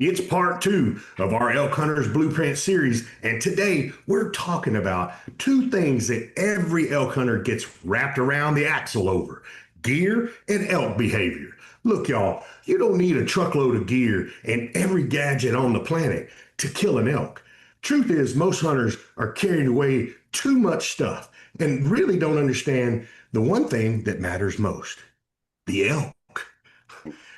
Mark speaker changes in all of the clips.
Speaker 1: It's part two of our Elk Hunters Blueprint series, and today we're talking about two things that every elk hunter gets wrapped around the axle over: gear and elk behavior. Look, y'all, you don't need a truckload of gear and every gadget on the planet to kill an elk. Truth is, most hunters are carrying away too much stuff and really don't understand the one thing that matters most: the elk.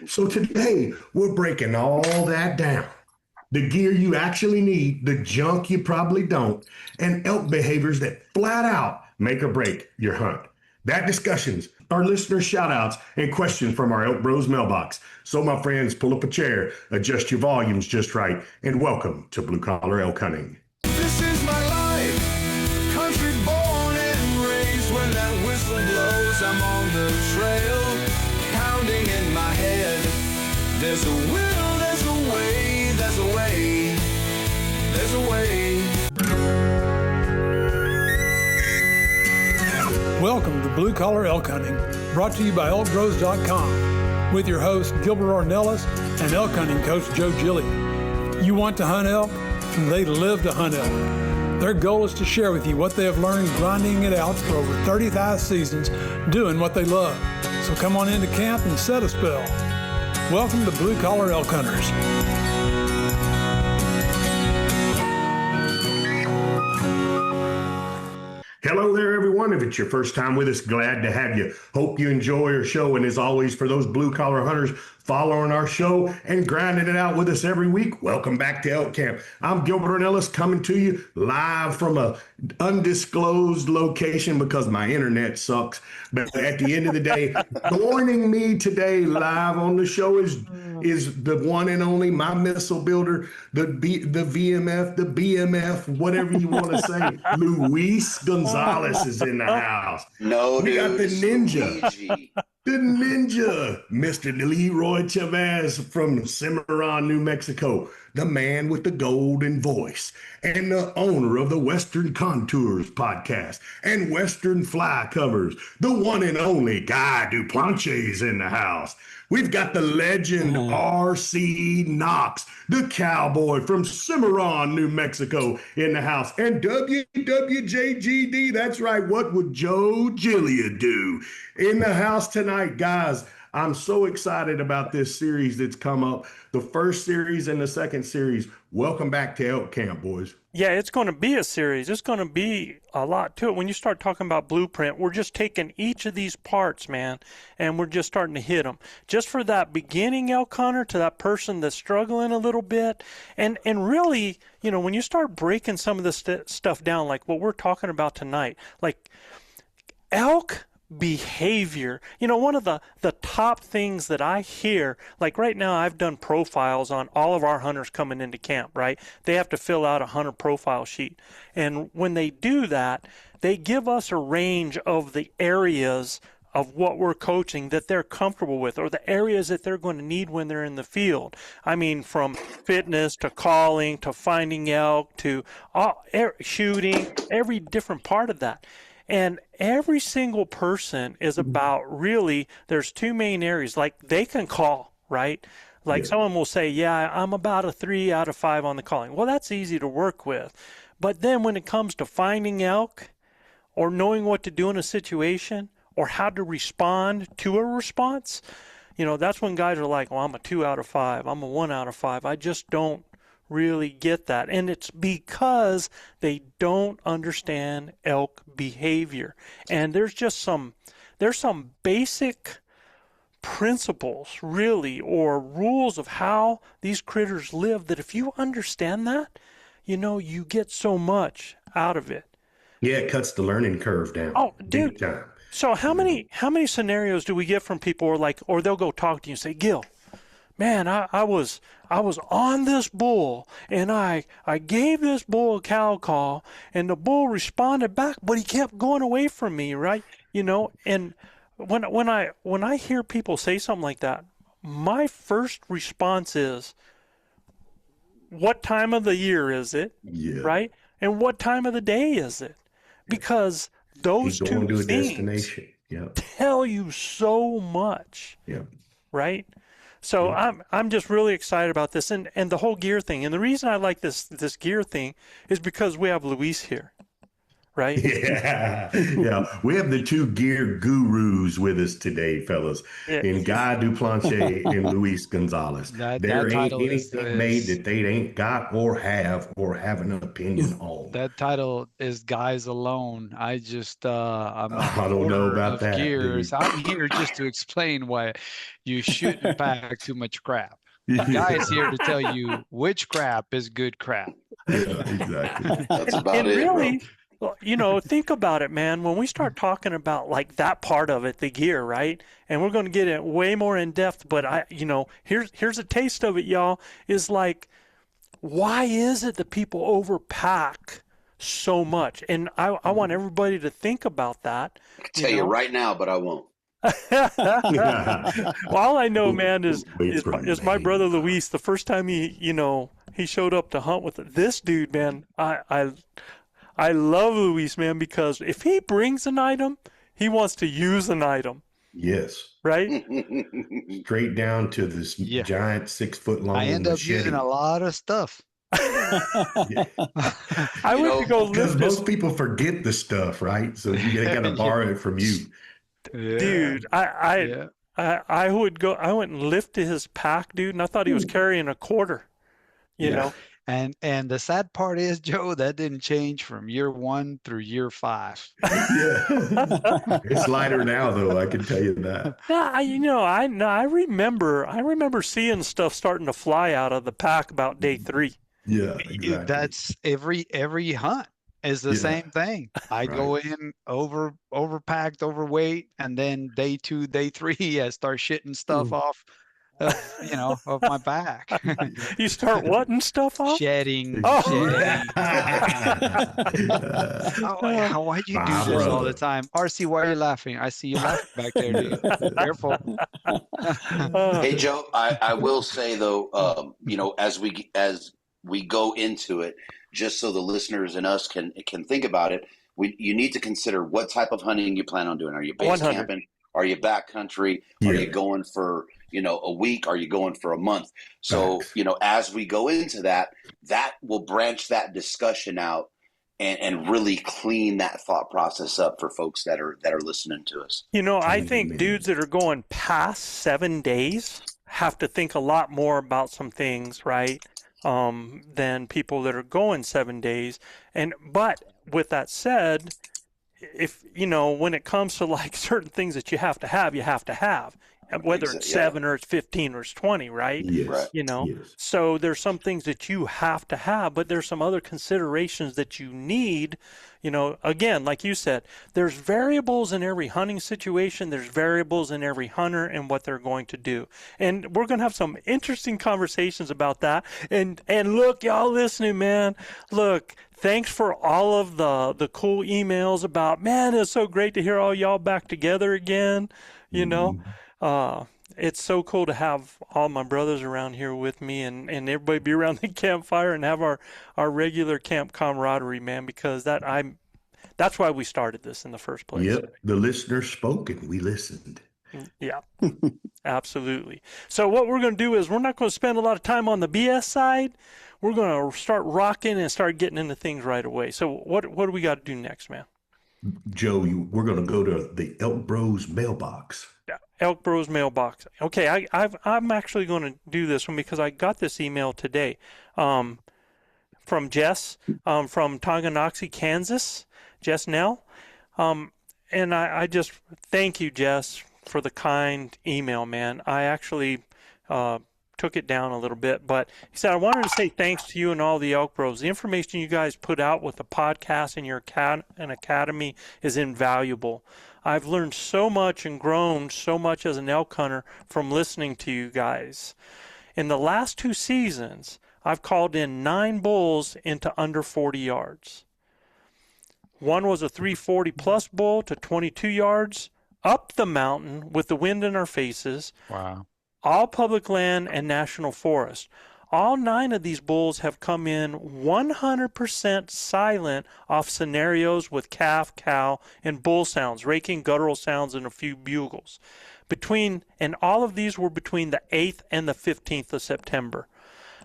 Speaker 1: So today we're breaking all that down. The gear you actually need, the junk you probably don't, and elk behaviors that flat out make or break your hunt. That discussions, our listeners' shout outs, and questions from our ElkBros mailbox. So, my friends, pull up a chair, adjust your volumes just right, and welcome to Blue Collar Elk Hunting.
Speaker 2: This is my life, country born and raised. When that whistle blows, I'm on the trail, pounding in my head. There's a will, there's a way, there's a way, there's a way.
Speaker 3: Welcome to Blue Collar Elk Hunting, brought to you by ElkBros.com, with your host Gilbert Ornelas and elk hunting coach Joe Gilliam. You want to hunt elk, and they live to hunt elk. Their goal is to share with you what they have learned grinding it out for over 35 seasons, doing what they love. So come on into camp and set a spell. Welcome to Blue Collar Elk Hunters.
Speaker 1: Hello there, everyone. If it's your first time with us, glad to have you. Hope you enjoy our show. And as always, for those blue collar hunters following our show and grinding it out with us every week, welcome back to Elk Camp. I'm Gilbert Ornelas, coming to you live from a undisclosed location because my internet sucks. But at the end of the day, joining me today live on the show is the one and only my missile builder, the VMF, the BMF, whatever you want to say. Luis Gonzalez is in the house.
Speaker 4: No,
Speaker 1: we got the ninja.
Speaker 4: Luigi.
Speaker 1: The ninja, Mr. Leroy Chavez from Cimarron, New Mexico, the man with the golden voice, and the owner of the Western Contours podcast and Western Fly Covers, the one and only Guy Duplanches in the house. We've got the legend R.C. Knox, the cowboy from Cimarron, New Mexico, in the house. And WWJGD, that's right, what would Joe Gillia do? In the house tonight, guys. I'm so excited about this series that's come up. The first series and the second series. Welcome back to Elk Camp, boys.
Speaker 5: Yeah, it's going to be a series. It's going to be a lot to it. When you start talking about Blueprint, we're just taking each of these parts, man, and we're just starting to hit them. Just for that beginning elk hunter, to that person that's struggling a little bit. And really, you know, when you start breaking some of this stuff down, like what we're talking about tonight, like elk behavior. You know, one of the top things that I hear, like right now I've done profiles on all of our hunters coming into camp, right? They have to fill out a hunter profile sheet. And when they do that, they give us a range of the areas of what we're coaching that they're comfortable with, or the areas that they're going to need when they're in the field. I mean, from fitness to calling to finding elk to shooting, every different part of that. And every single person is about, really, there's two main areas. Like, they can call, right? Like, someone will say, yeah, I'm about a 3 out of 5 on the calling. Well, that's easy to work with. But then when it comes to finding elk, or knowing what to do in a situation, or how to respond to a response, you know, that's when guys are like, well, I'm a 2 out of 5, I'm a 1 out of 5. I just don't really get that. And it's because they don't understand elk behavior. And there's some basic principles, really, or rules of how these critters live, that if you understand that, you know, you get so much out of it.
Speaker 1: Yeah, it cuts the learning curve down.
Speaker 5: Oh, dude.
Speaker 1: Big time.
Speaker 5: So how many scenarios do we get from people or they'll go talk to you and say, Gil, man, I was on this bull, and I gave this bull a cow call, and the bull responded back, but he kept going away from me, right? You know, and when I hear people say something like that, my first response is, what time of the year is it?
Speaker 1: Yeah.
Speaker 5: Right? And what time of the day is it? Because those two things tell you so much.
Speaker 1: Yeah.
Speaker 5: Right? So I'm just really excited about this and the whole gear thing. And the reason I like this gear thing is because we have Luis here, right?
Speaker 1: Yeah, yeah. We have the two gear gurus with us today, fellas,
Speaker 5: Yeah.
Speaker 1: in Guy Duplanche and Luis Gonzalez.
Speaker 4: That
Speaker 1: There ain't
Speaker 4: title
Speaker 1: anything made that they ain't got or have an opinion on.
Speaker 4: that title is guys alone. I just I'm a
Speaker 1: I don't know
Speaker 4: hoarder
Speaker 1: about
Speaker 4: of
Speaker 1: that,
Speaker 4: gears.
Speaker 1: dude.
Speaker 4: I'm here just to explain why you shouldn't pack too much crap.
Speaker 1: Yeah,
Speaker 4: Guy is here to tell you which crap is good crap.
Speaker 1: exactly.
Speaker 6: That's about
Speaker 5: And
Speaker 6: it,
Speaker 5: really, well, you know, think about it, man. When we start talking about like that part of it, the gear, right? And we're going to get it way more in depth, but here's a taste of it, y'all, is like, why is it that people overpack so much? And I want everybody to think about that.
Speaker 6: I can tell you right now, but I won't.
Speaker 5: Well, all I know, man, is
Speaker 1: Wait for
Speaker 5: my
Speaker 1: me.
Speaker 5: brother Luis. The first time he showed up to hunt with it. This dude, man, I love Luis, man, because if he brings an item, he wants to use an item,
Speaker 1: Yes.
Speaker 5: right?
Speaker 1: Straight down to this
Speaker 4: Yeah.
Speaker 1: giant 6-foot long
Speaker 4: I end up
Speaker 1: machete.
Speaker 4: using a lot of stuff.
Speaker 5: I went to go
Speaker 1: Because
Speaker 5: lift
Speaker 1: most
Speaker 5: this
Speaker 1: people forget the stuff, right? So you got to borrow it from you.
Speaker 5: dude. I went and lifted his pack, dude, and I thought he was carrying a quarter. You know.
Speaker 4: And the sad part is, Joe, that didn't change from year 1 through year 5.
Speaker 1: Yeah. It's lighter now, though. I can tell you that.
Speaker 5: I remember seeing stuff starting to fly out of the pack about day 3.
Speaker 1: Yeah, exactly.
Speaker 4: That's every hunt is the same thing. I go in overpacked, overweight, and then day 2, day 3, I start shitting stuff off. Of my back.
Speaker 5: You start whatting stuff off?
Speaker 4: Shedding.
Speaker 5: Oh.
Speaker 4: Why do you do this all the time? RC, why are you laughing? I see you laughing back there, dude. Careful.
Speaker 6: Hey, Joe, I will say though, as we go into it, just so the listeners and us can think about it, you need to consider what type of hunting you plan on doing. Are you base
Speaker 5: 100.
Speaker 6: camping? Are you backcountry? Are you going for a week? Are you going for a month? So as we go into that will branch that discussion out and really clean that thought process up for folks that are listening to us.
Speaker 5: I think dudes that are going past 7 days have to think a lot more about some things, right? Than people that are going 7 days. But with that said, if when it comes to like certain things that you have to have, whether it's 7 or it's 15 or it's 20, right?
Speaker 1: Yes.
Speaker 5: Yes. So there's some things that you have to have, but there's some other considerations that you need. Again, like you said, there's variables in every hunting situation. There's variables in every hunter and what they're going to do. And we're going to have some interesting conversations about that. And look, y'all listening, man, look, thanks for all of the cool emails about, man, it's so great to hear all y'all back together again, It's so cool to have all my brothers around here with me and everybody be around the campfire and have our regular camp camaraderie, man, because that's why we started this in the first place.
Speaker 1: Yep. The listener spoke and we listened.
Speaker 5: Yeah, absolutely. So what we're going to do is we're not going to spend a lot of time on the BS side. We're going to start rocking and start getting into things right away. So what do we got to do next, man?
Speaker 1: Joe, we're going to go to the ElkBros mailbox.
Speaker 5: ElkBros mailbox. Okay, I'm actually going to do this one because I got this email today from Jess from Tonganoxie, Kansas, Jess Nell. And I just thank you, Jess, for the kind email, man. I actually took it down a little bit, but he said, I wanted to say thanks to you and all the ElkBros. The information you guys put out with the podcast and your academy is invaluable. I've learned so much and grown so much as an elk hunter from listening to you guys. In the last 2 seasons, I've called in 9 bulls into under 40 yards. One was a 340 plus bull to 22 yards up the mountain with the wind in our faces.
Speaker 4: Wow.
Speaker 5: All public land and national forest. All 9 of these bulls have come in 100% silent off scenarios with calf, cow, and bull sounds, raking, guttural sounds, and a few bugles. And all of these were between the 8th and the 15th of September.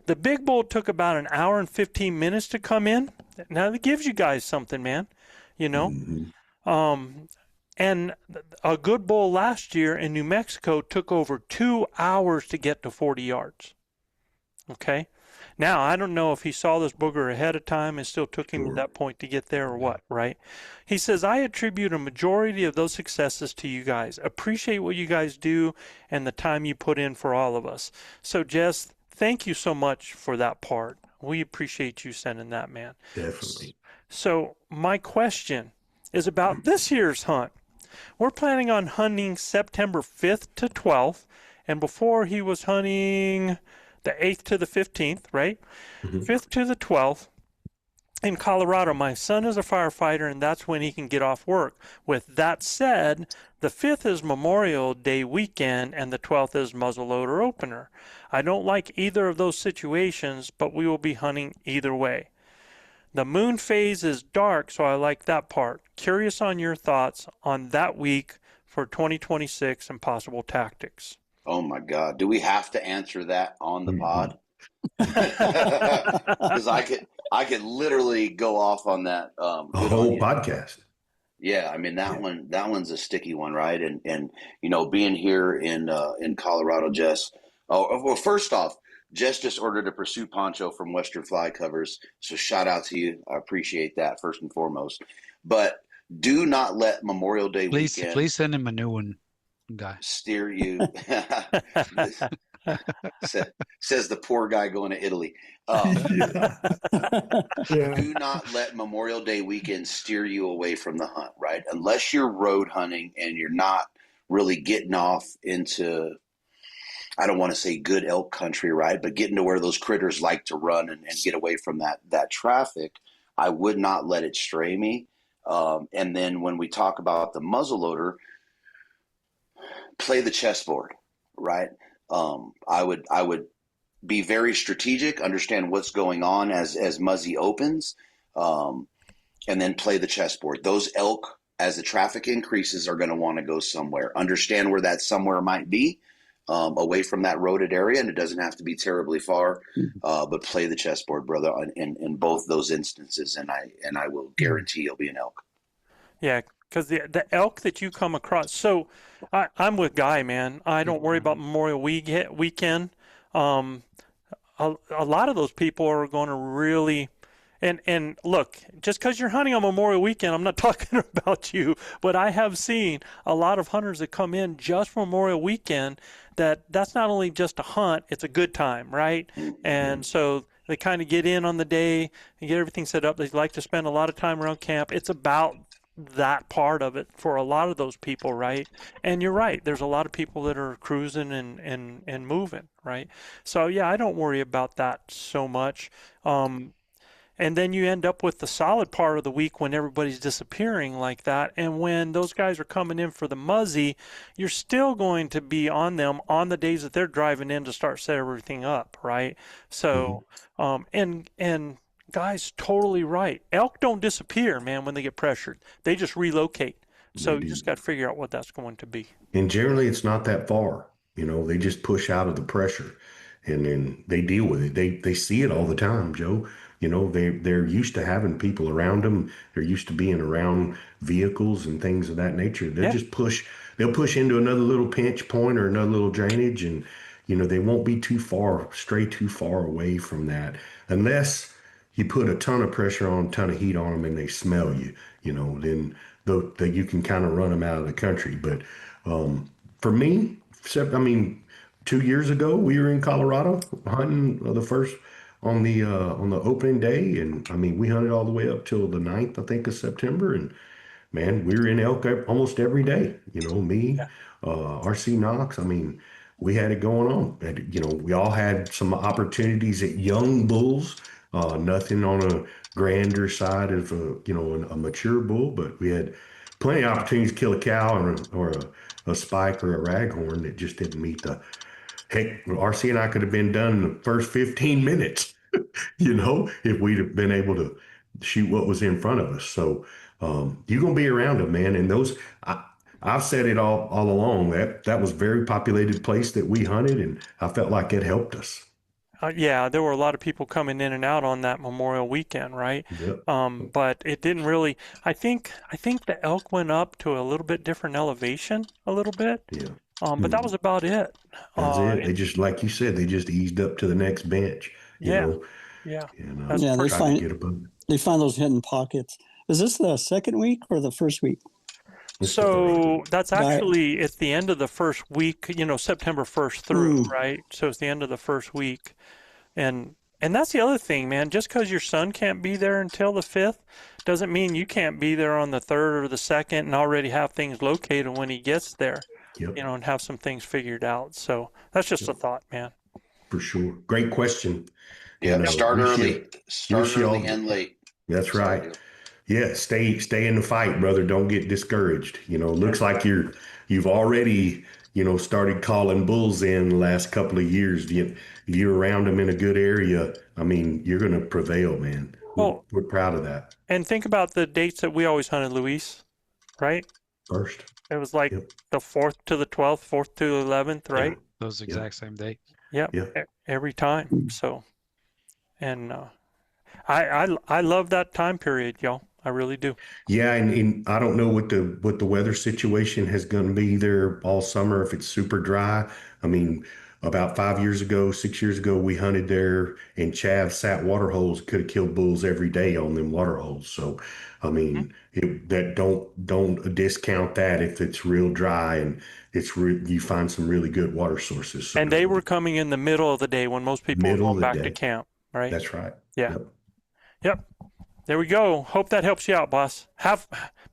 Speaker 5: The big bull took about an hour and 15 minutes to come in. Now that gives you guys something, man, you know. And a good bull last year in New Mexico took over 2 hours to get to 40 yards. Okay. Now, I don't know if he saw this booger ahead of time and still took him to that point to get there or what, right? He says, I attribute a majority of those successes to you guys. Appreciate what you guys do and the time you put in for all of us. So, Jess, thank you so much for that part. We appreciate you sending that, man.
Speaker 1: Definitely.
Speaker 5: So, my question is about this year's hunt. We're planning on hunting September 5th to 12th, and before he was hunting the 8th to the 15th, right? 5th to the 12th in Colorado. My son is a firefighter, and that's when he can get off work. With that said, the 5th is Memorial Day weekend, and the 12th is muzzleloader opener. I don't like either of those situations, but we will be hunting either way. The moon phase is dark, so I like that part. Curious on your thoughts on that week for 2026 and possible tactics.
Speaker 6: Oh my God. Do we have to answer that on the pod? Because I could literally go off on that.
Speaker 1: A whole podcast.
Speaker 6: Yeah, I mean that one's a sticky one, right? And you know, being here in Colorado, Jess. Oh well, first off, Jess just ordered a pursuit poncho from Western Fly Covers, so shout out to you. I appreciate that first and foremost. But do not let Memorial Day weekend.
Speaker 4: Please send him a new one, guy.
Speaker 6: Steer you. Says the poor guy going to Italy. Do not let Memorial Day weekend steer you away from the hunt, right? Unless you're road hunting and you're not really getting off into, I don't want to say good elk country, right? But getting to where those critters like to run and get away from that traffic, I would not let it stray me. And then when we talk about the muzzleloader, play the chessboard, right? I would be very strategic, understand what's going on as Muzzy opens, and then play the chessboard. Those elk, as the traffic increases, are going to want to go somewhere. Understand where that somewhere might be, away from that roaded area, and it doesn't have to be terribly far, but play the chessboard, brother, in both those instances, and I will guarantee you'll be an elk.
Speaker 5: Yeah, because the elk that you come across, so I'm with Guy, man. I don't worry about Memorial weekend. A lot of those people are going to really, and look, just because you're hunting on Memorial weekend, I'm not talking about you, but I have seen a lot of hunters that come in just for Memorial weekend. That's not only just a hunt, it's a good time, right? And so they kind of get in on the day and get everything set up. They like to spend a lot of time around camp. It's about that part of it for a lot of those people, right? And you're right, there's a lot of people that are cruising and moving, right? So yeah, I don't worry about that so much. And then you end up with the solid part of the week when everybody's disappearing like that. And when those guys are coming in for the muzzy, you're still going to be on them on the days that they're driving in to start set everything up, right? So, and Guy's totally right. Elk don't disappear, man, when they get pressured. They just relocate. So you just got to figure out what that's going to be.
Speaker 1: And generally, it's not that far. You know, they just push out of the pressure, and then they deal with it. They see it all the time, Joe. You know, they're used to having people around them. They're used to being around vehicles and things of that nature. They'll just push. They'll push into another little pinch point or another little drainage, and you know they won't be stray too far away from that, unless you put a ton of pressure on, a ton of heat on them, and they smell you. You know, then you can kind of run them out of the country. But for me, 2 years ago we were in Colorado hunting on the opening day, and I mean we hunted all the way up till the 9th, I think, of September, and man, we were in elk almost every day. You know, me, RC Knox. I mean, we had it going on. And, you know, we all had some opportunities at young bulls. Nothing on a grander side of a mature bull, but we had plenty of opportunities to kill a cow or a spike or a raghorn that just didn't meet Heck, RC and I could have been done in the first 15 minutes, if we'd have been able to shoot what was in front of us. So you're gonna be around them, man. And I've said it all along that was a very populated place that we hunted, and I felt like it helped us.
Speaker 5: Yeah, there were a lot of people coming in and out on that Memorial weekend, right?
Speaker 1: Yep.
Speaker 5: But it didn't really. I think the elk went up to a little bit different elevation, a little bit.
Speaker 1: Yeah.
Speaker 5: But that was about it.
Speaker 1: That's it. They just, like you said, they just eased up to the next bench.
Speaker 5: Yeah. That's
Speaker 7: Yeah, they
Speaker 1: trying to get above it.
Speaker 7: they find those hidden pockets. Is this the second week or the first week?
Speaker 5: So that's actually it's the end of the first week, September 1st through, right? So it's the end of the first week. And that's the other thing, man. Just because your son can't be there until the 5th doesn't mean you can't be there on the 3rd or the 2nd and already have things located when he gets there, and have some things figured out. So that's just a thought, man.
Speaker 1: For sure. Great question.
Speaker 6: Yeah, start early and late.
Speaker 1: That's right. Yeah, stay in the fight, brother. Don't get discouraged. Looks like you've already, started calling bulls in the last couple of years. You're around them in a good area. I mean, you're going to prevail, man. We're proud of that.
Speaker 5: And think about the dates that we always hunted, Luis, right?
Speaker 1: First.
Speaker 5: It was like the 4th to the 12th, 4th to the 11th, right?
Speaker 4: Yeah, those exact same dates.
Speaker 5: Yeah. Every time. So, and I love that time period, y'all. I really do.
Speaker 1: Yeah, and I don't know what the weather situation is going to be there all summer if it's super dry. I mean, about 6 years ago, we hunted there, and Chav sat water holes, could have killed bulls every day on them water holes. So, I mean, don't discount that if it's real dry and you find some really good water sources. So
Speaker 5: and they were coming in the middle of the day when most people were going back to camp, right?
Speaker 1: That's right.
Speaker 5: Yeah. Yep. There we go. Hope that helps you out, boss.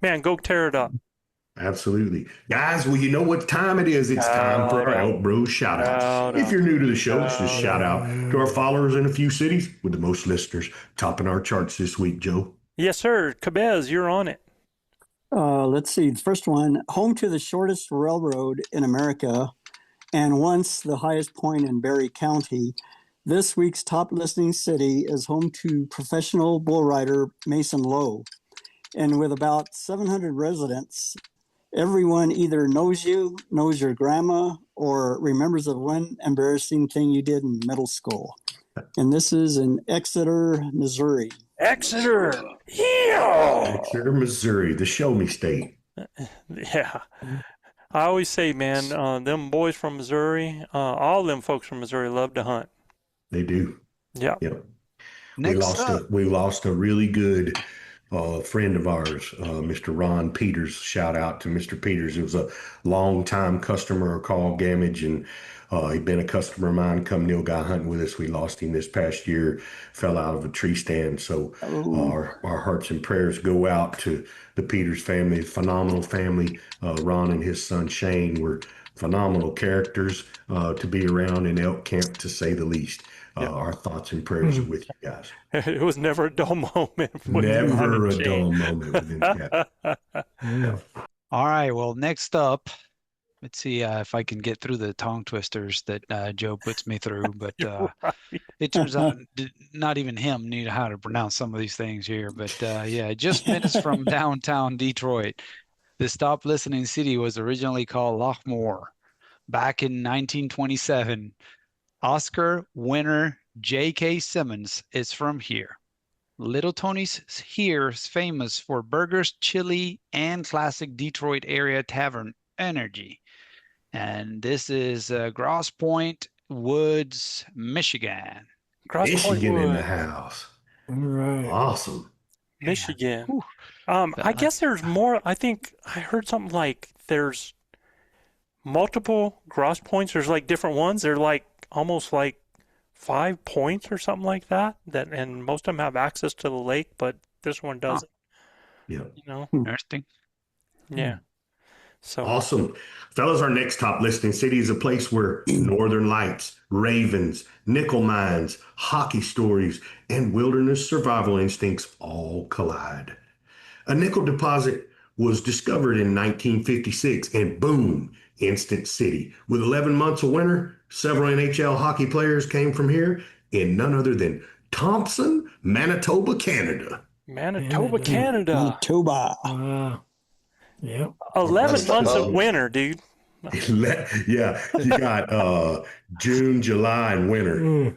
Speaker 5: Go tear it up.
Speaker 1: Absolutely. Guys, well, you know what time it is. It's time for our ElkBros shout out. If you're new to the show, it's just shout out to our followers in a few cities with the most listeners topping our charts this week, Joe.
Speaker 5: Yes, sir. Cabez, you're on it.
Speaker 7: Let's see. The first one, home to the shortest railroad in America and once the highest point in Berry County. This week's top listening city is home to professional bull rider Mason Lowe. And with about 700 residents, everyone either knows you, knows your grandma, or remembers of one embarrassing thing you did in middle school. And this is in Exeter, Missouri.
Speaker 5: Exeter! Yeah!
Speaker 1: Exeter, Missouri, the show me state.
Speaker 5: Yeah. I always say, man, them boys from Missouri, all them folks from Missouri love to hunt. They
Speaker 1: do.
Speaker 5: Yeah.
Speaker 1: Yep. We lost a really good friend of ours, Mr. Ron Peters. Shout out to Mr. Peters. It was a long-time customer of Carl Gamage, and he'd been a customer of mine, come Nilgai hunting with us. We lost him this past year, fell out of a tree stand. So our hearts and prayers go out to the Peters family, phenomenal family. Ron and his son Shane were phenomenal characters to be around in elk camp, to say the least. Our thoughts and prayers are with you guys.
Speaker 5: It was never a dull moment.
Speaker 1: Never a dull moment within camp.
Speaker 4: All right. Well, next up, let's see if I can get through the tongue twisters that Joe puts me through. But it turns out not even him knew how to pronounce some of these things here. But just minutes from downtown Detroit, the stop listening city was originally called Lochmore. Back in 1927, Oscar winner J.K. Simmons is from here. Little Tony's here is famous for burgers, chili, and classic Detroit area tavern energy. And this is Grosse Pointe Woods, Michigan.
Speaker 1: Michigan in the house.
Speaker 7: All right.
Speaker 1: Awesome.
Speaker 5: Michigan. I guess there's more. I think I heard something like there's multiple Grosse Points. There's like different ones. They're like almost like 5 points or something like that. And most of them have access to the lake, but this one doesn't.
Speaker 1: Yeah.
Speaker 4: Interesting.
Speaker 5: Yeah. So
Speaker 1: awesome. Fellas, our next top listing city is a place where northern lights, ravens, nickel mines, hockey stories, and wilderness survival instincts all collide. A nickel deposit was discovered in 1956, and boom, instant city. With 11 months of winter, Several NHL hockey players came from here in none other than Thompson, Manitoba, Canada.
Speaker 5: Manitoba,
Speaker 8: Canada.
Speaker 5: Canada.
Speaker 7: Manitoba.
Speaker 8: Wow. Yep.
Speaker 5: 11 months of
Speaker 6: Oh.
Speaker 5: winter, dude.
Speaker 1: Yeah, you got June, July, and winter.
Speaker 8: Mm.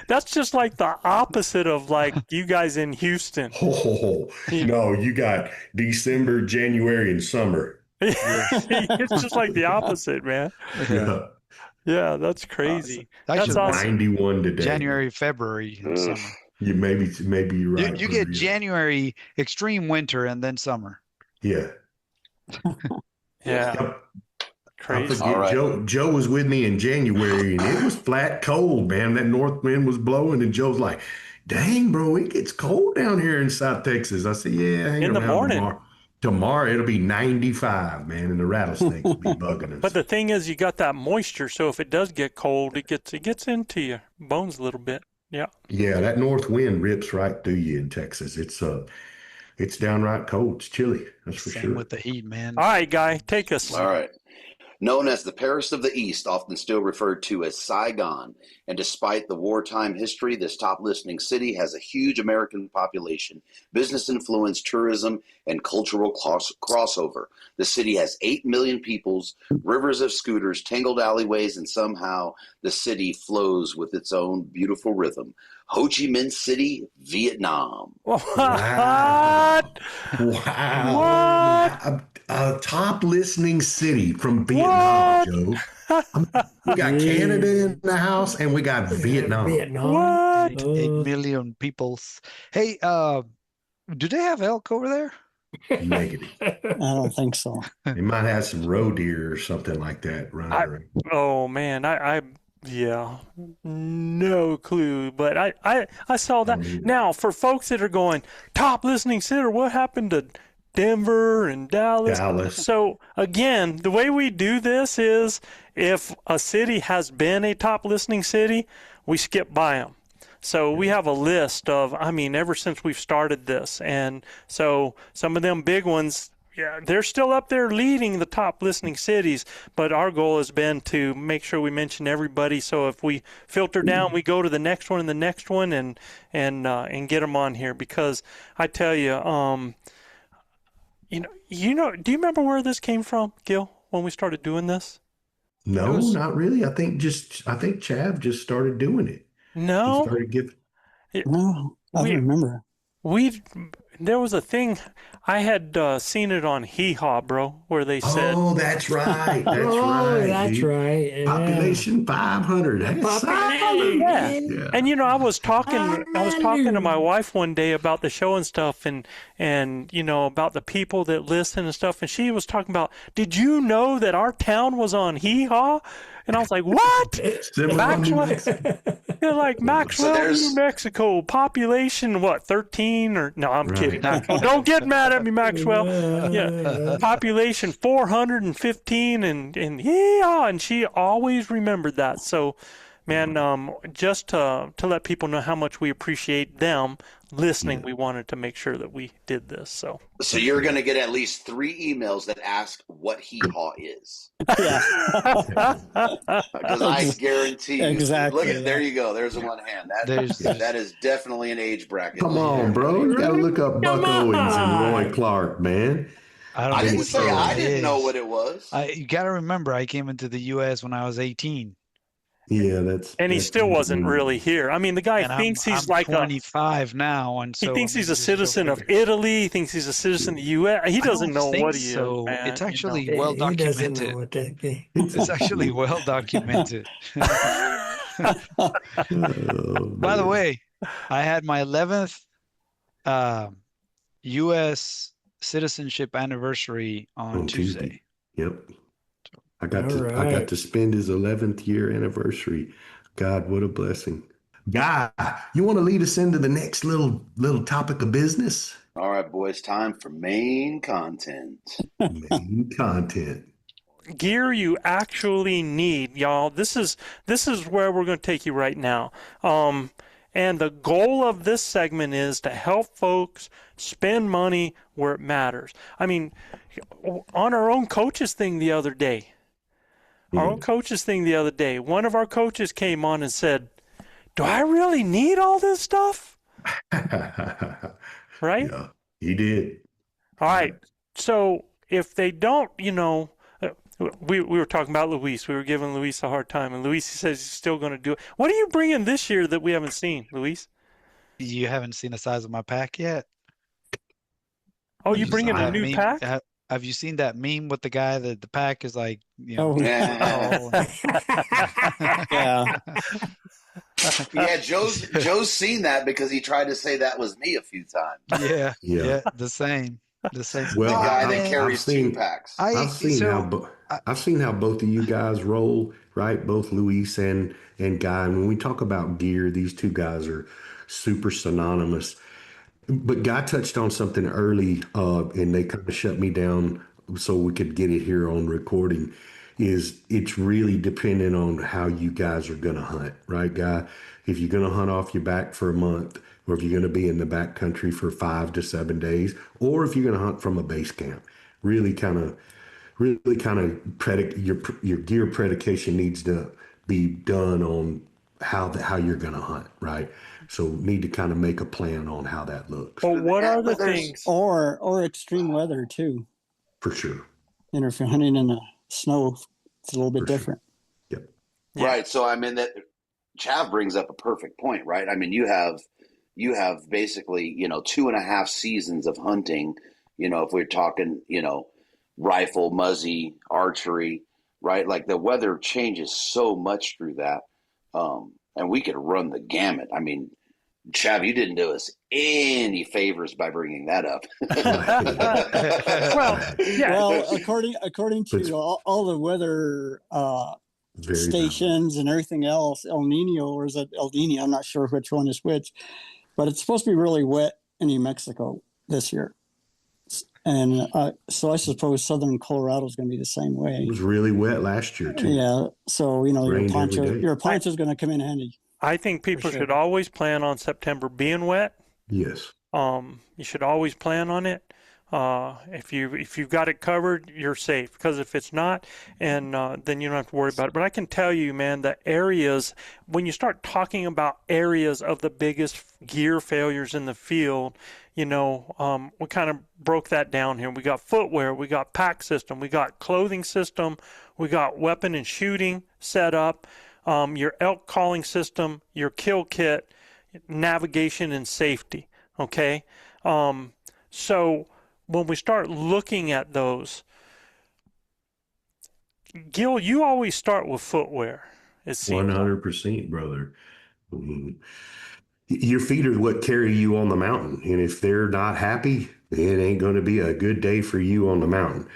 Speaker 5: That's just like the opposite of like you guys in Houston.
Speaker 1: Oh, no, you got December, January, and summer.
Speaker 5: It's just like the opposite, man.
Speaker 1: Yeah.
Speaker 5: Yeah, that's crazy.
Speaker 4: Actually,
Speaker 5: That's awesome.
Speaker 1: 91 today.
Speaker 4: January, February, and summer.
Speaker 1: You maybe you're right.
Speaker 4: You get January extreme winter and then summer.
Speaker 1: Yeah.
Speaker 5: Yeah,
Speaker 1: Yep. I
Speaker 5: crazy.
Speaker 1: forget,
Speaker 6: All right.
Speaker 1: Joe was with me in January and it was flat cold, man. That north wind was blowing and Joe's like, dang, bro, it gets cold down here in South Texas. I said, yeah, hang
Speaker 5: In the
Speaker 1: around
Speaker 5: morning.
Speaker 1: Tomorrow it'll be 95, man, and the rattlesnakes will be bugging us.
Speaker 5: But the thing is, you got that moisture, so if it does get cold, it gets into your bones a little bit. Yeah.
Speaker 1: Yeah, that north wind rips right through you in Texas. It's downright cold. It's chilly. That's for
Speaker 4: Same
Speaker 1: sure.
Speaker 4: with the heat, man.
Speaker 5: All right, Guy, take us.
Speaker 6: All right. Known as the Paris of the East, often still referred to as Saigon, and despite the wartime history, this top listening city has a huge American population, business influence, tourism, and cultural crossover. The city has 8 million peoples, rivers of scooters, tangled alleyways, and somehow the city flows with its own beautiful rhythm. Ho Chi Minh City, Vietnam.
Speaker 5: What?
Speaker 1: Wow. A top listening city from Vietnam, Joe. We got Canada in the house and we got Vietnam.
Speaker 5: What?
Speaker 4: 8 million peoples. Hey, do they have elk over there?
Speaker 1: Negative.
Speaker 7: I don't think so.
Speaker 1: They might have some roe deer or something like that running around.
Speaker 5: Oh man, yeah, no clue. But I saw that. Now, for folks that are going, top listening city, what happened to Denver and Dallas? So again, the way we do this is if a city has been a top listening city, we skip by them. So we have a list of, ever since we've started this. And so some of them big ones, yeah, they're still up there leading the top listening cities, but our goal has been to make sure we mention everybody. So if we filter down, we go to the next one and the next one and get them on here, because I tell you, do you remember where this came from, Gil, when we started doing this?
Speaker 1: No, not really. I think Chav just started doing it.
Speaker 5: No.
Speaker 1: He started giving.
Speaker 7: No, I don't remember.
Speaker 5: There was a thing, I had seen it on Hee Haw, bro, where they said,
Speaker 1: Oh, that's right.
Speaker 8: That's right. Yeah.
Speaker 1: Population 500. That's
Speaker 5: yeah. And I was talking to my wife one day about the show and stuff, and about the people that listen and stuff, and she was talking about, did you know that our town was on Hee Haw? And I was like, what? Maxwell, New Mexico, population, what, 13? Or no, I'm kidding. Don't get mad at me, Maxwell. Yeah, population 415, and yeah, and she always remembered that. So, man, just to let people know how much we appreciate them listening, we wanted to make sure that we did this. So
Speaker 6: you're going to get at least 3 emails that ask what Hee Haw is.
Speaker 7: Yeah.
Speaker 6: Because I guarantee you.
Speaker 7: Exactly.
Speaker 6: Look there you go. There's one hand. That is definitely an age bracket.
Speaker 1: Come on, bro. You got to look up Buck Owens and Roy Clark, man.
Speaker 6: I didn't say I didn't know what it was.
Speaker 4: You got to remember, I came into the U.S. when I was 18.
Speaker 1: Yeah,
Speaker 5: and he still wasn't really here. The guy thinks he's like
Speaker 4: 25 now, and so
Speaker 5: he thinks he's a citizen of Italy. He thinks he's a citizen of the U.S. He doesn't know what he is. Man.
Speaker 4: It's actually well documented. It's actually well documented. By the way, I had my 11th U.S. citizenship anniversary on Tuesday.
Speaker 1: Yep. I got to spend his 11th year anniversary. God, what a blessing. Guy, you want to lead us into the next little topic of business?
Speaker 6: All right, boys, time for main content.
Speaker 1: Main content.
Speaker 5: Gear you actually need, y'all. This is where we're going to take you right now. And the goal of this segment is to help folks spend money where it matters. I mean, on our own coaches thing the other day, one of our coaches came on and said, do I really need all this stuff? Right?
Speaker 1: Yeah, he did.
Speaker 5: All right. So if they don't, we were talking about Luis. We were giving Luis a hard time, and Luis says he's still going to do it. What are you bringing this year that we haven't seen, Luis?
Speaker 4: You haven't seen the size of my pack yet?
Speaker 5: Oh,
Speaker 4: Have
Speaker 5: you
Speaker 4: you
Speaker 5: bringing
Speaker 4: seen
Speaker 5: a
Speaker 4: that
Speaker 5: new
Speaker 4: meme?
Speaker 5: pack?
Speaker 4: Have you seen that meme with the guy that the pack is like,
Speaker 7: Oh,
Speaker 6: Yeah.
Speaker 7: yeah.
Speaker 6: Yeah, Joe's seen that because he tried to say that was me a few times.
Speaker 4: yeah,
Speaker 1: Yeah.
Speaker 4: the same.
Speaker 1: Well,
Speaker 6: The guy
Speaker 1: I've,
Speaker 6: that carries
Speaker 1: I've seen,
Speaker 6: 2 packs.
Speaker 1: I've seen I've seen how both of you guys roll, right? Both Luis and Guy. And when we talk about gear, these two guys are super synonymous. But Guy touched on something early, and they kind of shut me down so we could get it here on recording. Is it's really dependent on how you guys are going to hunt, right, Guy? If you're going to hunt off your back for a month, or if you're going to be in the back country for 5 to 7 days, or if you're going to hunt from a base camp, really kind of your gear predication needs to be done on how you're going to hunt, right? So need to kind of make a plan on how that looks.
Speaker 5: But what are the
Speaker 6: But there's-
Speaker 5: things?
Speaker 7: Or extreme weather too.
Speaker 1: For sure.
Speaker 7: If you're hunting in the snow, it's a little bit
Speaker 1: For sure.
Speaker 7: different.
Speaker 1: Yep.
Speaker 5: Yeah.
Speaker 6: Right. So I mean that Chav brings up a perfect point, right? I mean you have basically, 2.5 seasons of hunting, if we're talking, rifle, muzzy, archery, right? Like the weather changes so much through that. And we could run the gamut. I mean, Chav, you didn't do us any favors by bringing that up.
Speaker 5: Well, yeah.
Speaker 7: Well, according
Speaker 1: It's-
Speaker 7: to all the weather
Speaker 1: Very
Speaker 7: stations and everything else, El Nino, or is it El Nino? I'm not sure which one is which, but it's supposed to be really wet in New Mexico this year. And so I suppose southern Colorado is going to be the same way.
Speaker 1: It was really wet last year too.
Speaker 7: Yeah. So, your
Speaker 1: Rained every day.
Speaker 7: poncho is going to come in handy.
Speaker 5: I think people
Speaker 7: sure.
Speaker 5: should always plan on September being wet.
Speaker 1: Yes.
Speaker 5: You should always plan on it. If you've got it covered, you're safe. Because if it's not, and then you don't have to worry about it. But I can tell you, man, the areas, when you start talking about areas of the biggest gear failures in the field, we kind of broke that down here. We got footwear, we got pack system, we got clothing system, we got weapon and shooting set up, your elk calling system, your kill kit, navigation and safety. Okay, so when we start looking at those, Gil, you always start with footwear. It seems
Speaker 1: 100%, brother. Your feet are what carry you on the mountain. And if they're not happy, it ain't going to be a good day for you on the mountain.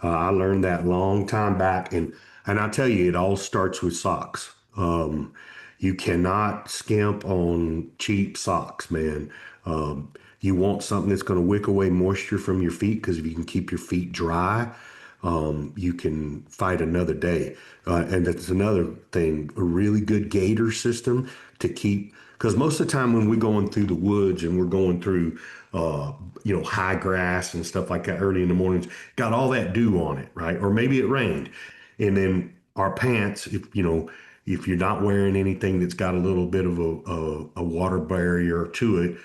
Speaker 1: I learned that long time back. And I tell you, it all starts with socks. You cannot skimp on cheap socks, man. You want something that's going to wick away moisture from your feet, because if you can keep your feet dry, you can fight another day. And that's another thing, a really good gaiter system to keep, because most of the time when we're going through the woods and we're going through, high grass and stuff like that early in the mornings, got all that dew on it, right? Or maybe it rained. And then our pants, if you're not wearing anything that's got a little bit of a water barrier to it,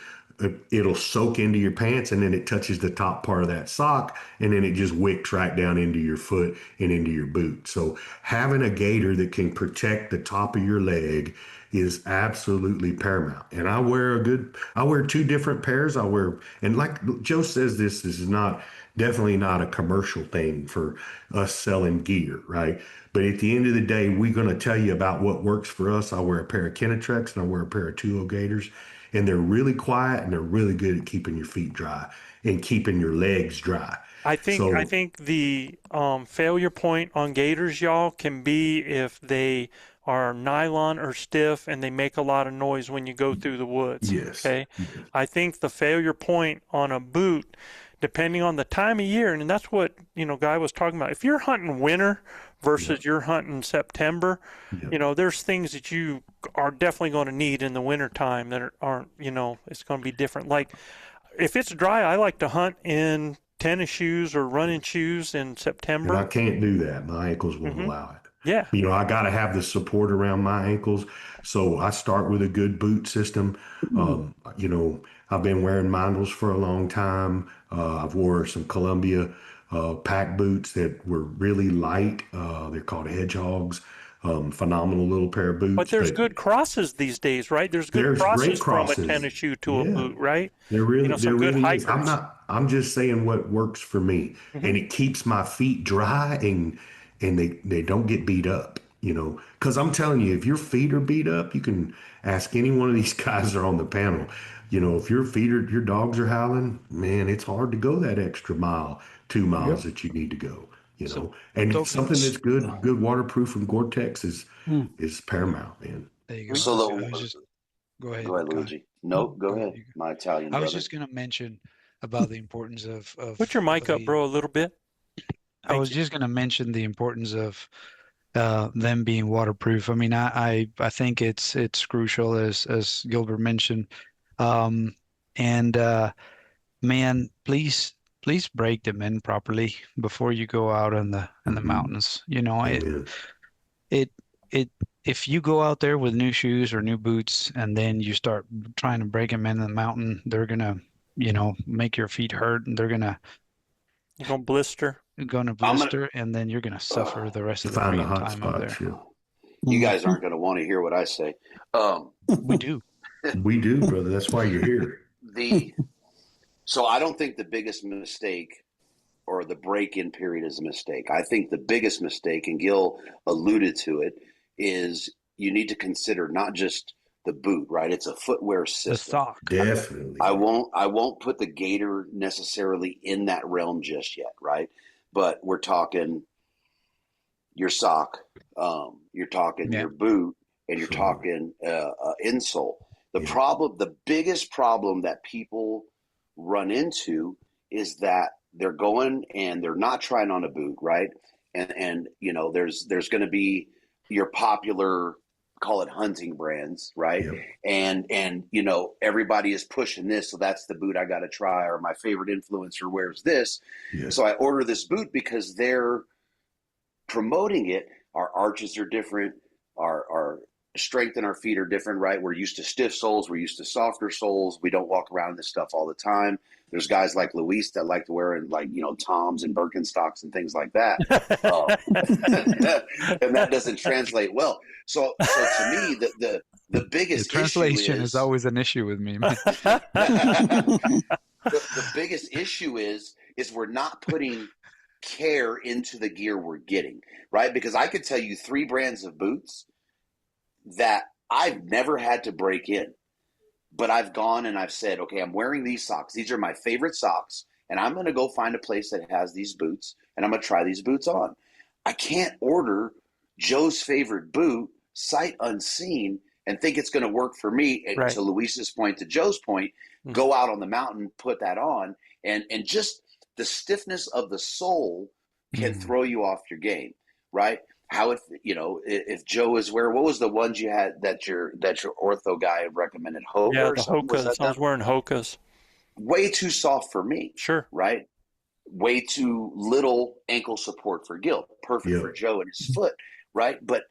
Speaker 1: it'll soak into your pants, and then it touches the top part of that sock, and then it just wicks right down into your foot and into your boot. So having a gaiter that can protect the top of your leg is absolutely paramount. And I wear 2 different pairs. And like Joe says, this is definitely not a commercial thing for us selling gear, right? But at the end of the day, we're going to tell you about what works for us. I wear a pair of Kenetrex and I wear a pair of Tuo Gators, and they're really quiet and they're really good at keeping your feet dry and keeping your legs dry.
Speaker 5: I think the failure point on gators, y'all, can be if they are nylon or stiff and they make a lot of noise when you go through the woods.
Speaker 1: Yes.
Speaker 5: Okay.
Speaker 1: Yes.
Speaker 5: I think the failure point on a boot, depending on the time of year, and that's what Guy was talking about. If you're hunting winter versus you're hunting September,
Speaker 1: Yeah.
Speaker 5: there's things that you are definitely going to need in the wintertime that aren't, it's going to be different. Like if it's dry, I like to hunt in tennis shoes or running shoes in
Speaker 1: And
Speaker 5: September.
Speaker 1: I can't do that. My ankles won't
Speaker 5: Mm-hmm.
Speaker 1: allow it.
Speaker 5: Yeah.
Speaker 1: I got to have the support around my ankles. So I start with a good boot system. I've been wearing Mondels for a long time. I've wore some Columbia pack boots that were really light. They're called Hedgehogs. Phenomenal little pair of boots.
Speaker 5: But there's good crosses these days, right? There's good
Speaker 1: There's great
Speaker 5: crosses from a
Speaker 1: crosses.
Speaker 5: tennis shoe to a
Speaker 1: Yeah.
Speaker 5: boot, right?
Speaker 1: There really,
Speaker 5: Some good
Speaker 1: is.
Speaker 5: hikers.
Speaker 1: I'm just saying what works for me.
Speaker 5: Mm-hmm.
Speaker 1: And it keeps my feet dry and they don't get beat up, because I'm telling you, if your feet are beat up, you can ask any one of these guys that are on the panel. If your dogs are howling, man, it's hard to go that extra mile, 2 miles that you need to go, and
Speaker 4: So-
Speaker 1: something that's good waterproof and Gore-Tex is paramount, man.
Speaker 4: There you go.
Speaker 6: So
Speaker 4: I was just, go ahead.
Speaker 6: Go ahead, Luigi. No, go ahead. My Italian
Speaker 4: I was
Speaker 6: brother.
Speaker 4: just going to mention about the importance of
Speaker 5: Put your mic up, bro, a little bit.
Speaker 4: I was just going to mention the importance of them being waterproof. I mean, I think it's crucial as Gilbert mentioned. Man, please break them in properly before you go out in the mountains.
Speaker 1: Amen.
Speaker 4: It if you go out there with new shoes or new boots and then you start trying to break them in the mountain, they're gonna, make your feet hurt and they're gonna
Speaker 5: blister.
Speaker 4: And then you're gonna suffer the rest of the
Speaker 1: Find the
Speaker 4: freaking
Speaker 1: hot
Speaker 4: time up
Speaker 1: spots.
Speaker 4: there.
Speaker 1: Yeah.
Speaker 6: You guys aren't going to want to hear what I say.
Speaker 4: We do.
Speaker 1: We do, brother. That's why you're here.
Speaker 6: So I don't think the biggest mistake or the break-in period is a mistake. I think the biggest mistake, and Gil alluded to it, is you need to consider not just the boot, right? It's a footwear system.
Speaker 4: The sock.
Speaker 1: Definitely.
Speaker 6: I won't put the gator necessarily in that realm just yet, right? But we're talking your sock, you're talking your boot, and you're talking insole. The biggest problem that people run into is that they're going and they're not trying on a boot, right? And there's going to be your popular, call it hunting brands, right? Yep. And everybody is pushing this, so that's the boot I got to try, or my favorite influencer wears this. Yeah. So I order this boot because they're promoting it. Our arches are different, our strength in our feet are different, right? We're used to stiff soles, we're used to softer soles. We don't walk around in this stuff all the time. There's guys like Luis that like to wear Toms and Birkenstocks and things like that. And that doesn't translate well. So to me, the biggest
Speaker 4: translation
Speaker 6: issue
Speaker 4: is always an issue with me.
Speaker 6: the biggest issue is we're not putting care into the gear we're getting, right? Because I could tell you 3 brands of boots that I've never had to break in, but I've gone and I've said, okay, I'm wearing these socks. These are my favorite socks, and I'm going to go find a place that has these boots, and I'm going to try these boots on. I can't order Joe's favorite boot sight unseen and think it's going to work for me. And to Luis's point, to Joe's point, go out on the mountain, put that on, and just the stiffness of the sole can throw you off your game, right? How if Joe is what was the ones you had that your ortho guy recommended? Hoka?
Speaker 5: Yeah, the Hokas. I was wearing Hokas.
Speaker 6: Way too soft for me.
Speaker 5: Sure.
Speaker 6: Right? Way too little ankle support for Gil. Perfect for Joe and his foot, right? But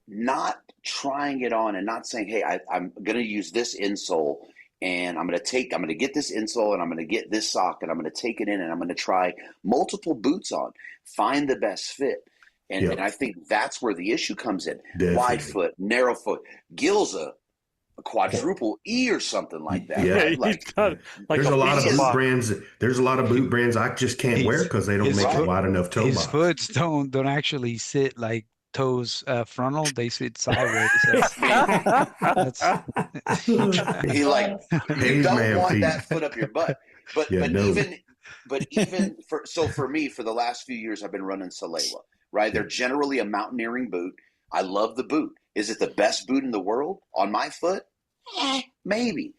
Speaker 6: not trying it on and not saying, hey, I'm going to use this insole and I'm going to get this insole and I'm going to get this sock and I'm going to take it in and I'm going to try multiple boots on, find the best fit. And I think that's where the issue comes in.
Speaker 1: Definitely.
Speaker 6: Wide foot, narrow foot. Gil's a quadruple E or something like that.
Speaker 1: Yeah,
Speaker 6: right?
Speaker 1: There's a lot of boot brands. There's a lot of boot brands I just can't wear because they don't make a wide enough toe box.
Speaker 4: His foots don't actually sit like toes frontal. They sit sideways.
Speaker 6: You don't want that foot up your butt. But even for me, for the last few years, I've been running Salewa. Right, they're generally a mountaineering boot. I love the boot. Is it the best boot in the world on my foot? Maybe.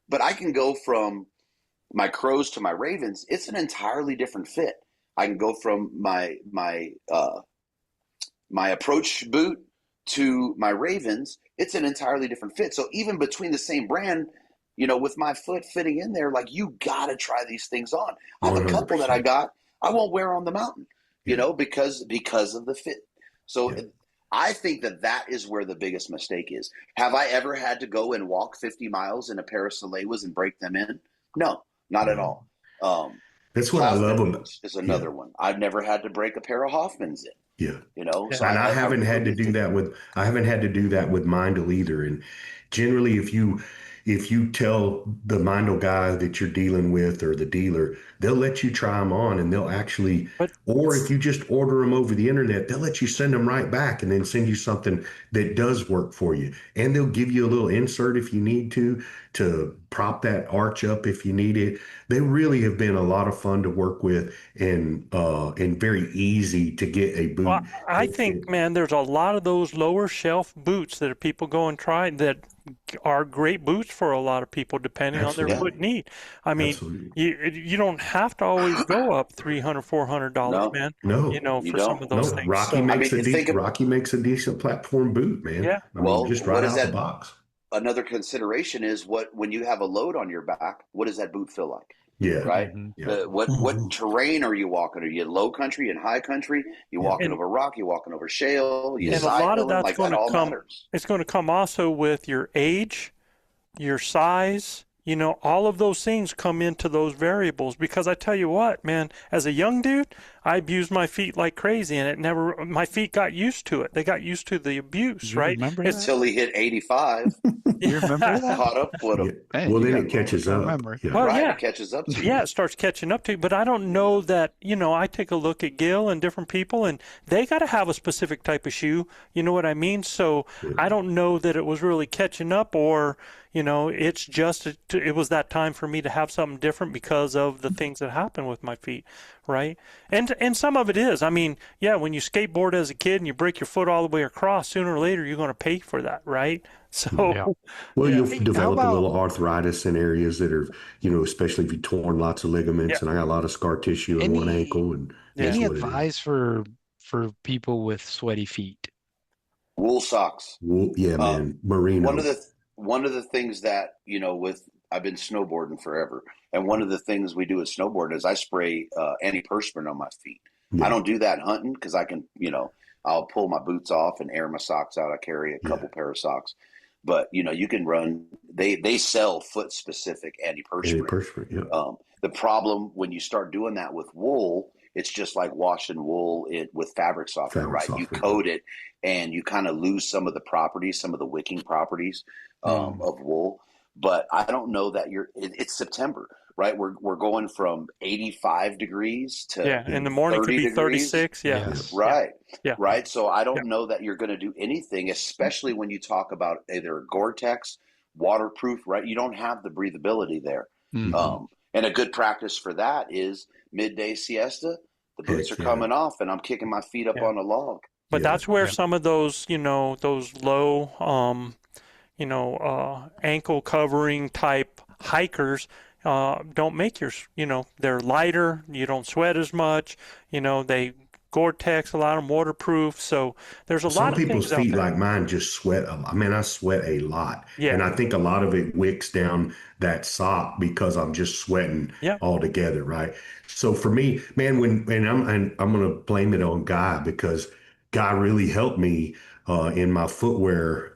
Speaker 6: But I can go from my Crows to my Ravens. It's an entirely different fit. I can go from my my approach boot to my Ravens, it's an entirely different fit. So even between the same brand, with my foot fitting in there, like, you got to try these things on. I have a couple that I
Speaker 1: 100%.
Speaker 6: got, I won't wear on the mountain,
Speaker 1: Yeah.
Speaker 6: because of the fit. So
Speaker 1: Yeah.
Speaker 6: I think that is where the biggest mistake is. Have I ever had to go and walk 50 miles in a pair of Salewas and break them in? No, not at
Speaker 1: No.
Speaker 6: all.
Speaker 1: That's what I love
Speaker 6: Hoffman
Speaker 1: about.
Speaker 6: boots is another one. I've never had to break a pair of Hoffmans in.
Speaker 1: Yeah.
Speaker 6: So
Speaker 1: And I haven't had to
Speaker 6: really
Speaker 1: do
Speaker 6: think,
Speaker 1: that with Mindle either. And generally, if you tell the Mindle guy that you're dealing with or the dealer, they'll let you try them on, and they'll actually,
Speaker 5: But
Speaker 1: or if you just order them over the internet, they'll let you send them right back and then send you something that does work for you. And they'll give you a little insert if you need to prop that arch up if you need it. They really have been a lot of fun to work with, and very easy to get a
Speaker 5: well,
Speaker 1: boot
Speaker 5: I
Speaker 1: that fit.
Speaker 5: think, man, there's a lot of those lower shelf boots that people go and try that are great boots for a lot of people, depending on their
Speaker 1: Absolutely.
Speaker 5: foot need. I mean,
Speaker 1: Absolutely.
Speaker 5: you don't have to always go up $300, $400,
Speaker 6: no,
Speaker 5: man,
Speaker 1: No,
Speaker 6: you
Speaker 5: for some
Speaker 6: don't.
Speaker 5: of
Speaker 1: no.
Speaker 5: those things. So,
Speaker 6: I mean,
Speaker 1: Rocky makes a decent platform boot, man.
Speaker 5: yeah.
Speaker 1: I mean,
Speaker 6: well,
Speaker 1: just
Speaker 6: what
Speaker 1: right
Speaker 6: is
Speaker 1: out the
Speaker 6: that?
Speaker 1: box.
Speaker 6: Another consideration is when you have a load on your back, what does that boot feel like?
Speaker 1: Yeah.
Speaker 6: Right?
Speaker 1: Yeah.
Speaker 6: What terrain are you walking? Are you low country and high country? You
Speaker 1: Yeah.
Speaker 6: walking over rock? You walking over shale? You
Speaker 5: And a
Speaker 6: side
Speaker 5: lot of
Speaker 6: milling?
Speaker 5: that's
Speaker 6: Like,
Speaker 5: going
Speaker 6: that
Speaker 5: to
Speaker 6: all
Speaker 5: come,
Speaker 6: matters.
Speaker 5: it's going to come also with your age, your size, all of those things come into those variables. Because I tell you what, man, as a young dude, I abused my feet like crazy, and my feet got used to it. They got used to the abuse,
Speaker 4: You
Speaker 5: right?
Speaker 4: remember
Speaker 5: It's,
Speaker 4: that?
Speaker 6: Until he hit 85,
Speaker 4: You remember that?
Speaker 6: caught up with
Speaker 1: Yeah.
Speaker 6: him.
Speaker 4: Man,
Speaker 1: Well,
Speaker 4: you
Speaker 1: then
Speaker 4: got
Speaker 1: it
Speaker 4: a
Speaker 1: catches
Speaker 4: long-term
Speaker 1: up.
Speaker 4: memory.
Speaker 1: Yeah.
Speaker 5: well,
Speaker 6: Right?
Speaker 5: yeah.
Speaker 6: It catches up to you.
Speaker 5: Yeah, it starts catching up to you. But I don't know that, I take a look at Gil and different people, and they got to have a specific type of shoe. You know what I mean? So
Speaker 1: Yeah.
Speaker 5: I don't know that it was really catching up, or, it's just, it was that time for me to have something different because of the things that happened with my feet, right? And some of it is, I mean, yeah, when you skateboard as a kid and you break your foot all the way across, sooner or later you're going to pay for that, right? So,
Speaker 4: Yeah.
Speaker 1: Well,
Speaker 5: yeah.
Speaker 1: you'll
Speaker 4: Hey, how
Speaker 1: develop a
Speaker 4: about
Speaker 1: little arthritis in areas that are, especially if you've torn lots of ligaments.
Speaker 5: Yeah.
Speaker 1: And I got a lot of scar tissue in one
Speaker 4: any
Speaker 1: ankle, and
Speaker 5: Yeah.
Speaker 1: that's
Speaker 4: any
Speaker 1: what it is.
Speaker 4: advice for people with sweaty feet?
Speaker 6: Wool socks.
Speaker 1: Well, yeah,
Speaker 6: Uh,
Speaker 1: man.
Speaker 6: one of
Speaker 1: Merino.
Speaker 6: the things that with I've been snowboarding forever, and one of the things we do with snowboarding is I spray antiperspirant on my feet. I
Speaker 1: Yeah.
Speaker 6: don't do that hunting because I can, I'll pull my boots off and air my socks out. I carry a
Speaker 1: Yeah.
Speaker 6: couple pair of socks, but you can run. They sell foot specific antiperspirant.
Speaker 1: Antiperspirant. Yeah.
Speaker 6: The problem when you start doing that with wool, it's just like washing wool with fabric softener,
Speaker 1: Fabric
Speaker 6: right? You
Speaker 1: softener.
Speaker 6: coat it and you kind of lose some of the properties, some of the wicking properties of wool. But I don't know that it's September, right? We're going from 85 degrees to
Speaker 5: Yeah. In the morning could
Speaker 6: 30
Speaker 5: be
Speaker 6: degrees.
Speaker 5: 36. Yeah.
Speaker 4: Yes.
Speaker 6: Right.
Speaker 5: Yeah.
Speaker 6: Right. So I
Speaker 5: Yeah.
Speaker 6: don't know that you're going to do anything, especially when you talk about either Gore-Tex, waterproof, right? You don't have the breathability there.
Speaker 4: Mhm.
Speaker 6: And a good practice for that is midday siesta. The boots
Speaker 1: Heck
Speaker 6: are
Speaker 1: yeah.
Speaker 6: coming off and I'm kicking my feet up
Speaker 5: Yeah.
Speaker 6: on a log.
Speaker 5: But
Speaker 1: Yeah.
Speaker 5: that's where
Speaker 4: Yeah.
Speaker 5: some of those, those low, ankle covering type hikers don't make yours, they're lighter. You don't sweat as much. They Gore-Tex, a lot of them waterproof. So there's a
Speaker 1: Some
Speaker 5: lot of
Speaker 1: people's
Speaker 5: things out
Speaker 1: feet
Speaker 5: there.
Speaker 1: like mine just sweat. I mean, I sweat a lot.
Speaker 5: Yeah.
Speaker 1: And I think a lot of it wicks down that sock because I'm just sweating
Speaker 5: Yeah.
Speaker 1: all together, right? So for me, man, and I'm going to blame it on Guy because Guy really helped me in my footwear.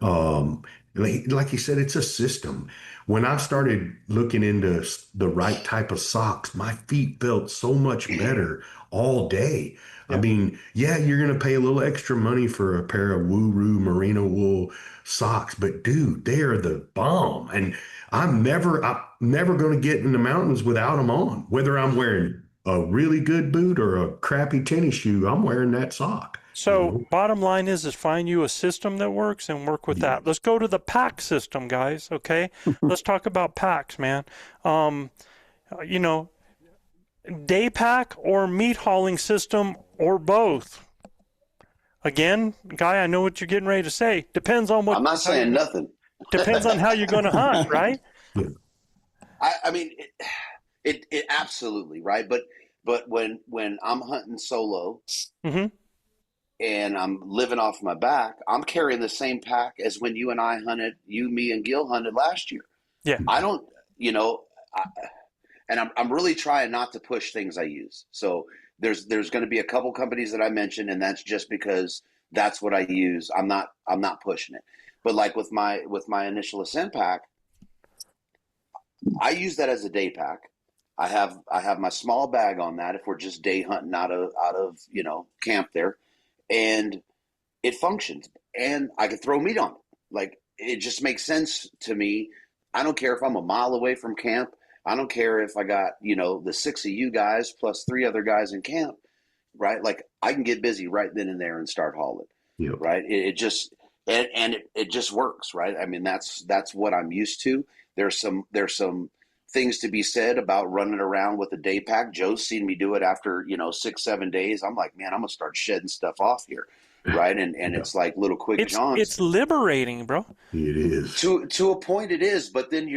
Speaker 1: Like you said, it's a system. When I started looking into the right type of socks, my feet felt so much better all day. I
Speaker 5: Yeah.
Speaker 1: mean, yeah, you're going to pay a little extra money for a pair of Woo-Roo merino wool socks, but dude, they are the bomb. And I'm never going to get in the mountains without them on. Whether I'm wearing a really good boot or a crappy tennis shoe, I'm wearing that sock.
Speaker 5: So bottom line is find you a system that works and work with that. Let's go to the pack system, guys. Okay. Let's talk about packs, man. Day pack or meat hauling system or both. Again, Guy, I know what you're getting ready to say. Depends on what.
Speaker 6: I'm not saying nothing.
Speaker 5: Depends on how you're going to hunt, right?
Speaker 6: I mean, it absolutely right. But when I'm hunting solo,
Speaker 5: Mm-hmm.
Speaker 6: and I'm living off my back, I'm carrying the same pack as when you and I hunted, me and Gil hunted last year.
Speaker 5: Yeah.
Speaker 6: I don't, and I'm really trying not to push things I use. So there's going to be a couple companies that I mentioned, and that's just because that's what I use. I'm not pushing it. But like with my initial Ascent pack, I use that as a day pack. I have my small bag on that if we're just day hunting out of camp there, and it functions. And I can throw meat on it. Like, it just makes sense to me. I don't care if I'm a mile away from camp. I don't care if I got, the 6 of you guys plus 3 other guys in camp, right? Like, I can get busy right then and there and start hauling,
Speaker 1: Yep.
Speaker 6: right? It just works, right? I mean, that's what I'm used to. There's some things to be said about running around with a day pack. Joe's seen me do it after 6-7 days. I'm like, man, I'm gonna start shedding stuff off here, right? And it's like little quick Johns.
Speaker 5: It's liberating, bro.
Speaker 1: It is.
Speaker 6: To a point it is, but then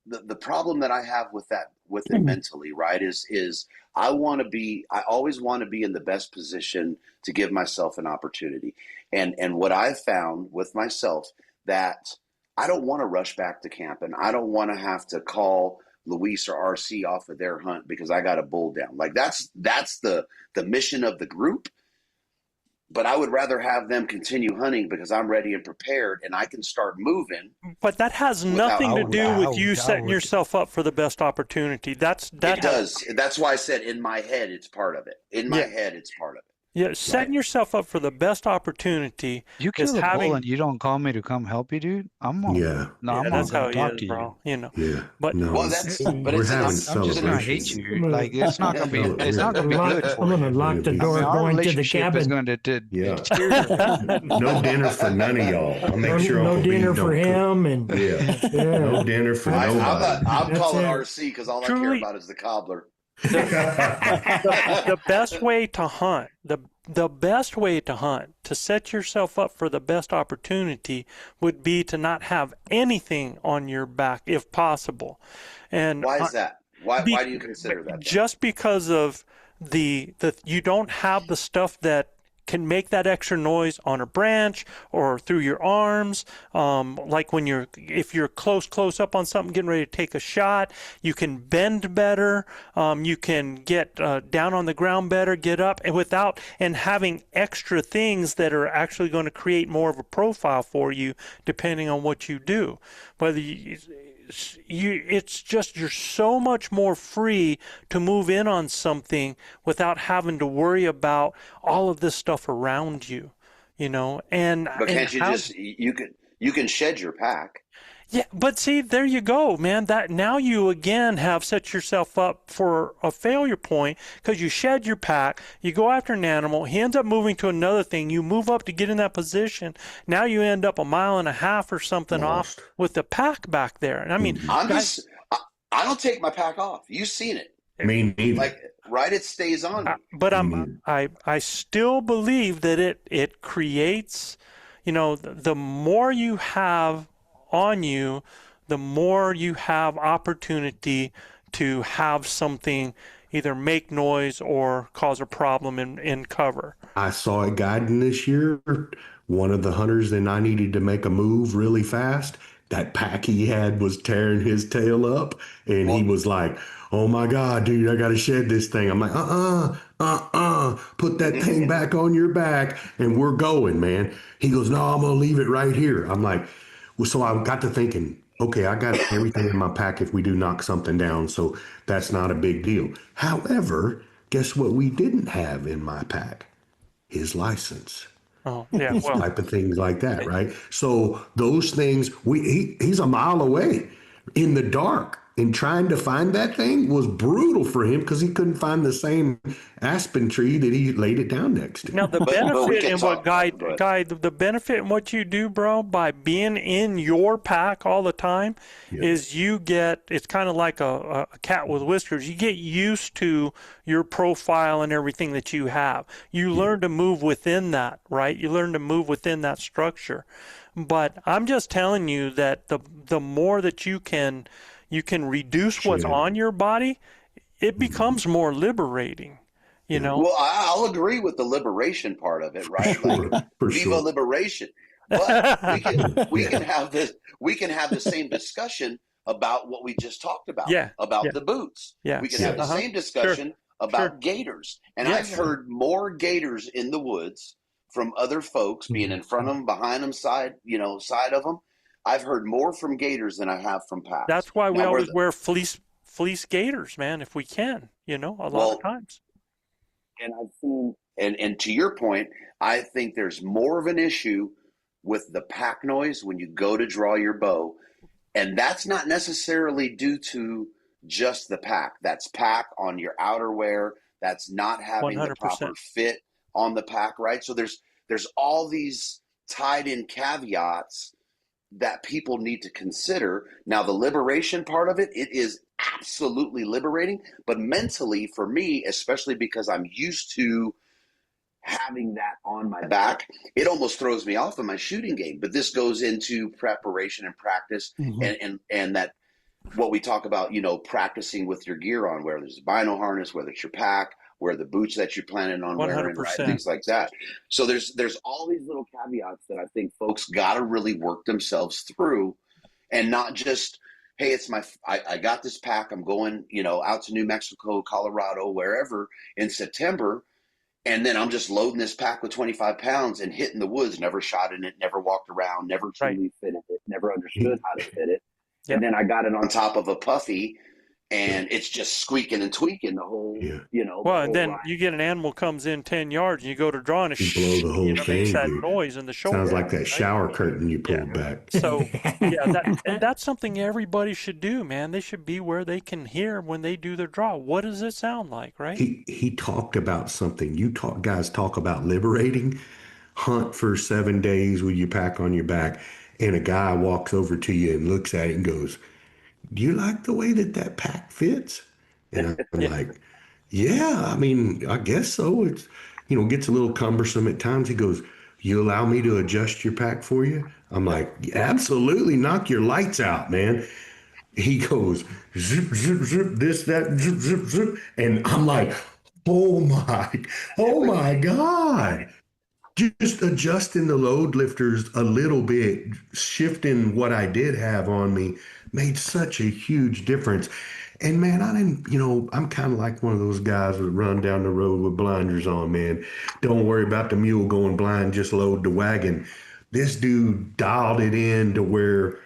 Speaker 6: the problem that I have with it mentally, right, is I always want to be in the best position to give myself an opportunity. And what I've found with myself, that I don't want to rush back to camp, and I don't want to have to call Luis or RC off of their hunt because I got a bull down. Like, that's the mission of the group. But I would rather have them continue hunting because I'm ready and prepared, and I can start moving.
Speaker 5: But that has nothing to do with you setting yourself up for the best opportunity. It
Speaker 6: does. That's why I said in my head it's part of it. In my head it's part of it.
Speaker 5: Yeah, setting yourself up for the best opportunity.
Speaker 4: You kill a bull and you don't call me to come help you, dude. I'm on.
Speaker 1: Yeah.
Speaker 4: No, I'm
Speaker 5: that's
Speaker 4: on
Speaker 5: how
Speaker 4: talk
Speaker 5: it
Speaker 4: to
Speaker 5: is, bro.
Speaker 4: you.
Speaker 1: Yeah.
Speaker 5: But
Speaker 1: no,
Speaker 6: well, that's. But
Speaker 1: we're
Speaker 6: it's.
Speaker 1: having
Speaker 6: I'm
Speaker 4: just gonna
Speaker 1: celebrations.
Speaker 4: hate you. Like, it's not gonna be. It's not gonna be good for
Speaker 8: I'm
Speaker 4: you.
Speaker 8: gonna lock the
Speaker 1: I mean,
Speaker 8: door
Speaker 4: Our
Speaker 8: going to the
Speaker 4: relationship is
Speaker 8: cabin.
Speaker 4: going to
Speaker 1: Yeah. No dinner for none of y'all. I'll make sure
Speaker 8: No
Speaker 1: Uncle
Speaker 8: dinner
Speaker 1: Bean
Speaker 8: for
Speaker 1: don't
Speaker 8: him, and
Speaker 1: cook. Yeah. No dinner for nobody.
Speaker 6: I'm
Speaker 8: That's
Speaker 6: calling
Speaker 8: it.
Speaker 6: RC because all I care
Speaker 5: Truly.
Speaker 6: about is the cobbler.
Speaker 5: the best way to hunt, the best way to hunt, to set yourself up for the best opportunity, would be to not have anything on your back if possible. And
Speaker 6: Why is that? Why do you consider that?
Speaker 5: Just because of the you don't have the stuff that can make that extra noise on a branch or through your arms. Like if you're close up on something, getting ready to take a shot, you can bend better. You can get down on the ground better, get up, and having extra things that are actually going to create more of a profile for you, depending on what you do. Whether it's just, you're so much more free to move in on something without having to worry about all of this stuff around you, and
Speaker 6: But can't you can shed your pack?
Speaker 5: Yeah, but see, there you go, man. That now you again have set yourself up for a failure point, because you shed your pack, you go after an animal, he ends up moving to another thing, you move up to get in that position. Now you end up 1.5 miles or something off with the pack back there. And I mean,
Speaker 6: I don't take my pack off. You've seen it.
Speaker 1: Me neither.
Speaker 6: Like, right, it stays on me.
Speaker 5: But I still believe that it creates, the more you have on you, the more you have opportunity to have something either make noise or cause a problem in cover.
Speaker 1: I saw it guiding this year. One of the hunters, and I needed to make a move really fast. That pack he had was tearing his tail up, and he was like, "Oh my God, dude, I got to shed this thing." I'm like, put that thing back on your back, and we're going, man. He goes, "No, I'm going to leave it right here." I'm like, well, so I got to thinking, okay, I got everything in my pack if we do knock something down, so that's not a big deal. However, guess what we didn't have in my pack? His license.
Speaker 5: Oh, yeah, well,
Speaker 1: Type of things like that, right? So those things, he's 1 mile away in the dark, and trying to find that thing was brutal for him because he couldn't find the same aspen tree that he laid it down next to.
Speaker 5: now the benefit in what you do, bro, by being in your pack all the time, is it's kind of like a cat with whiskers. You get used to your profile and everything that you have. You learn to move within that, right? You learn to move within that structure. But I'm just telling you that the more that you can reduce what's on your body, it becomes more liberating. You know?
Speaker 6: Well, I'll agree with the liberation part of it, right?
Speaker 1: Sure,
Speaker 6: Like,
Speaker 1: for
Speaker 6: viva
Speaker 1: sure.
Speaker 6: liberation. But we
Speaker 1: Yeah.
Speaker 6: can have this. We can have the same discussion about what we just talked about
Speaker 5: Yeah.
Speaker 6: about
Speaker 5: Yeah.
Speaker 6: the boots.
Speaker 5: Yeah.
Speaker 6: We can
Speaker 1: Yeah.
Speaker 6: have the same discussion about
Speaker 5: Sure.
Speaker 6: gators. And I've
Speaker 5: Yes.
Speaker 6: heard more gators in the woods from other folks, being in front of them, behind them, side of them. I've heard more from gators than I have from packs.
Speaker 5: That's why we
Speaker 6: Now,
Speaker 5: always wear fleece gaiters, man, if we can, a lot of times.
Speaker 6: And I've seen, and to your point, I think there's more of an issue with the pack noise when you go to draw your bow. And that's not necessarily due to just the pack. That's pack on your outerwear. That's not having
Speaker 5: 100%.
Speaker 6: the proper fit on the pack, right? So there's all these tied in caveats that people need to consider. Now, the liberation part of it is absolutely liberating, but mentally for me, especially because I'm used to having that on my back, it almost throws me off in my shooting game. But this goes into preparation and practice, and that what we talk about, practicing with your gear on, whether it's a bino harness, whether it's your pack, where the boots that you're planning on wearing, right?
Speaker 5: 100%.
Speaker 6: Things like that. So there's all these little caveats that I think folks got to really work themselves through, and not just, hey, it's I got this pack, I'm going, out to New Mexico, Colorado, wherever in September, and then I'm just loading this pack with 25 pounds and hitting the woods, never shot in it, never walked around, never truly fitted it, never understood how to fit it.
Speaker 5: Yep.
Speaker 6: And then I got it on top of a puffy, and it's just squeaking and tweaking the whole,
Speaker 5: Well, and then you get an animal comes in 10 yards and you go to draw and
Speaker 1: You blow the whole thing,
Speaker 5: makes that
Speaker 1: dude.
Speaker 5: noise in the shoulder.
Speaker 1: Sounds like that shower curtain you pulled back.
Speaker 5: So, that's something everybody should do, man. They should be where they can hear when they do their draw. What does it sound like, right?
Speaker 1: He talked about something. Guys talk about liberating. Hunt for 7 days with your pack on your back, and a guy walks over to you and looks at it and goes, "Do you like the way that pack fits?" And I'm like, "Yeah, I mean, I guess so. It's, gets a little cumbersome at times." He goes, "You allow me to adjust your pack for you?" I'm like, "Absolutely, knock your lights out, man." He goes, "Zip, zip, zip, this, that, zip, zip, zip." And I'm like, oh my God. Just adjusting the load lifters a little bit, shifting what I did have on me made such a huge difference. And man, I didn't, I'm kind of like one of those guys that run down the road with blinders on, man. Don't worry about the mule going blind, just load the wagon. This dude dialed it in to where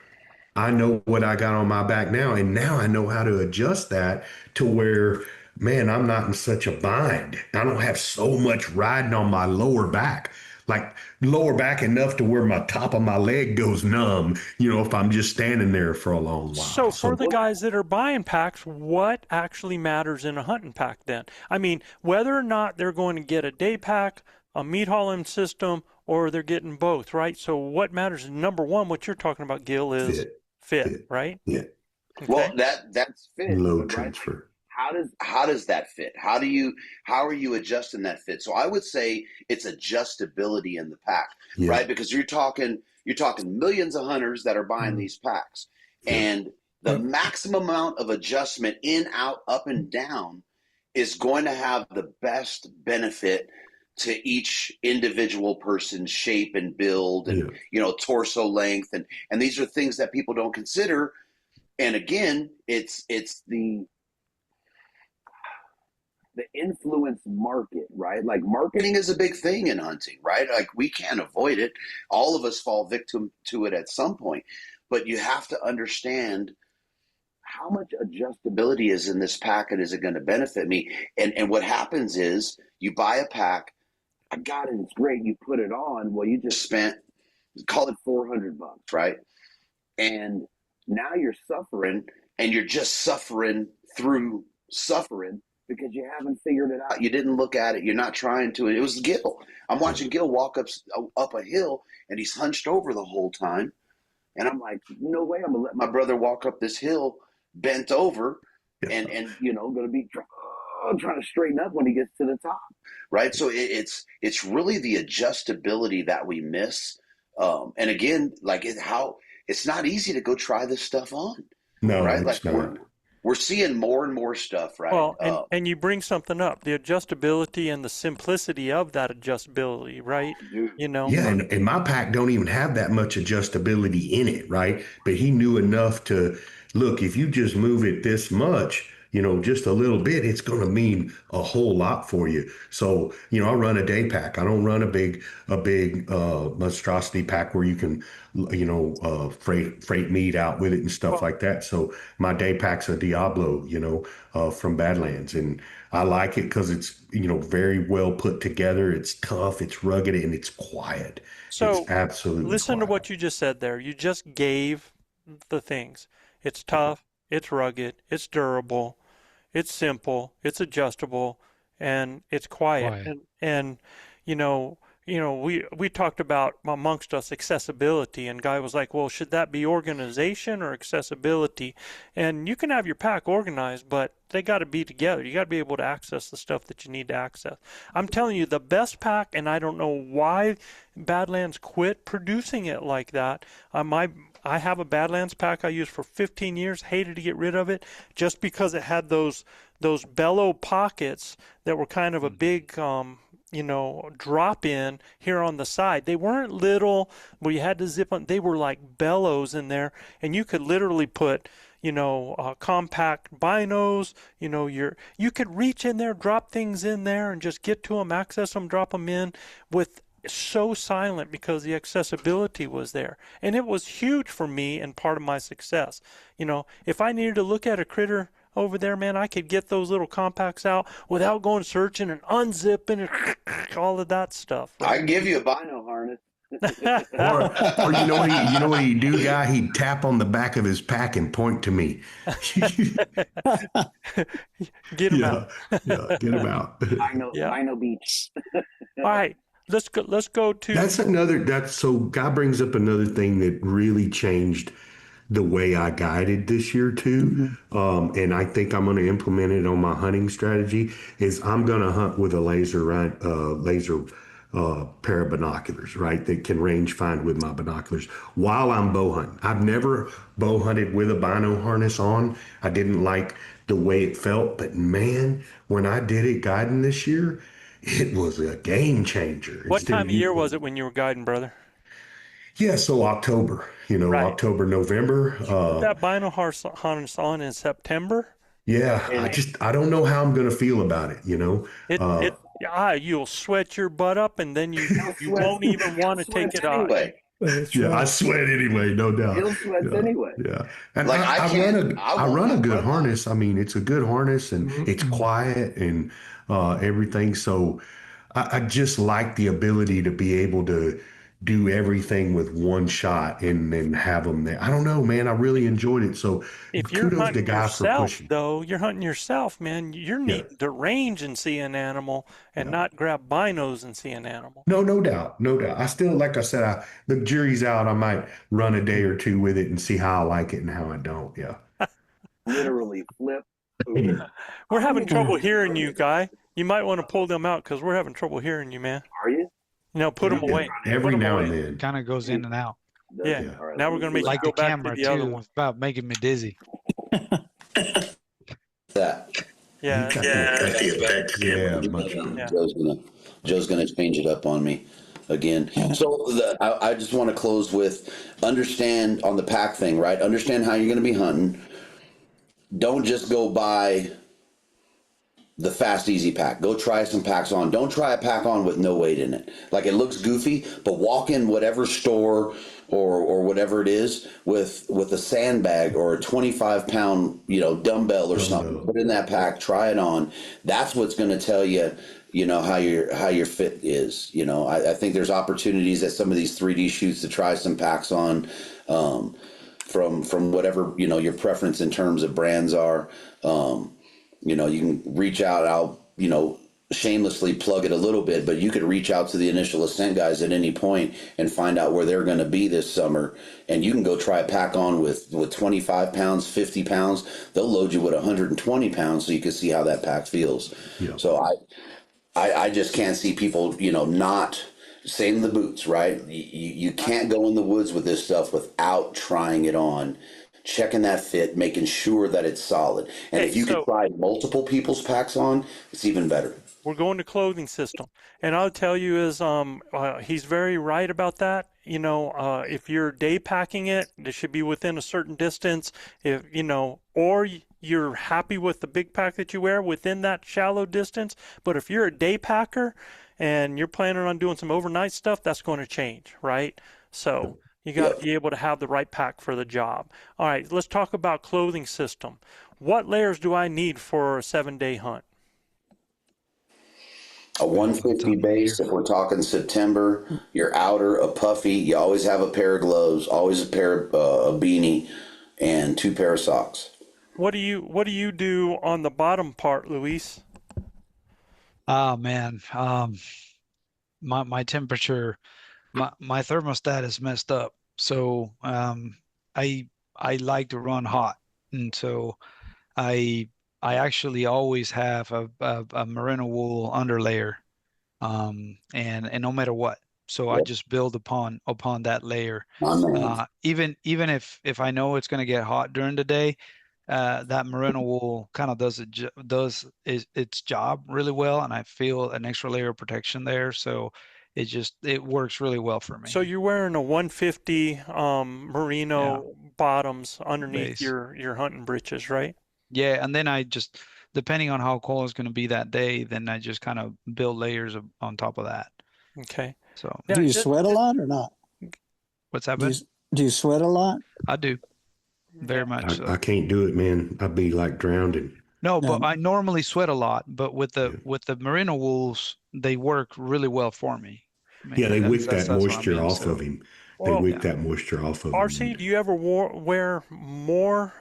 Speaker 1: I know what I got on my back now, and now I know how to adjust that to where, man, I'm not in such a bind. I don't have so much riding on my lower back, like lower back enough to where my top of my leg goes numb, if I'm just standing there for a long while.
Speaker 5: So for the guys that are buying packs, what actually matters in a hunting pack then? I mean, whether or not they're going to get a day pack, a meat hauling system, or they're getting both, right? So what matters, number one, what you're talking about, Gil, is fit, right?
Speaker 1: Yeah.
Speaker 6: Okay. Well, that's fit.
Speaker 1: Load transfer.
Speaker 6: How does that fit? How are you adjusting that fit? So I would say it's adjustability in the pack, right? Because you're talking millions of hunters that are buying these packs, and the maximum amount of adjustment in, out, up, and down is going to have the best benefit to each individual person's shape and build and torso length, and these are things that people don't consider. And again, it's the influence market, right? Like, marketing is a big thing in hunting, right? Like, we can't avoid it. All of us fall victim to it at some point, but you have to understand how much adjustability is in this pack, and is it going to benefit me? And what happens is, you buy a pack, I got it, it's great, you put it on, well, you just spent, call it $400, right? And now you're suffering, and you're just suffering through suffering because you haven't figured it out. You didn't look at it. You're not trying to. It was Gil. I'm watching Gil walk up a hill, and he's hunched over the whole time. And I'm like, no way, I'm going to let my brother walk up this hill bent over and going to be trying to straighten up when he gets to the top, right? So it's really the adjustability that we miss. And again, like, it's not easy to go try this stuff on.
Speaker 1: No,
Speaker 6: right?
Speaker 1: it's not.
Speaker 6: we're seeing more and more stuff, right?
Speaker 5: Well, and you bring something up, the adjustability and the simplicity of that adjustability, right?
Speaker 6: Dude.
Speaker 5: You know,
Speaker 1: Yeah, and my pack don't even have that much adjustability in it, right? But he knew enough to look, if you just move it this much, just a little bit, it's going to mean a whole lot for you. So, I run a day pack. I don't run a big monstrosity pack where you can, freight meat out with it and stuff
Speaker 5: well,
Speaker 1: like that. So my day pack's a Diablo, from Badlands, and I like it because it's, very well put together. It's tough, it's rugged, and it's quiet. It's
Speaker 5: so
Speaker 1: absolutely
Speaker 5: listen to
Speaker 1: quiet.
Speaker 5: what you just said there. You just gave the things. It's tough, it's rugged, it's durable, it's simple, it's adjustable, and it's quiet.
Speaker 4: Quiet.
Speaker 5: And you know, we talked about amongst us accessibility, and Guy was like, "Well, should that be organization or accessibility?" And you can have your pack organized, but they got to be together. You got to be able to access the stuff that you need to access. I'm telling you, the best pack, and I don't know why Badlands quit producing it like that. I have a Badlands pack I used for 15 years, hated to get rid of it just because it had those bellow pockets that were kind of a big drop in here on the side. They weren't little where you had to zip on. They were like bellows in there, and you could literally put compact binos. You could reach in there, drop things in there, and just get to them, access them, drop them in with so silent because the accessibility was there. And it was huge for me and part of my success. If I needed to look at a critter over there, man, I could get those little compacts out without going searching and unzipping and all of that stuff.
Speaker 6: I can give you a bino harness.
Speaker 1: Or you know what he'd do, Guy? He'd tap on the back of his pack and point to me.
Speaker 5: Get him out.
Speaker 1: Yeah, get him out.
Speaker 6: Bino beach.
Speaker 5: All right. Let's go to
Speaker 1: So Guy brings up another thing that really changed the way I guided this year too. And I think I'm going to implement it on my hunting strategy is I'm going to hunt with a laser pair of binoculars, right? That can range find with my binoculars while I'm bow hunting. I've never bow hunted with a bino harness on. I didn't like the way it felt, but man, when I did it guiding this year, it was a game changer.
Speaker 5: what time of year was it when you were guiding, brother?
Speaker 1: Yeah, so October,
Speaker 5: Right.
Speaker 1: October, November.
Speaker 5: That bino harness on in September?
Speaker 1: Yeah, I don't know how I'm going to feel about it,
Speaker 5: You'll sweat your butt up, and then you won't even want to take it off.
Speaker 6: Anyway.
Speaker 8: That's
Speaker 1: Yeah,
Speaker 8: right.
Speaker 1: I sweat anyway, no doubt.
Speaker 6: He'll sweat anyway.
Speaker 1: Yeah, and
Speaker 6: Like,
Speaker 1: I run a good harness. I mean, it's a good harness, and it's quiet and everything. So I just like the ability to be able to do everything with one shot and then have them there. I don't know, man. I really enjoyed it. So
Speaker 5: If you're
Speaker 1: kudos to
Speaker 5: hunting
Speaker 1: guys for
Speaker 5: yourself,
Speaker 1: pushing.
Speaker 5: though, you're hunting yourself, man. You're needing to range and see an animal and not grab binos and see an animal.
Speaker 1: No, no doubt, no doubt. I still, like I said, the jury's out. I might run a day or two with it and see how I like it and how I don't. Yeah.
Speaker 6: Literally flip.
Speaker 5: We're having trouble hearing you, Guy. You might want to pull them out because we're having trouble hearing you, man.
Speaker 6: Are you?
Speaker 5: Put them away.
Speaker 1: Every
Speaker 5: Put 'em
Speaker 1: now
Speaker 5: away.
Speaker 1: and then.
Speaker 4: Kind of goes in and out.
Speaker 5: Yeah.
Speaker 6: All right,
Speaker 5: Now we're gonna make
Speaker 4: Like
Speaker 5: you
Speaker 4: the
Speaker 5: go back to
Speaker 4: camera
Speaker 5: the other
Speaker 4: too.
Speaker 5: one.
Speaker 4: It's about making me dizzy.
Speaker 6: that.
Speaker 5: Yeah.
Speaker 1: Yeah, much better.
Speaker 6: Joe's gonna change it up on me again. So I just want to close with understand on the pack thing, right? Understand how you're gonna be hunting. Don't just go buy the fast easy pack. Go try some packs on. Don't try a pack on with no weight in it. Like, it looks goofy, but walk in whatever store or whatever it is with a sandbag or a 25-pound dumbbell or something. Put it in that pack. Try it on. That's what's going to tell you how your fit is. I think there's opportunities at some of these 3D shoots to try some packs on from whatever your preference in terms of brands are. You can reach out. I'll, shamelessly plug it a little bit, but you could reach out to the Initial Ascent guys at any point and find out where they're going to be this summer. And you can go try a pack on with 25 pounds, 50 pounds. They'll load you with 120 pounds so you can see how that pack feels. Yeah. So I just can't see people, not same the boots, right? You can't go in the woods with this stuff without trying it on checking that fit, making sure that it's solid. And
Speaker 5: Okay,
Speaker 6: if you can
Speaker 5: so
Speaker 6: try multiple people's packs on, it's even better.
Speaker 5: we're going to clothing system, and I'll tell you is he's very right about that. You know, if you're day packing it, it should be within a certain distance. If you know, or you're happy with the big pack that you wear within that shallow distance. But if you're a day packer and you're planning on doing some overnight stuff, that's going to change, right? So you got to be able to have the right pack for the job. All right, let's talk about clothing system. What layers do I need for a 7-day hunt?
Speaker 6: A 150 base, if we're talking September, your outer, a puffy, you always have a pair of gloves, always a pair of a beanie, and 2 pair of socks.
Speaker 5: What do you do on the bottom part, Luis?
Speaker 4: Oh man, my temperature, my thermostat is messed up. So I like to run hot, and so I actually always have a merino wool underlayer, and no matter what. So I just build upon that layer. Even if I know it's going to get hot during the day, that merino wool kind of does its job really well, and I feel an extra layer of protection there. So it works really well for me.
Speaker 5: So you're wearing a 150 merino bottoms underneath
Speaker 4: Base.
Speaker 5: your hunting breeches, right?
Speaker 4: Yeah, and then I just, depending on how cold it's going to be that day, then I just kind of build layers on top of that.
Speaker 5: Okay.
Speaker 4: So
Speaker 5: Yeah,
Speaker 7: Do you sweat a lot or not?
Speaker 4: what's that,
Speaker 7: Do
Speaker 4: Ben?
Speaker 7: you sweat a lot?
Speaker 4: I do, very much so.
Speaker 1: I can't do it, man. I'd be like drowning.
Speaker 4: No,
Speaker 7: Yeah.
Speaker 4: but I normally sweat a lot, but with the merino wools, they work really well for me. I mean,
Speaker 1: Yeah, they wick
Speaker 4: that's
Speaker 1: that
Speaker 4: what I
Speaker 1: moisture
Speaker 4: mean,
Speaker 1: off
Speaker 4: so.
Speaker 1: of him. They
Speaker 5: Well,
Speaker 1: wick that moisture off of
Speaker 5: RC,
Speaker 1: him.
Speaker 5: do you ever wear more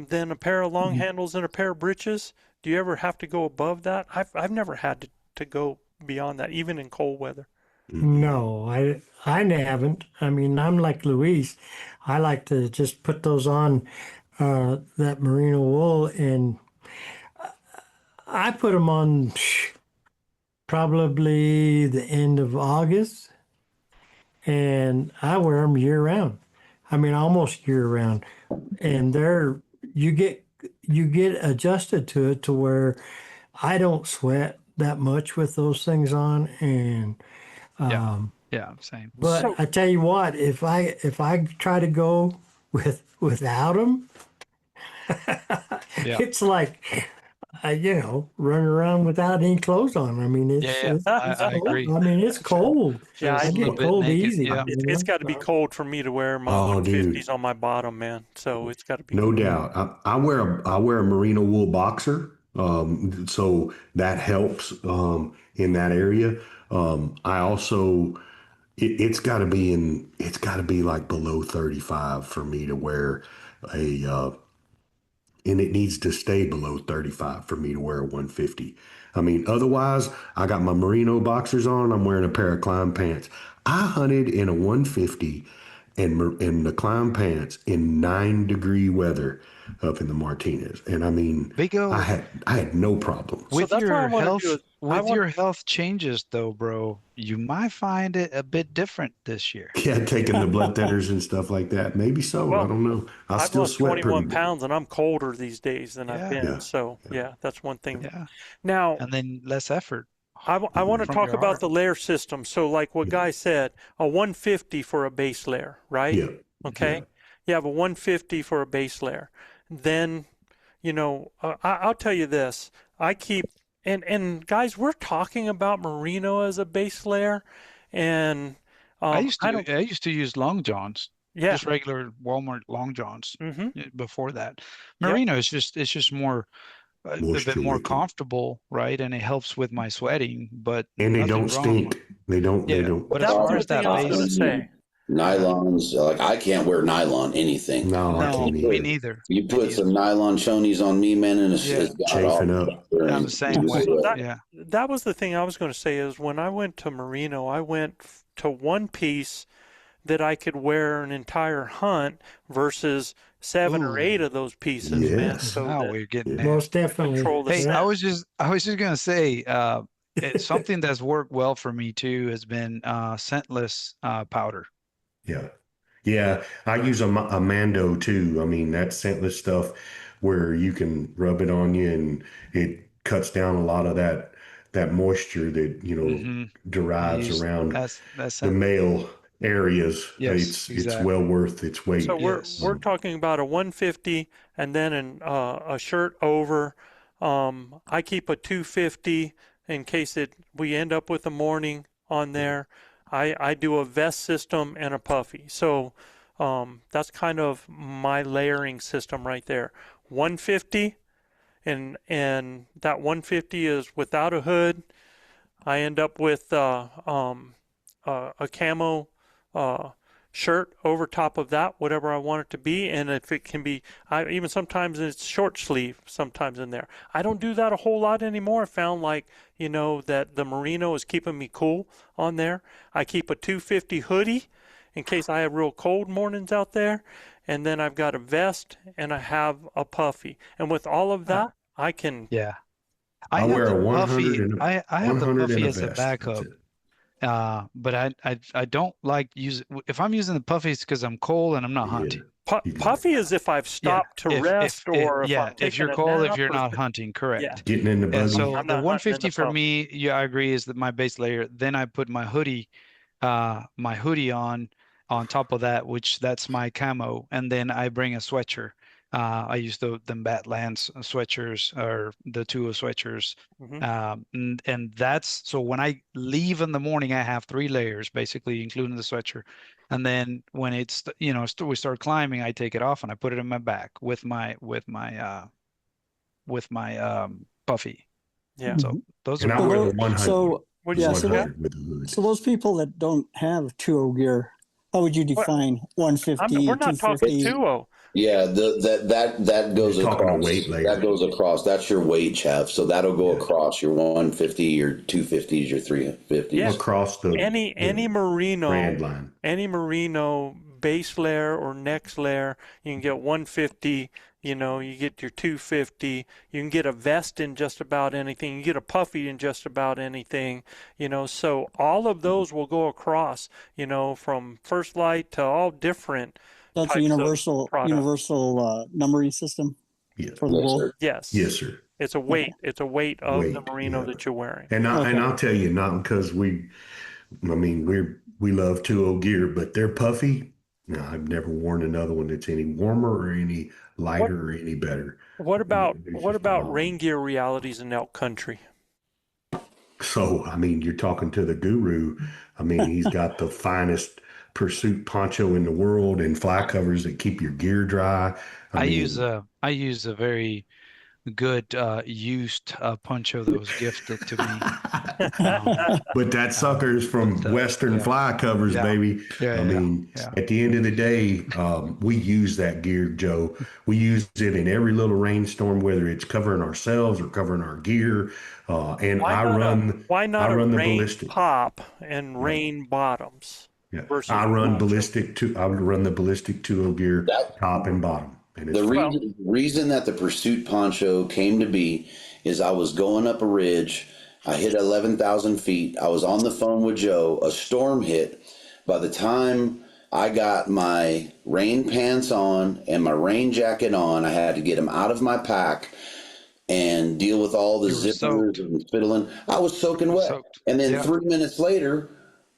Speaker 5: than a pair of long handles and a pair of breeches? Do you ever have to go above that? I've never had to go beyond that, even in cold weather.
Speaker 8: No, I haven't. I mean, I'm like Luis. I like to just put those on, that merino wool, and I put them on probably the end of August, and I wear them year round. I mean, almost year round, and you get adjusted to it to where I don't sweat that much with those things on, and
Speaker 4: Yeah, same.
Speaker 8: but
Speaker 5: So
Speaker 8: I tell you what, if I try to go without them,
Speaker 4: Yeah.
Speaker 8: it's like running around without any clothes on. I mean, it's
Speaker 4: I
Speaker 8: cold.
Speaker 4: agree.
Speaker 8: I mean, it's cold.
Speaker 5: yeah,
Speaker 4: Feels
Speaker 8: I
Speaker 4: a little
Speaker 8: get
Speaker 4: bit
Speaker 8: cold
Speaker 4: naked.
Speaker 8: easy.
Speaker 4: Yeah.
Speaker 5: it's got to be cold for me to wear my
Speaker 1: Oh,
Speaker 5: 150s
Speaker 1: dude.
Speaker 5: on my bottom, man. So it's got to be
Speaker 1: No
Speaker 5: cold.
Speaker 1: doubt. I wear a merino wool boxer, so that helps in that area. I also it's got to be like below 35 for me to wear a and it needs to stay below 35 for me to wear a 150. I mean, otherwise, I got my merino boxers on. I'm wearing a pair of climb pants. I hunted in a 150 and in the climb pants in 9-degree weather up in the Martinez, and I mean,
Speaker 4: Big O.
Speaker 1: I had no problem.
Speaker 5: So
Speaker 4: With
Speaker 5: that's what I
Speaker 4: your
Speaker 5: want to
Speaker 4: health,
Speaker 5: do is I want
Speaker 4: your health changes though, bro, you might find it a bit different this year.
Speaker 1: Yeah, taking the blood thinners and stuff like that. Maybe so. I
Speaker 5: well,
Speaker 1: don't know. I
Speaker 5: I've
Speaker 1: still
Speaker 5: lost
Speaker 1: sweat pretty
Speaker 5: 21
Speaker 1: good.
Speaker 5: pounds and I'm colder these days than I've
Speaker 4: Yeah.
Speaker 5: been.
Speaker 1: Yeah.
Speaker 5: So yeah, that's one thing.
Speaker 4: Yeah.
Speaker 5: Now,
Speaker 4: And then less effort
Speaker 5: I want to
Speaker 4: from
Speaker 5: talk
Speaker 4: your
Speaker 5: about
Speaker 4: heart.
Speaker 5: the layer system. So like what Guy said, a 150 for a base layer, right?
Speaker 1: Yeah.
Speaker 5: Okay.
Speaker 1: Yeah.
Speaker 5: You have a 150 for a base layer. Then, I'll tell you this. I keep, and guys, we're talking about merino as a base layer. And
Speaker 4: I
Speaker 5: don't,
Speaker 4: used to use long johns,
Speaker 5: yeah.
Speaker 4: just regular Walmart long johns
Speaker 5: Mm-hmm.
Speaker 4: before that.
Speaker 5: Yep.
Speaker 4: Merino is just more a bit
Speaker 1: Moisture
Speaker 4: more
Speaker 1: wicking.
Speaker 4: comfortable, right? And it helps with my sweating, but
Speaker 1: And they
Speaker 4: nothing
Speaker 1: don't
Speaker 4: wrong
Speaker 1: stink.
Speaker 4: with,
Speaker 1: They don't. They
Speaker 4: yeah.
Speaker 1: don't.
Speaker 4: But as
Speaker 5: That was
Speaker 4: far
Speaker 5: the
Speaker 4: as
Speaker 5: thing
Speaker 4: that
Speaker 5: I was going to
Speaker 4: base,
Speaker 5: say.
Speaker 6: Nylons, like I can't wear nylon anything.
Speaker 1: No, I
Speaker 4: no,
Speaker 1: can't
Speaker 4: me
Speaker 1: either.
Speaker 4: neither.
Speaker 6: You
Speaker 4: Me
Speaker 6: put
Speaker 4: neither.
Speaker 6: some nylon chonies on me, man, and
Speaker 4: Yeah.
Speaker 6: it's got
Speaker 1: Chafing
Speaker 6: all
Speaker 1: up.
Speaker 4: I'm the same way.
Speaker 5: So that
Speaker 4: Yeah.
Speaker 5: that was the thing I was going to say is when I went to merino, I went to one piece that I could wear an entire hunt versus 7 or 8 of those pieces, man.
Speaker 1: Yes.
Speaker 5: So
Speaker 4: Now
Speaker 5: that
Speaker 4: we're getting there.
Speaker 8: Most definitely.
Speaker 5: control the
Speaker 4: Hey,
Speaker 5: scent.
Speaker 4: I was just gonna say, it's something that's worked well for me too has been scentless powder.
Speaker 1: Yeah. Yeah, I use a Mando too. I mean, that scentless stuff where you can rub it on you and it cuts down a lot of that moisture that,
Speaker 4: Mm-hmm. I
Speaker 1: derives
Speaker 4: use
Speaker 1: around
Speaker 4: that's
Speaker 1: the
Speaker 4: it.
Speaker 1: male areas.
Speaker 4: Yes,
Speaker 1: It's well
Speaker 4: exactly.
Speaker 1: worth its
Speaker 5: So
Speaker 1: weight.
Speaker 5: we're
Speaker 4: Yes.
Speaker 5: talking about a 150 and then a shirt over. I keep a 250 in case we end up with a morning on there. I do a vest system and a puffy. So that's kind of my layering system right there. 150 and that 150 is without a hood. I end up with a camo uh, shirt over top of that, whatever I want it to be. And if it can be, even sometimes it's short sleeve, sometimes in there. I don't do that a whole lot anymore. I found like, that the merino is keeping me cool on there. I keep a 250 hoodie in case I have real cold mornings out there. And then I've got a vest and I have a puffy. And with all of that, I can.
Speaker 4: Yeah. I
Speaker 1: I
Speaker 4: have
Speaker 1: wear
Speaker 4: the
Speaker 1: a 100
Speaker 4: puffy.
Speaker 1: and
Speaker 4: I have the
Speaker 1: 100 and
Speaker 4: puffy
Speaker 1: a
Speaker 4: as a
Speaker 1: vest. That's
Speaker 4: backup.
Speaker 1: it.
Speaker 4: But I don't like use if I'm using the puffy, it's because I'm cold and I'm not
Speaker 1: Yeah,
Speaker 4: hunting.
Speaker 5: Puffy
Speaker 1: exactly.
Speaker 5: is if I've
Speaker 4: Yeah.
Speaker 5: stopped to rest
Speaker 4: If
Speaker 5: or if
Speaker 4: yeah,
Speaker 5: I'm
Speaker 4: if
Speaker 5: taking
Speaker 4: you're
Speaker 5: a
Speaker 4: cold, if
Speaker 5: nap
Speaker 4: you're
Speaker 5: or
Speaker 4: not hunting,
Speaker 5: yeah.
Speaker 4: correct.
Speaker 1: Getting in the
Speaker 4: And
Speaker 1: buggy.
Speaker 4: so
Speaker 5: I'm
Speaker 4: the
Speaker 5: not hunting in
Speaker 4: 150
Speaker 5: the
Speaker 4: for
Speaker 5: puffy.
Speaker 4: me, yeah, I agree, is that my base layer. Then I put my hoodie on top of that, which that's my camo, and then I bring a sweatshirt. I use them Batlands sweatshirts or the Tuo sweatshirts.
Speaker 5: Hmm.
Speaker 4: And that's so when I leave in the morning, I have 3 layers basically, including the sweatshirt. And then when we start climbing, I take it off and I put it in my back with my puffy.
Speaker 5: Yeah.
Speaker 4: So those are
Speaker 1: And I
Speaker 4: my
Speaker 1: wear the
Speaker 7: So,
Speaker 1: 100,
Speaker 7: so
Speaker 5: What
Speaker 1: the
Speaker 5: did you
Speaker 7: yeah,
Speaker 5: say,
Speaker 7: so
Speaker 5: Jeff?
Speaker 1: 100 with the hood.
Speaker 7: so those people that don't have 2.0 gear, how would you
Speaker 5: What?
Speaker 7: define
Speaker 5: We're
Speaker 7: 150,
Speaker 5: not talking
Speaker 6: It's
Speaker 7: 250?
Speaker 5: 2-0.
Speaker 6: yeah, that
Speaker 1: I'm
Speaker 6: goes
Speaker 1: just talking a
Speaker 6: across.
Speaker 1: weight layer.
Speaker 6: That goes across. That's your weight, Chef. So that'll go
Speaker 1: Yeah.
Speaker 6: across your 150, your 250s, your
Speaker 5: Yeah.
Speaker 6: 350s.
Speaker 1: Across
Speaker 5: Any
Speaker 1: the
Speaker 5: merino,
Speaker 1: brand line.
Speaker 5: base layer or next layer, you can get 150. You get your 250. You can get a vest in just about anything. You get a puffy in just about anything. So all of those will go across. From First Light to all different
Speaker 7: That's a
Speaker 5: types of product.
Speaker 7: universal numbering system
Speaker 1: Yeah.
Speaker 7: for the
Speaker 6: Yes,
Speaker 7: wool.
Speaker 6: sir.
Speaker 5: Yes,
Speaker 1: Yes, sir.
Speaker 5: it's a
Speaker 7: Okay.
Speaker 5: weight. It's a weight of the
Speaker 1: Weight.
Speaker 5: merino
Speaker 1: Yeah.
Speaker 5: that you're wearing.
Speaker 1: And
Speaker 7: Okay.
Speaker 1: I'll tell you, not because we love 2.0 gear, but they're puffy. No, I've never worn another one that's any warmer or any
Speaker 5: What
Speaker 1: lighter or any better.
Speaker 5: what about
Speaker 1: It's
Speaker 5: what
Speaker 1: just
Speaker 5: about
Speaker 1: phenomenal.
Speaker 5: rain gear realities in elk country?
Speaker 1: So, I mean, you're talking to the guru. I mean, he's got the finest pursuit poncho in the world and fly covers that keep your gear dry. I mean,
Speaker 4: I use a very good used poncho that was gifted to me. Um,
Speaker 1: but that sucker's
Speaker 4: but
Speaker 1: from Western
Speaker 4: yeah,
Speaker 1: fly covers,
Speaker 4: yeah,
Speaker 1: baby. I
Speaker 4: yeah,
Speaker 1: mean,
Speaker 4: yeah.
Speaker 1: at the end of the day, we use that gear, Joe. We use it in every little rainstorm, whether it's covering ourselves or covering our gear. And
Speaker 5: Why not a why
Speaker 1: I
Speaker 5: not a
Speaker 1: run the
Speaker 5: rain
Speaker 1: ballistic.
Speaker 5: top and
Speaker 1: Yeah.
Speaker 5: rain bottoms
Speaker 1: Yeah.
Speaker 5: versus a poncho?
Speaker 1: I would run the ballistic 2.0 gear
Speaker 6: That
Speaker 1: top and bottom. And it's
Speaker 6: the
Speaker 1: fine.
Speaker 5: Well,
Speaker 6: reason that the pursuit poncho came to be is I was going up a ridge. I hit 11,000 feet. I was on the phone with Joe. A storm hit. By the time I got my rain pants on and my rain jacket on, I had to get them out of my pack and deal with all the
Speaker 4: You were
Speaker 6: zippers
Speaker 4: soaked.
Speaker 6: and fiddling. I was
Speaker 4: You
Speaker 6: soaking
Speaker 4: were
Speaker 6: wet.
Speaker 4: soaked.
Speaker 6: And then
Speaker 4: Yeah.
Speaker 6: 3 minutes later,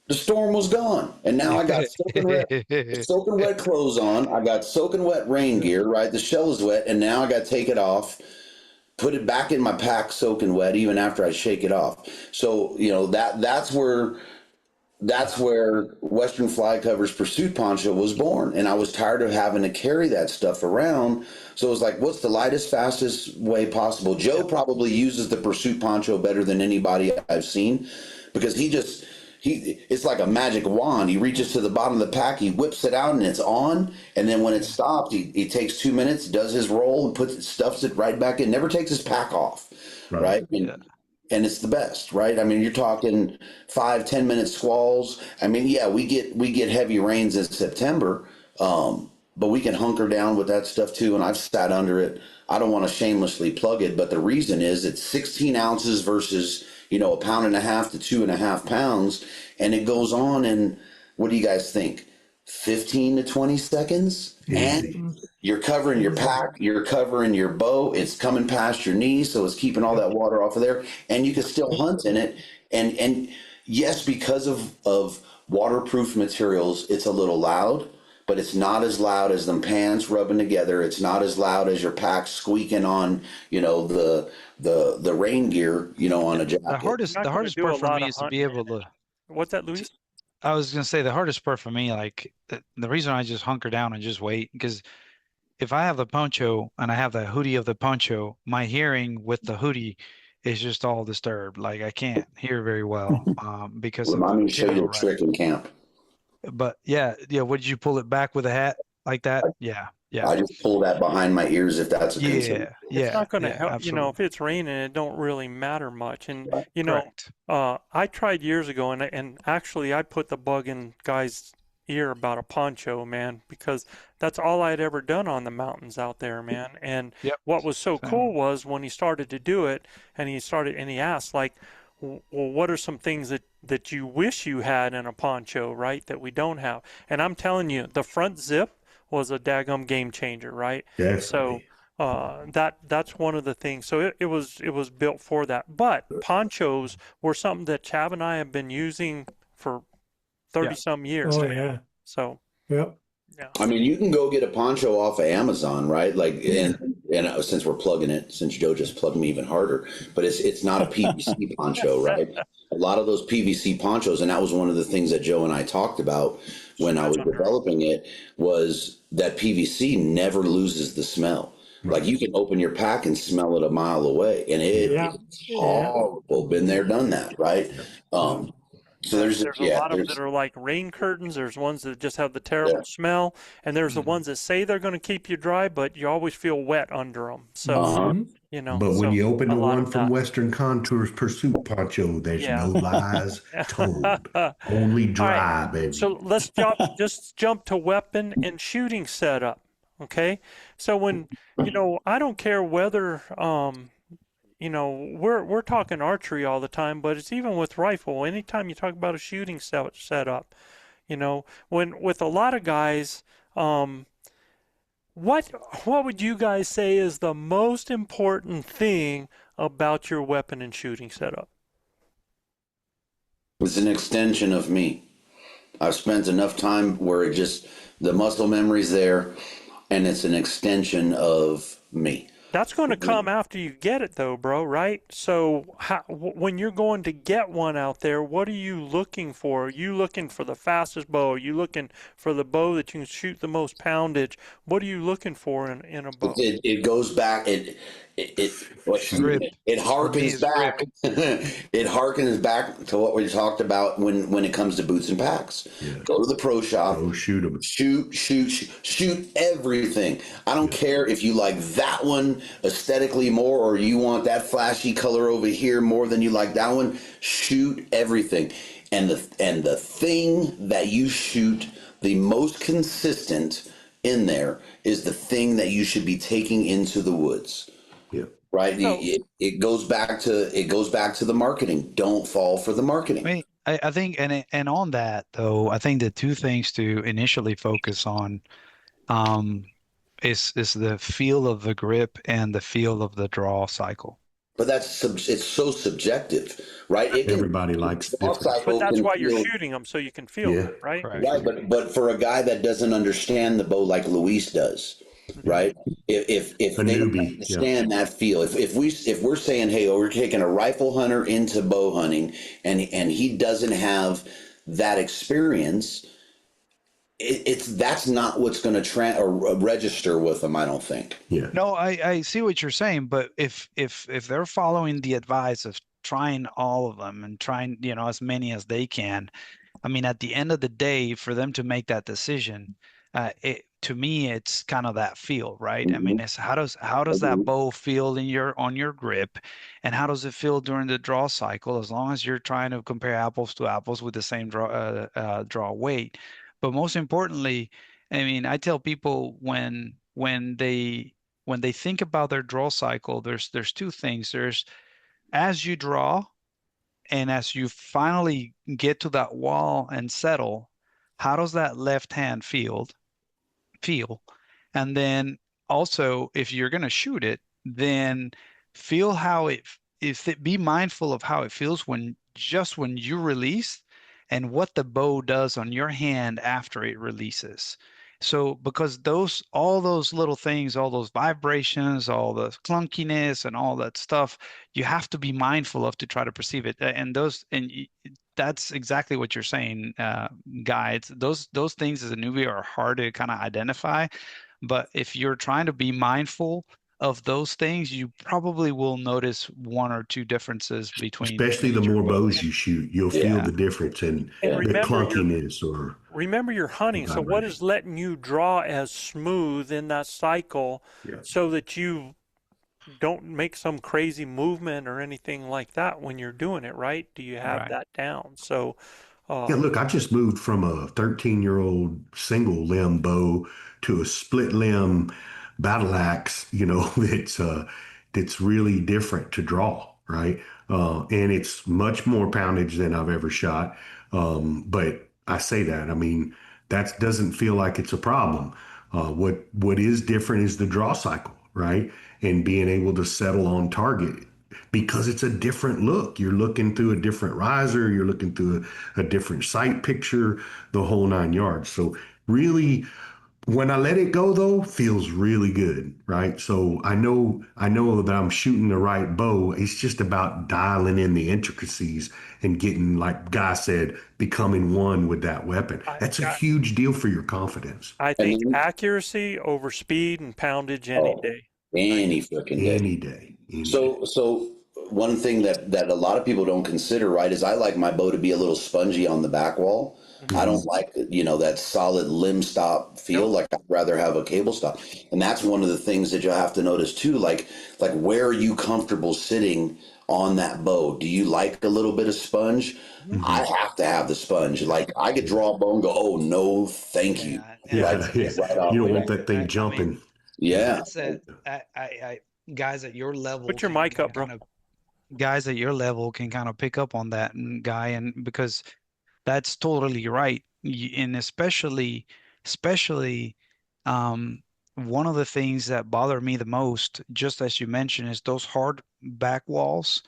Speaker 6: the storm was gone. And now I got soaking wet clothes on. I got soaking wet rain gear, right? The shell is wet. And now I got to take it off, put it back in my pack soaking wet, even after I shake it off. So, that's where Western Fly Cover's Pursuit Poncho was born. And I was tired of having to carry that stuff around. So it was like, what's the lightest, fastest way possible? Joe probably uses the Pursuit Poncho better than anybody I've seen because it's like a magic wand. He reaches to the bottom of the pack, he whips it out and it's on. And then when it stops, he takes 2 minutes, does his roll and stuffs it right back in, never takes his pack off.
Speaker 1: Right.
Speaker 6: Right. And it's the best, right? I mean, you're talking 5-10 minute squalls. I mean, yeah, we get heavy rains in September, but we can hunker down with that stuff too. And I've sat under it. I don't want to shamelessly plug it, but the reason is it's 16 ounces versus 1.5 pounds to 2.5 pounds, and it goes on. And what do you guys think? 15 to 20 seconds,
Speaker 1: Easy.
Speaker 6: and you're covering your pack, you're covering your bow. It's coming past your knees, so it's keeping all that water off of there, and you can still hunt in it. And yes, because of waterproof materials, it's a little loud, but it's not as loud as them pans rubbing together. It's not as loud as your pack squeaking on, the rain gear, on a jacket.
Speaker 4: The hardest
Speaker 5: Not
Speaker 4: the
Speaker 5: gonna
Speaker 4: hardest
Speaker 5: do a
Speaker 4: part for
Speaker 5: lot
Speaker 4: me
Speaker 5: of
Speaker 4: is to
Speaker 5: hunting
Speaker 4: be
Speaker 5: in
Speaker 4: able
Speaker 5: it.
Speaker 4: to.
Speaker 5: What's that, Luis?
Speaker 4: I was gonna say the hardest part for me, like the reason I just hunker down and just wait, because if I have the poncho and I have the hoodie of the poncho, my hearing with the hoodie is just all disturbed. Like I can't hear very well because of
Speaker 6: Remind me to show you
Speaker 4: general
Speaker 6: a trick in camp.
Speaker 4: But yeah, what did you pull it back with a hat like that? Yeah, yeah,
Speaker 6: I just pull that behind my ears if that's a concern.
Speaker 4: yeah,
Speaker 5: It's
Speaker 4: yeah,
Speaker 5: not going to
Speaker 4: yeah,
Speaker 5: help.
Speaker 4: absolutely.
Speaker 5: If it's raining, it don't really matter much. And
Speaker 4: Correct.
Speaker 5: I tried years ago, and actually, I put the bug in guy's ear about a poncho, man, because that's all I'd ever done on the mountains out there, man. And
Speaker 4: Yep.
Speaker 5: what was so
Speaker 4: Same.
Speaker 5: cool was when he started to do it, and he asked like, well, what are some things that you wish you had in a poncho, right? That we don't have. And I'm telling you, the front zip was a daggum game changer, right? So
Speaker 1: Definitely.
Speaker 5: that's one of the things. So it was built for that. But ponchos were something that Chav and I have been using for 30 some years.
Speaker 8: Oh yeah.
Speaker 5: So
Speaker 8: Yep.
Speaker 5: yeah.
Speaker 6: I mean, you can go get a poncho off of Amazon, right? Like, and since we're plugging it, since Joe just plugged me even harder, but it's not a PVC poncho, right? A lot of those PVC ponchos, and that was one of the things that Joe and I talked about when I was developing it, was that PVC never loses the smell. Like you can open your pack and smell it a mile away, and
Speaker 8: Yeah.
Speaker 6: it's horrible. Been there, done that, right? So
Speaker 5: There's a lot of them
Speaker 6: there's
Speaker 5: that are like rain curtains. There's ones that just have the
Speaker 6: yeah.
Speaker 5: terrible smell, and there's the ones that say they're going to keep you dry, but you always feel wet under them. So,
Speaker 8: Mhm.
Speaker 1: But when
Speaker 5: so
Speaker 1: you open
Speaker 5: a
Speaker 1: the
Speaker 5: lot
Speaker 1: one
Speaker 5: of
Speaker 1: from
Speaker 5: that.
Speaker 1: Western Contours Pursuit Poncho, there's
Speaker 5: Yeah.
Speaker 1: no lies told.
Speaker 5: All
Speaker 1: Only
Speaker 5: right.
Speaker 1: dry, baby.
Speaker 5: So let's just jump to weapon and shooting setup. Okay. So when, I don't care whether, we're talking archery all the time, but it's even with rifle. Anytime you talk about a shooting setup, when with a lot of guys, what would you guys say is the most important thing about your weapon and shooting setup?
Speaker 6: It's an extension of me. I've spent enough time where the muscle memory's there, and it's an extension of me.
Speaker 5: That's going to come after you get it, though, bro, right? So when you're going to get one out there, what are you looking for? Are you looking for the fastest bow? Are you looking for the bow that you can shoot the most poundage? What are you looking for in a bow?
Speaker 6: It goes back.
Speaker 4: Grip.
Speaker 6: It
Speaker 4: For me,
Speaker 6: harkens
Speaker 4: it's grip.
Speaker 6: back. It harkens back to what we talked about when it comes to boots and packs.
Speaker 1: Yeah.
Speaker 6: Go to the pro shop.
Speaker 1: Go shoot 'em.
Speaker 6: Shoot everything. I don't care if you like that one aesthetically more, or you want that flashy color over here more than you like that one. Shoot everything, and the thing that you shoot the most consistent in there is the thing that you should be taking into the woods.
Speaker 1: Yeah.
Speaker 6: Right.
Speaker 5: So-
Speaker 6: It goes back to the marketing. Don't fall for the marketing.
Speaker 4: I mean, I think, and on that though, I think the two things to initially focus on, is the feel of the grip and the feel of the draw cycle.
Speaker 6: But it's so subjective, right?
Speaker 1: Everybody likes
Speaker 6: draw
Speaker 1: different.
Speaker 6: cycle
Speaker 5: But that's
Speaker 6: can
Speaker 5: why you're
Speaker 6: feel-
Speaker 5: shooting them, so you can feel
Speaker 1: Yeah.
Speaker 5: it, right?
Speaker 4: Correct.
Speaker 6: Right, but for a guy that doesn't understand the bow like Luis does, right? If
Speaker 1: A
Speaker 6: they don't
Speaker 1: newbie,
Speaker 6: understand that feel, if we're saying, hey, we're taking a rifle hunter into bow hunting, and he doesn't have that experience, that's not what's going to register with them. I don't think.
Speaker 1: Yeah.
Speaker 4: No, I see what you're saying, but if they're following the advice of trying all of them and trying, as many as they can, I mean, at the end of the day, for them to make that decision, to me, it's kind of that feel, right? I mean, it's how does that bow feel on your grip, and how does it feel during the draw cycle? As long as you're trying to compare apples to apples with the same draw weight, but most importantly, I mean, I tell people when they think about their draw cycle, there's two things. There's as you draw, and as you finally get to that wall and settle, how does that left hand feel? And then also, if you're going to shoot it, then feel how be mindful of how it feels when you release and what the bow does on your hand after it releases. So because all those little things, all those vibrations, all the clunkiness and all that stuff, you have to be mindful of to try to perceive it. That's exactly what you're saying, guides. Those things as a newbie are hard to kind of identify. But if you're trying to be mindful of those things, you probably will notice one or two differences between
Speaker 1: Especially the
Speaker 4: major
Speaker 1: more bows
Speaker 4: bows.
Speaker 1: you shoot, you'll feel
Speaker 4: Yeah,
Speaker 1: the difference in
Speaker 5: And
Speaker 1: the
Speaker 5: remember your
Speaker 1: clunkiness or
Speaker 5: remember you're hunting. So what
Speaker 1: vibration.
Speaker 5: is letting you draw as smooth in that cycle
Speaker 1: Yeah.
Speaker 5: so that you don't make some crazy movement or anything like that when you're doing it, right? Do you have
Speaker 4: right.
Speaker 5: that down? So,
Speaker 1: Yeah, look, I just moved from a 13-year-old single limb bow to a split limb battle axe, that's really different to draw, right? And it's much more poundage than I've ever shot. But I say that, I mean, that doesn't feel like it's a problem. What is different is the draw cycle, right? And being able to settle on target because it's a different look. You're looking through a different riser, you're looking through a different sight picture, the whole 9 yards. So really, when I let it go though, feels really good, right? So I know that I'm shooting the right bow. It's just about dialing in the intricacies and getting, like Guy said, becoming one with that weapon.
Speaker 5: I,
Speaker 1: That's a
Speaker 5: I,
Speaker 1: huge deal for your confidence.
Speaker 5: I
Speaker 6: And
Speaker 5: think
Speaker 6: then,
Speaker 5: accuracy over speed and poundage any
Speaker 6: oh,
Speaker 5: day.
Speaker 6: any freaking day.
Speaker 1: Any day, any day.
Speaker 6: So one thing that a lot of people don't consider, right, is I like my bow to be a little spongy on the back wall. I don't like, that solid limb stop feel.
Speaker 5: Nope.
Speaker 6: Like I'd rather have a cable stop. And that's one of the things that you'll have to notice too. Like where are you comfortable sitting on that bow? Do you like a little bit of sponge? I have to have the sponge. Like I could draw a bow and go, oh no, thank you.
Speaker 4: Yeah, and
Speaker 6: Like
Speaker 1: Yeah, yeah.
Speaker 4: it's
Speaker 6: right
Speaker 1: You
Speaker 6: off
Speaker 1: don't
Speaker 6: the
Speaker 1: want
Speaker 6: bat.
Speaker 1: that thing
Speaker 4: I mean,
Speaker 1: jumping.
Speaker 6: Yeah.
Speaker 4: it's a guys at your level
Speaker 5: Put your mic up, bro.
Speaker 4: guys at your level can kind of pick up on that, and Guy, and because that's totally right. And especially, one of the things that bother me the most, just as you mentioned, is those hard back walls.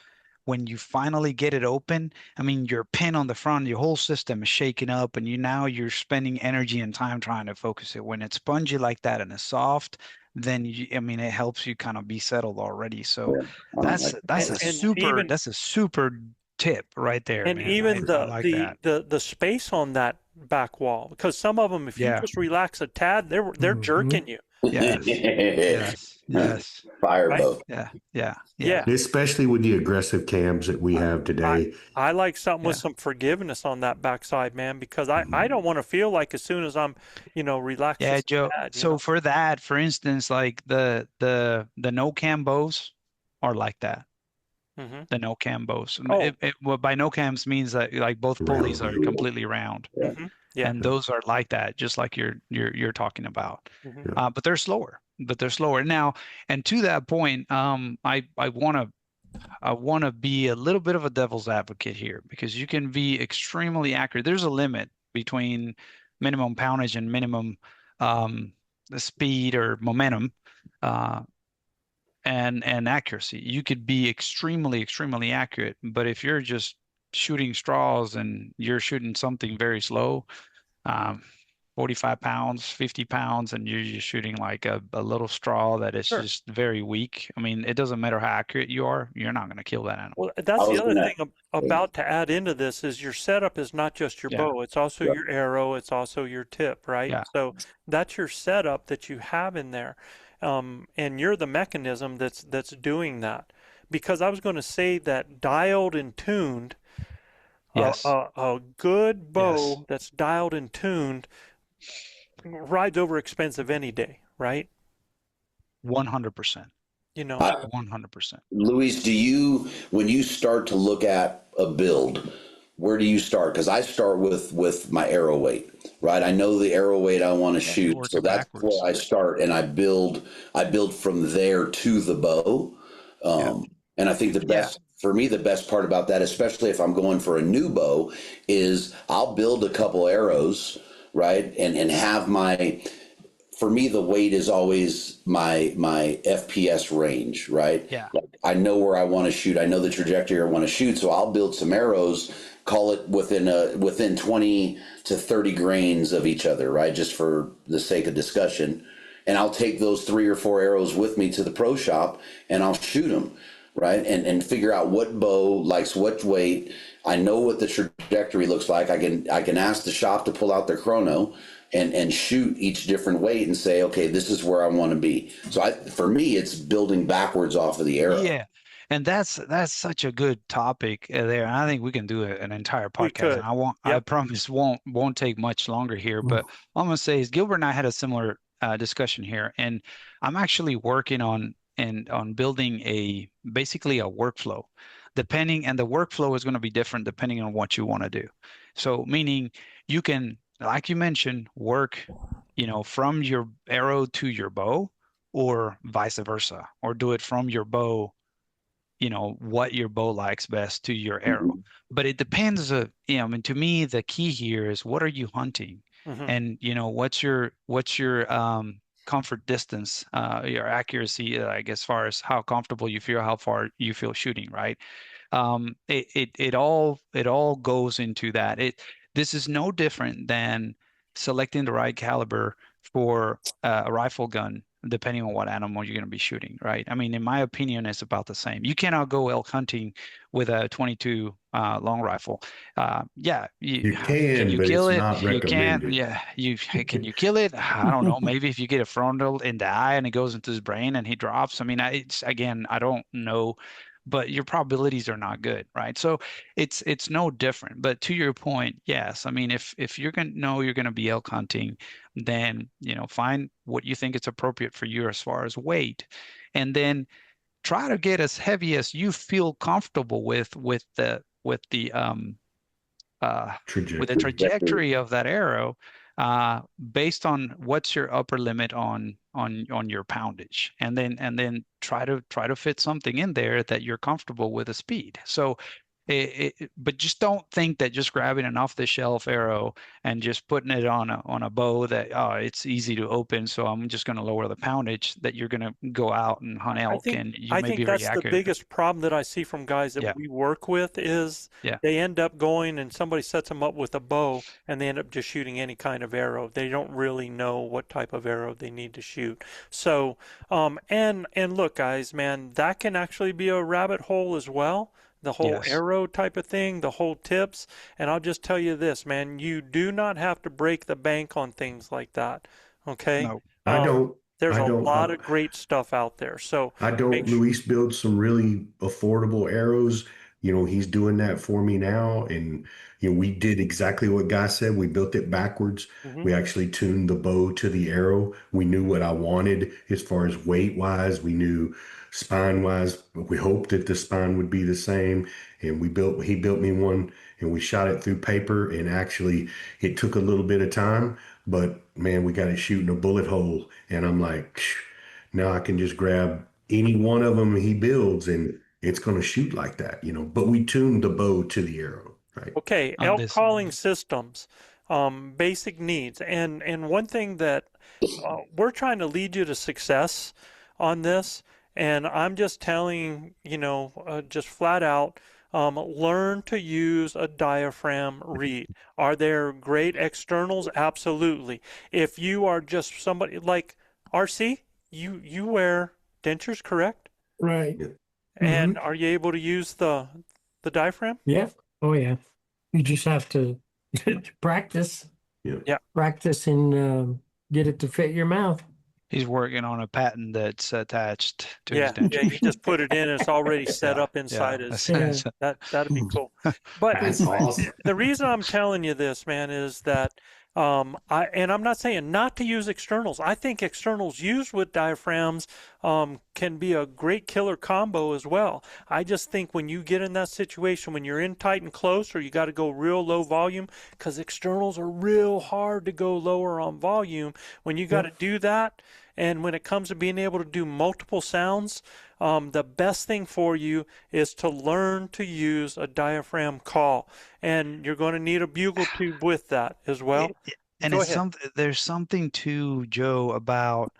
Speaker 4: When you finally get it open, I mean, your pin on the front, your whole system is shaking up, and you're spending energy and time trying to focus it. When it's spongy like that and it's soft, then I mean, it helps you kind of be settled already. So
Speaker 6: Yeah. I don't like
Speaker 5: And, and even
Speaker 4: that's a super tip right there,
Speaker 5: and
Speaker 4: man.
Speaker 5: even
Speaker 4: I like that.
Speaker 5: the space on that back wall, because some of them, if you
Speaker 4: Yeah.
Speaker 5: just relax a tad, they're jerking you,
Speaker 4: Yes. Yes. Yes.
Speaker 6: Fire
Speaker 5: right?
Speaker 6: bow.
Speaker 4: Yeah. Yeah.
Speaker 5: Yeah.
Speaker 1: Especially with the aggressive cams that we have
Speaker 5: I
Speaker 1: today.
Speaker 5: I like something with
Speaker 4: Yeah.
Speaker 5: some forgiveness on that backside, man, because I don't want to feel like as soon as I'm, relaxed
Speaker 4: Yeah,
Speaker 5: just a
Speaker 4: Joe.
Speaker 5: tad,
Speaker 4: So for that, for instance, like the no cam bows are like that.
Speaker 5: hmm
Speaker 4: The no cam bows.
Speaker 5: Oh,
Speaker 4: What by no cams means that like both pulleys are completely round,
Speaker 5: yeah.
Speaker 4: and those are like that, just like you're talking about.
Speaker 5: hmm
Speaker 4: But they're slower. Now. And to that point, I want to be a little bit of a devil's advocate here because you can be extremely accurate. There's a limit between minimum poundage and minimum speed or momentum uh, and accuracy. You could be extremely accurate, but if you're just shooting straws and you're shooting something very slow, um, 45 pounds, 50 pounds, and you're just shooting like a little straw that is
Speaker 5: Sure.
Speaker 4: just very weak. I mean, it doesn't matter how accurate you are, you're not going to kill that animal.
Speaker 5: Well, that's
Speaker 6: I was
Speaker 5: the other
Speaker 6: gonna-
Speaker 5: thing about to add into this is your setup is not just your
Speaker 4: Yeah.
Speaker 5: bow, it's also
Speaker 6: Yep.
Speaker 5: your arrow, it's also your tip, right?
Speaker 4: Yeah.
Speaker 5: So that's your setup that you have in there. And you're the mechanism that's doing that. Because I was going to say that dialed and tuned,
Speaker 4: Yes.
Speaker 5: a good bow
Speaker 4: Yes.
Speaker 5: that's dialed and tuned rides over expensive any day, right?
Speaker 4: 100%.
Speaker 5: You know,
Speaker 4: 100%.
Speaker 6: Luis, when you start to look at a build, where do you start? Because I start with my arrow weight, right? I know the arrow weight I want to shoot,
Speaker 4: work
Speaker 6: so
Speaker 4: it
Speaker 6: that's
Speaker 4: backwards.
Speaker 6: where I start, and I build from there to the bow. And I think for me, the best part about that, especially if I'm going for a new bow, is I'll build a couple arrows right? And have for me, the weight is always my FPS range, right?
Speaker 4: Yeah.
Speaker 6: Like I know where I want to shoot. I know the trajectory I want to shoot. So I'll build some arrows, call it within 20 to 30 grains of each other, right? Just for the sake of discussion. And I'll take those 3 or 4 arrows with me to the pro shop and I'll shoot them, right? And figure out what bow likes what weight. I know what the trajectory looks like. I can ask the shop to pull out their chrono and shoot each different weight and say, okay, this is where I want to be. So for me, it's building backwards off of the arrow.
Speaker 4: Yeah. And that's such a good topic there. And I think we can do an entire
Speaker 5: We
Speaker 4: podcast.
Speaker 5: could.
Speaker 4: And I promise won't take much longer here. But all I'm gonna say is Gilbert and I had a similar discussion here, and I'm actually working on building basically a workflow. And the workflow is going to be different depending on what you want to do. So meaning you can, like you mentioned, work, from your arrow to your bow, or vice versa, or do it from your bow, what your bow likes best to your arrow. But it depends. I mean, to me, the key here is what are you hunting, and what's your comfort distance, your accuracy, like as far as how comfortable you feel, how far you feel shooting, right? It all goes into that. This is no different than selecting the right caliber for a rifle gun, depending on what animal you're going to be shooting, right? I mean, in my opinion, it's about the same. You cannot go elk hunting with a 22 long rifle. Yeah,
Speaker 1: You can,
Speaker 4: you
Speaker 1: but
Speaker 4: kill
Speaker 1: it's
Speaker 4: it?
Speaker 1: not
Speaker 4: You can.
Speaker 1: recommended.
Speaker 4: Yeah, can you kill it? I don't know. Maybe if you get a frontal in the eye and it goes into his brain and he drops. I mean, I don't know, but your probabilities are not good, right? So it's no different. But to your point, yes. I mean, if you're gonna be elk hunting, then find what you think is appropriate for you as far as weight, and then try to get as heavy as you feel comfortable with the trajectory of that arrow, based on what's your upper limit on your poundage, and then try to fit something in there that you're comfortable with the speed. So but just don't think that just grabbing an off-the-shelf arrow and just putting it on a bow that it's easy to open, so I'm just going to lower the poundage, that you're going to go out and hunt elk and you may be very
Speaker 5: that's the
Speaker 4: accurate.
Speaker 5: biggest problem that I see from guys that we work with is they end up going and somebody sets them up with a bow and they end up just shooting any kind of arrow. They don't really know what type of arrow they need to shoot. So and look, guys, man, that can actually be a rabbit hole as well. The whole arrow type of thing, the whole tips. And I'll just tell you this, man, you do not have to break the bank on things like that. Okay?
Speaker 4: No.
Speaker 1: I don't.
Speaker 5: There's
Speaker 1: I
Speaker 5: a
Speaker 1: don't.
Speaker 5: lot of great stuff out there. So
Speaker 1: I don't. Luis builds some really affordable arrows. He's doing that for me now. And, we did exactly what Guy said. We built it backwards. We actually tuned the bow to the arrow. We knew what I wanted as far as weight wise. We knew spine wise. We hoped that the spine would be the same. And he built me one, and we shot it through paper. And actually, it took a little bit of time, but man, we got it shooting a bullet hole. And I'm like, now I can just grab any one of them he builds and it's going to shoot like that, but we tuned the bow to the arrow, right?
Speaker 5: Okay, elk calling systems, basic needs. And one thing that we're trying to lead you to success on this, and I'm just telling, just flat out, learn to use a diaphragm reed. Are there great externals? Absolutely. If you are just somebody like RC, you wear dentures, correct?
Speaker 8: Right.
Speaker 5: And are you able to use the diaphragm?
Speaker 8: Yeah. Oh, yeah. You just have to practice.
Speaker 1: Yeah.
Speaker 8: Practice and get it to fit your mouth.
Speaker 4: He's working on a patent that's attached to his dentures.
Speaker 5: Yeah, you just put it in, it's already set up inside his. That'd be cool. But
Speaker 1: That's awesome.
Speaker 5: the reason I'm telling you this, man, is that I'm not saying not to use externals. I think externals used with diaphragms can be a great killer combo as well. I just think when you get in that situation, when you're in tight and close, or you got to go real low volume, because externals are real hard to go lower on volume. When you got to do that, and when it comes to being able to do multiple sounds, the best thing for you is to learn to use a diaphragm call. And you're going to need a bugle tube with that as well.
Speaker 4: and
Speaker 5: Go
Speaker 4: it's
Speaker 5: ahead.
Speaker 4: there's something to Joe about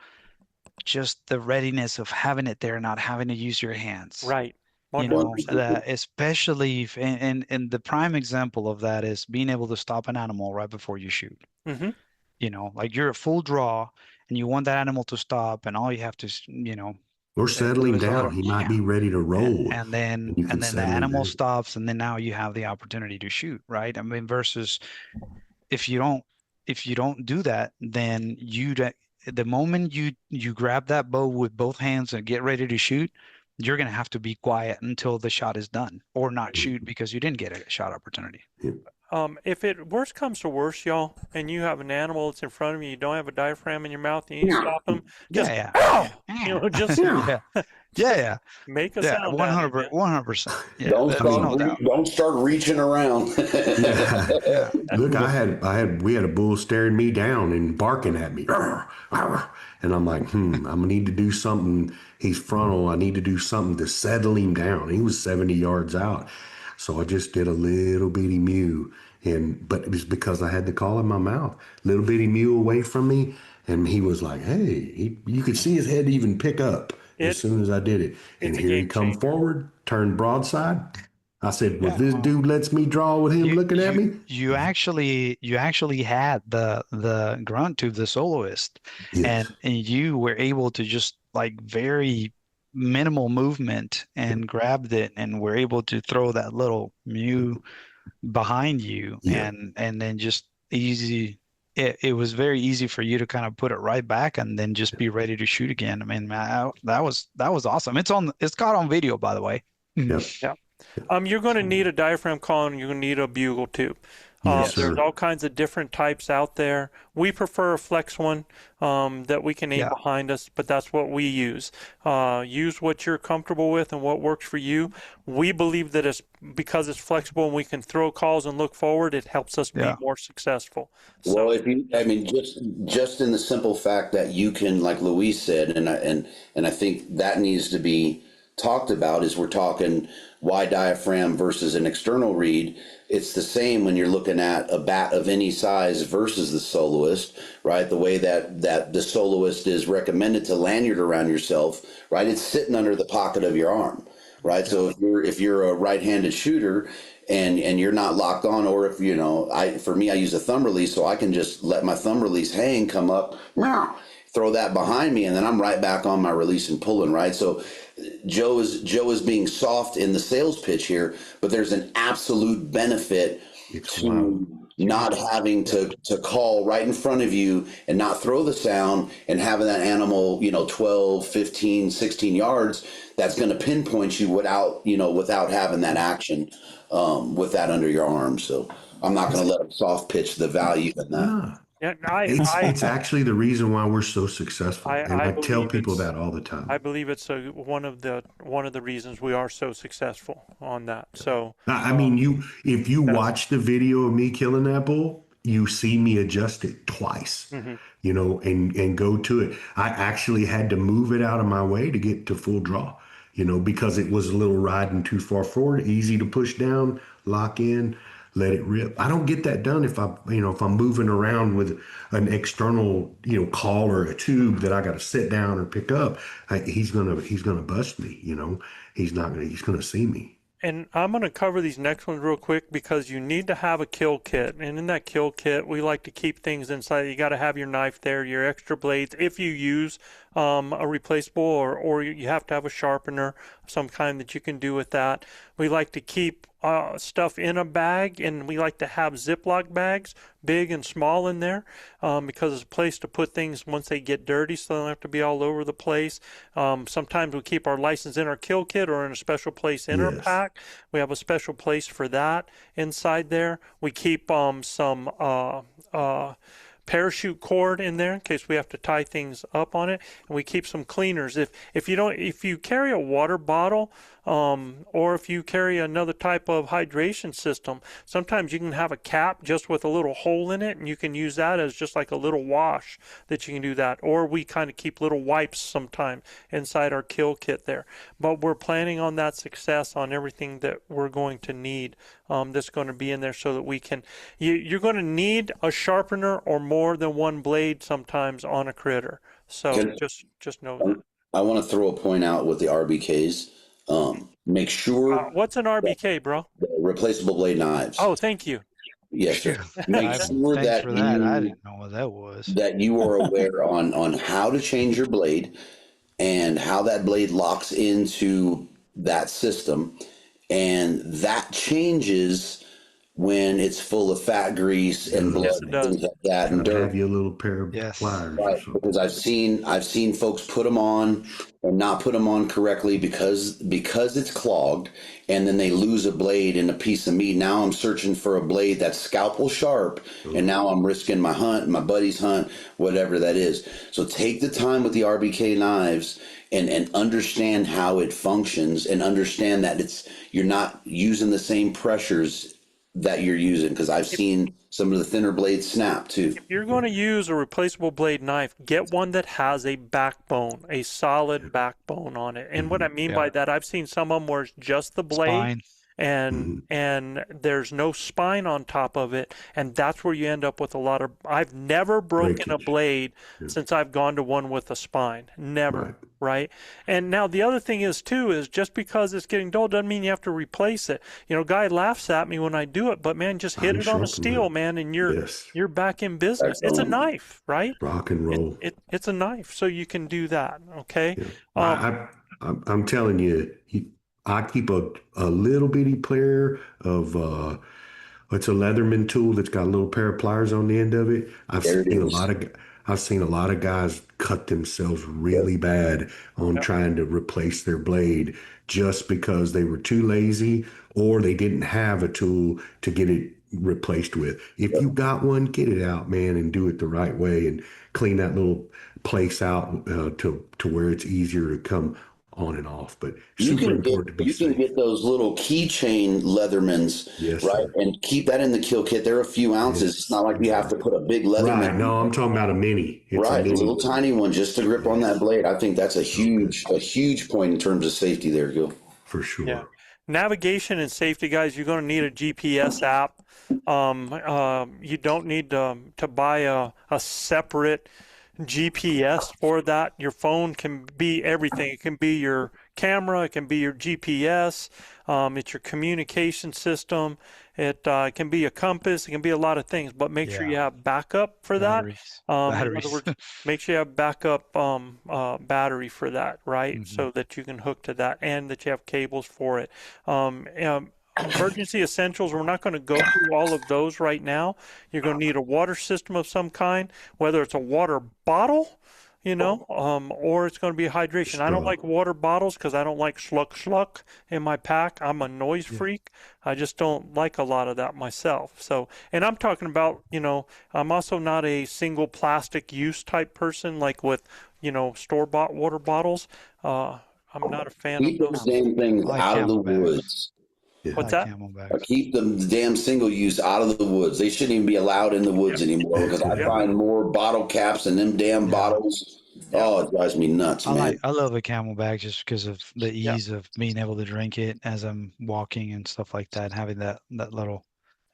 Speaker 4: just the readiness of having it there, not having to use your hands.
Speaker 5: Right.
Speaker 4: You know,
Speaker 5: 100%.
Speaker 4: that especially and the prime example of that is being able to stop an animal right before you shoot.
Speaker 5: Mm-hmm.
Speaker 4: You know, like you're at full draw and you want that animal to stop, and all you have to,
Speaker 1: Or settle
Speaker 4: do
Speaker 1: him
Speaker 4: is a
Speaker 1: down.
Speaker 4: little,
Speaker 1: He might
Speaker 4: yeah.
Speaker 1: be ready to roll,
Speaker 4: And
Speaker 1: and
Speaker 4: then
Speaker 1: you can
Speaker 4: the
Speaker 1: settle him
Speaker 4: animal
Speaker 1: down.
Speaker 4: stops, and then now you have the opportunity to shoot, right? I mean, versus if you don't do that, then the moment you grab that bow with both hands and get ready to shoot, you're gonna have to be quiet until the shot is done, or not shoot because you didn't get a shot opportunity.
Speaker 5: If it worst comes to worst, y'all, and you have an animal that's in front of you, you don't have a diaphragm in your mouth, and you need to stop them, just
Speaker 4: Yeah,
Speaker 5: ow!
Speaker 4: yeah,
Speaker 5: Just
Speaker 4: yeah, yeah,
Speaker 5: make a
Speaker 4: yeah,
Speaker 5: sound at it, man.
Speaker 4: 100%. Yeah,
Speaker 6: Don't
Speaker 4: there's
Speaker 6: start.
Speaker 4: no doubt.
Speaker 6: Don't start reaching around.
Speaker 1: Yeah.
Speaker 4: Yeah,
Speaker 1: Look, we had a bull staring me down and barking at me. "Arr, arr." And I'm like, I'm gonna need to do something. He's frontal. I need to do something to settle him down. He was 70 yards out. So I just did a little bitty mew. But it was because I had the call in my mouth. Little bitty mew away from me. And he was like, hey, you could see his head even pick up as soon as I did it. And
Speaker 5: It's a
Speaker 1: here he
Speaker 5: game
Speaker 1: come
Speaker 5: changer.
Speaker 1: forward, turned broadside. I said, well,
Speaker 5: Yeah.
Speaker 1: this dude lets me draw with him looking at me.
Speaker 4: you actually had the grunt tube, the soloist,
Speaker 1: Yes.
Speaker 4: and you were able to just like very minimal movement and grabbed it and were able to throw that little mew behind you,
Speaker 1: Yeah.
Speaker 4: and then just easy. It was very easy for you to kind of put it right back and then just be ready to shoot again. I mean, that was awesome. It's caught on video, by the way.
Speaker 1: Yep.
Speaker 5: Yeah. You're going to need a diaphragm call, and you're going to need a bugle tube.
Speaker 1: Yes,
Speaker 5: There's
Speaker 1: sir.
Speaker 5: all kinds of different types out there. We prefer a flex one that we can aim
Speaker 4: Yeah.
Speaker 5: behind us, but that's what we use. Use what you're comfortable with and what works for you. We believe that it's because it's flexible and we can throw calls and look forward, it helps us be
Speaker 4: Yeah.
Speaker 5: more successful.
Speaker 6: Well, just in the simple fact that you can, like Luis said, and I think that needs to be talked about, is we're talking wide diaphragm versus an external reed. It's the same when you're looking at a bat of any size versus the soloist, right? The way that the soloist is recommended to lanyard around yourself, right? It's sitting under the pocket of your arm, right? So if you're a right-handed shooter and you're not locked on, or if for me, I use a thumb release, so I can just let my thumb release hang, come up, throw that behind me, and then I'm right back on my release and pulling, right? So Joe is being soft in the sales pitch here, but there's an absolute benefit to not having to call right in front of you and not throw the sound, and having that animal 12, 15, 16 yards that's going to pinpoint you without having that action with that under your arm. So I'm not going to let them soft pitch the value in that.
Speaker 1: Nah.
Speaker 5: Yeah,
Speaker 1: It's actually the reason why we're so successful. And I tell
Speaker 5: believe
Speaker 1: people
Speaker 5: it's-
Speaker 1: that all the time.
Speaker 5: I believe it's one of the reasons we are so successful on that. So
Speaker 1: I mean, if you watch the video of me killing that bull, you see me adjust it twice, and go to it. I actually had to move it out of my way to get to full draw, because it was a little riding too far forward, easy to push down, lock in, let it rip. I don't get that done if I'm moving around with an external, call or a tube that I got to sit down or pick up. He's gonna bust me. He's gonna see me.
Speaker 5: And I'm going to cover these next ones real quick because you need to have a kill kit. And in that kill kit, we like to keep things inside. You got to have your knife there, your extra blades. If you use a replaceable or you have to have a sharpener of some kind that you can do with that. We like to keep stuff in a bag, and we like to have Ziploc bags, big and small, in there because it's a place to put things once they get dirty, so they don't have to be all over the place. Sometimes we keep our license in our kill kit or in a special place in our pack. We have a special place for that inside there. We keep some parachute cord in there in case we have to tie things up on it, and we keep some cleaners. If you carry a water bottle, or if you carry another type of hydration system, sometimes you can have a cap just with a little hole in it, and you can use that as just like a little wash that you can do that. Or we kind of keep little wipes sometimes inside our kill kit there. But we're planning on that success on everything that we're going to need, that's going to be in there, so that we can, you're going to need a sharpener or more than one blade sometimes on a critter. So just know that.
Speaker 6: I want to throw a point out with the RBKs. Make sure
Speaker 5: What's an RBK, bro?
Speaker 6: the replaceable blade knives.
Speaker 5: Oh, thank you.
Speaker 6: Yes, sir. Make sure
Speaker 4: Thanks
Speaker 6: that
Speaker 4: for that. I didn't know what that was.
Speaker 6: that you are aware on how to change your blade and how that blade locks into that system, and that changes when it's full of fat, grease, and blood,
Speaker 5: Yes, it
Speaker 6: and
Speaker 5: does.
Speaker 6: things like that, and
Speaker 1: Gotta
Speaker 6: dirt.
Speaker 1: have you a little pair of
Speaker 4: Yes.
Speaker 1: pliers or
Speaker 6: Right,
Speaker 1: something.
Speaker 6: because I've seen folks put them on and not put them on correctly because it's clogged, and then they lose a blade and a piece of meat. Now I'm searching for a blade that's scalpel sharp, and now I'm risking my hunt, my buddy's hunt, whatever that is. So take the time with the RBK knives and understand how it functions, and understand that you're not using the same pressures that you're using, because I've seen some of the thinner blades snap too.
Speaker 5: If you're going to use a replaceable blade knife, get one that has a backbone, a solid backbone on it. And what I mean by that, I've seen some of them where it's just the blade,
Speaker 4: Spine.
Speaker 5: and there's no spine on top of it, and that's where you end up with a lot of. I've never broken a
Speaker 1: Breakage.
Speaker 5: blade since I've gone to one with a spine. Never.
Speaker 1: Right.
Speaker 5: Right. And now the other thing is too, is just because it's getting dull doesn't mean you have to replace it. You know, guy laughs at me when I do it, but man, just hit
Speaker 1: I'm
Speaker 5: it on a
Speaker 1: sharpening
Speaker 5: steel,
Speaker 1: it.
Speaker 5: man, and
Speaker 1: Yes.
Speaker 5: you're back in business. It's a knife, right?
Speaker 1: Rock and roll.
Speaker 5: It's a knife, so you can do that. Okay.
Speaker 1: Yeah. I'm telling you, I keep a little bitty pair of it's a Leatherman tool that's got a little pair of pliers on the end of it. I've seen a lot of guys cut themselves really bad on trying to replace their blade just because they were too lazy or they didn't have a tool to get it replaced with. If you got one, get it out, man, and do it the right way and clean that little place out to where it's easier to come on and off. But super important to be safe.
Speaker 6: You can get those little keychain Leathermans,
Speaker 1: Yes,
Speaker 6: right?
Speaker 1: sir.
Speaker 6: And keep that in the kill kit. They're a few ounces. It's not like you have to put a big Leatherman.
Speaker 1: Right. No, I'm talking about a mini. It's
Speaker 6: Right,
Speaker 1: a mini.
Speaker 6: little tiny one just to grip on that blade. I think that's a huge point in terms of safety there, Gil.
Speaker 1: For sure.
Speaker 5: Yeah. Navigation and safety, guys, you're going to need a GPS app. You don't need to buy a separate GPS for that. Your phone can be everything. It can be your camera. It can be your GPS. It's your communication system. It can be a compass. It can be a lot of things, but make sure you have backup for that. In other words, make sure you have backup battery for that, right? So that you can hook to that and that you have cables for it. Emergency essentials, we're not going to go through all of those right now. You're going to need a water system of some kind, whether it's a water bottle, or it's going to be hydration. I don't like water bottles because I don't like schluck in my pack. I'm a noise freak. I just don't like a lot of that myself. So, and I'm talking about, I'm also not a single plastic use type person like with, store-bought water bottles. I'm not a fan
Speaker 6: Keep
Speaker 5: of
Speaker 6: those
Speaker 5: those.
Speaker 6: damn things
Speaker 4: like
Speaker 6: out of the
Speaker 4: Camelbacks.
Speaker 6: woods.
Speaker 5: What's that?
Speaker 6: Keep the damn single use out of the woods. They shouldn't even be allowed in the woods anymore, because I find more bottle caps and them damn bottles. Oh, it drives me nuts, man.
Speaker 4: I love a Camelback just because of the ease of being able to drink it as I'm walking and stuff like that, having that little.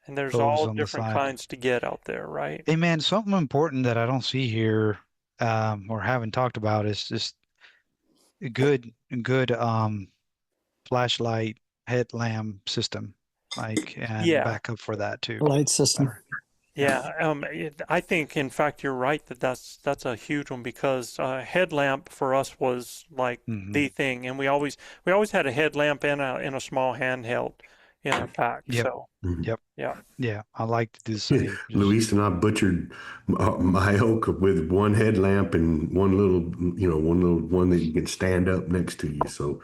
Speaker 5: And there's
Speaker 4: hose
Speaker 5: all
Speaker 4: on the
Speaker 5: different
Speaker 4: side.
Speaker 5: kinds to get out there, right?
Speaker 4: Hey man, something important that I don't see here or haven't talked about is just a good flashlight headlamp system, and backup for that too.
Speaker 7: Light system.
Speaker 5: Yeah, I think in fact you're right that's a huge one, because headlamp for us was like the thing, and we always had a headlamp in a small handheld in our pack.
Speaker 4: Yep.
Speaker 5: So
Speaker 4: Yeah, I like to do the same.
Speaker 1: Luis and I butchered my elk with one headlamp and one little one that you can stand up next to you. So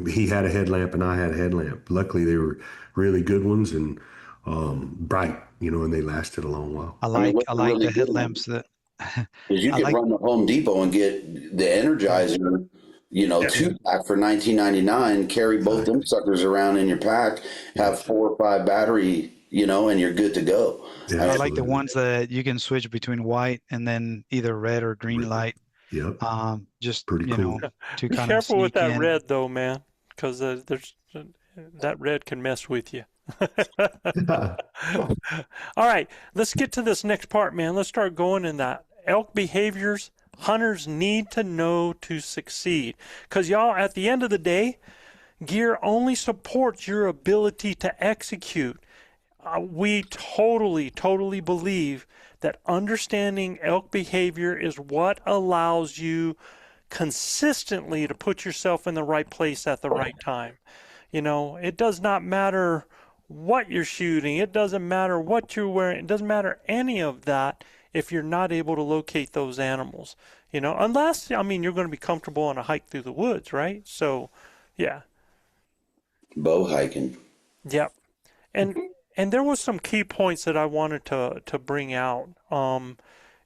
Speaker 1: he had a headlamp and I had a headlamp. Luckily, they were really good ones and bright, and they lasted a long while.
Speaker 4: I like
Speaker 6: really
Speaker 4: the headlamps that
Speaker 6: you can run to Home Depot and get the Energizer You know, 2-pack for $19.99. Carry both them suckers around in your pack. Have 4 or 5 battery, you know, and you're good to go.
Speaker 1: Yeah,
Speaker 4: I like the
Speaker 1: absolutely.
Speaker 4: ones that you can switch between white and then either red or green light.
Speaker 1: Yep.
Speaker 4: Just,
Speaker 1: Pretty
Speaker 4: you
Speaker 1: cool.
Speaker 4: know, to
Speaker 5: Be
Speaker 4: kind of
Speaker 5: careful with
Speaker 4: sneak
Speaker 5: that
Speaker 4: in.
Speaker 5: red though, man, because there's that red can mess with you. All right, let's get to this next part, man. Let's start going in that elk behaviors hunters need to know to succeed. Because y'all, at the end of the day, gear only supports your ability to execute. We totally believe that understanding elk behavior is what allows you consistently to put yourself in the right place at the right time. You know, it does not matter what you're shooting, it doesn't matter what you're wearing, it doesn't matter any of that if you're not able to locate those animals. You know, unless, I mean, you're going to be comfortable on a hike through the woods, right? So, yeah.
Speaker 6: Bow hiking.
Speaker 5: Yep. And there was some key points that I wanted to bring out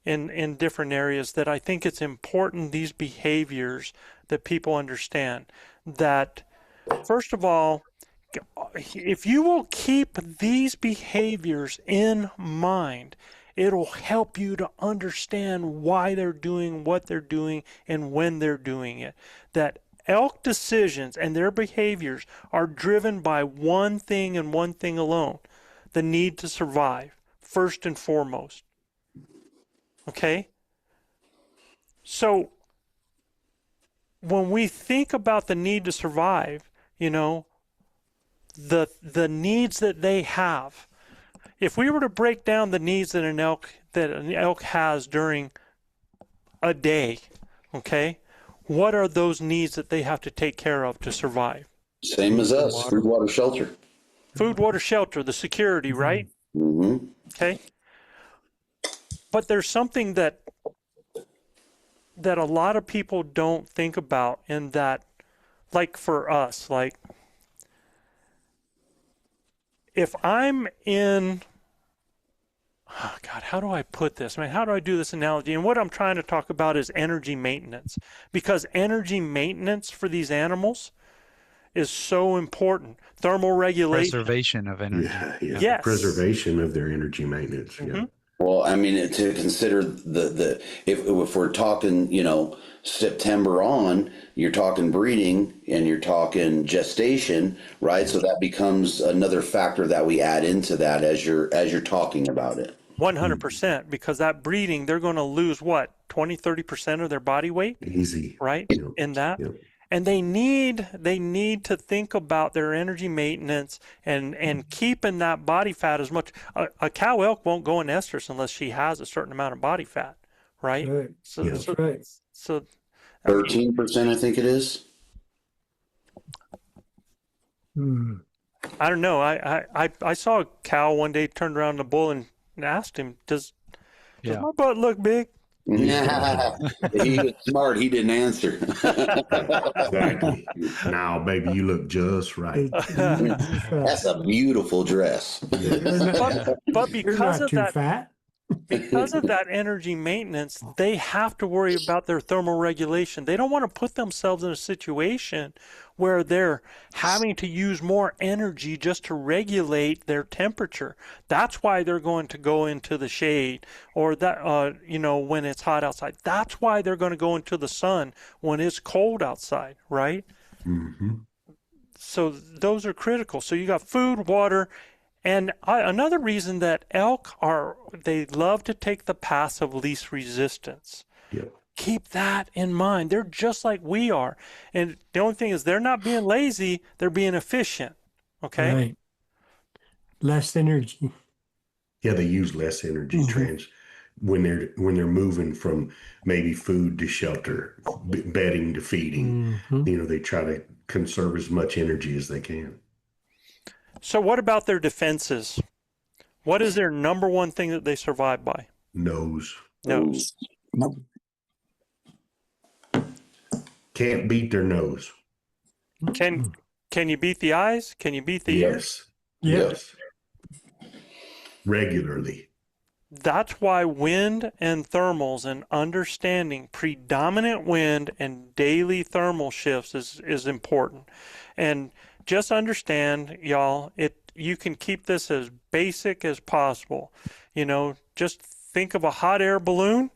Speaker 5: in different areas that I think it's important, these behaviors, that people understand. That, first of all, if you will keep these behaviors in mind, it'll help you to understand why they're doing what they're doing and when they're doing it. That elk decisions and their behaviors are driven by one thing and one thing alone: the need to survive, first and foremost. Okay? So when we think about the need to survive, you know, the needs that they have, if we were to break down the needs that an elk has during a day, okay, what are those needs that they have to take care of to survive?
Speaker 6: Same as us. Food, water, shelter.
Speaker 5: Food, water, shelter, the security, right?
Speaker 6: Mm-hmm.
Speaker 5: Okay. But there's something that a lot of people don't think about, in that, like for us, like if I'm in, oh God, how do I put this? I mean, how do I do this analogy? And what I'm trying to talk about is energy maintenance, because energy maintenance for these animals is so important. Thermal regulation.
Speaker 4: Preservation of energy.
Speaker 1: Yeah.
Speaker 5: Yes.
Speaker 1: Preservation of their energy maintenance.
Speaker 5: Mm-hmm.
Speaker 1: Yeah.
Speaker 6: Well, I mean, to consider the if we're talking, you know, September on, you're talking breeding and you're talking gestation, right? So that becomes another factor that we add into that as you're talking about it.
Speaker 5: 100%, because that breeding, they're going to lose what, 20-30% of their body weight,
Speaker 1: Easy.
Speaker 5: right?
Speaker 1: Yep.
Speaker 5: In that.
Speaker 1: Yep.
Speaker 5: And they need to think about their energy maintenance and keeping that body fat as much. A cow elk won't go in estrus unless she has a certain amount of body fat, right?
Speaker 8: Right.
Speaker 5: So,
Speaker 1: Yeah.
Speaker 5: so,
Speaker 8: Right.
Speaker 5: so I mean,
Speaker 6: 13%, I think it is.
Speaker 5: I don't know. I saw a cow one day, turned around the bull and asked him, does my butt look big?
Speaker 6: Yeah. He was smart. He didn't answer.
Speaker 1: Exactly. Now, baby, you look just right.
Speaker 6: That's a beautiful dress.
Speaker 5: But
Speaker 8: You're
Speaker 5: because
Speaker 8: not
Speaker 5: of
Speaker 8: too
Speaker 5: that,
Speaker 8: fat.
Speaker 5: because of that energy maintenance, they have to worry about their thermal regulation. They don't want to put themselves in a situation where they're having to use more energy just to regulate their temperature. That's why they're going to go into the shade, or that, you know, when it's hot outside. That's why they're going to go into the sun when it's cold outside, right?
Speaker 1: Mm-hmm.
Speaker 5: So those are critical. So you got food, water. And another reason that elk they love to take the path of least resistance.
Speaker 1: Yep.
Speaker 5: Keep that in mind. They're just like we are. And the only thing is, they're not being lazy, they're being efficient. Okay?
Speaker 8: Right. Less energy.
Speaker 1: Yeah, they use less energy when they're moving from maybe food to shelter, bedding to feeding. You know, they try to conserve as much energy as they can.
Speaker 5: So what about their defenses? What is their number one thing that they survive by?
Speaker 1: Nose.
Speaker 5: Nose.
Speaker 7: Nope.
Speaker 1: Can't beat their nose.
Speaker 5: Can you beat the eyes? Can you beat the ears?
Speaker 1: Yes.
Speaker 8: Yes.
Speaker 1: Regularly.
Speaker 5: that's why wind and thermals and understanding predominant wind and daily thermal shifts is important. And just understand, y'all, you can keep this as basic as possible. You know, just think of a hot air balloon,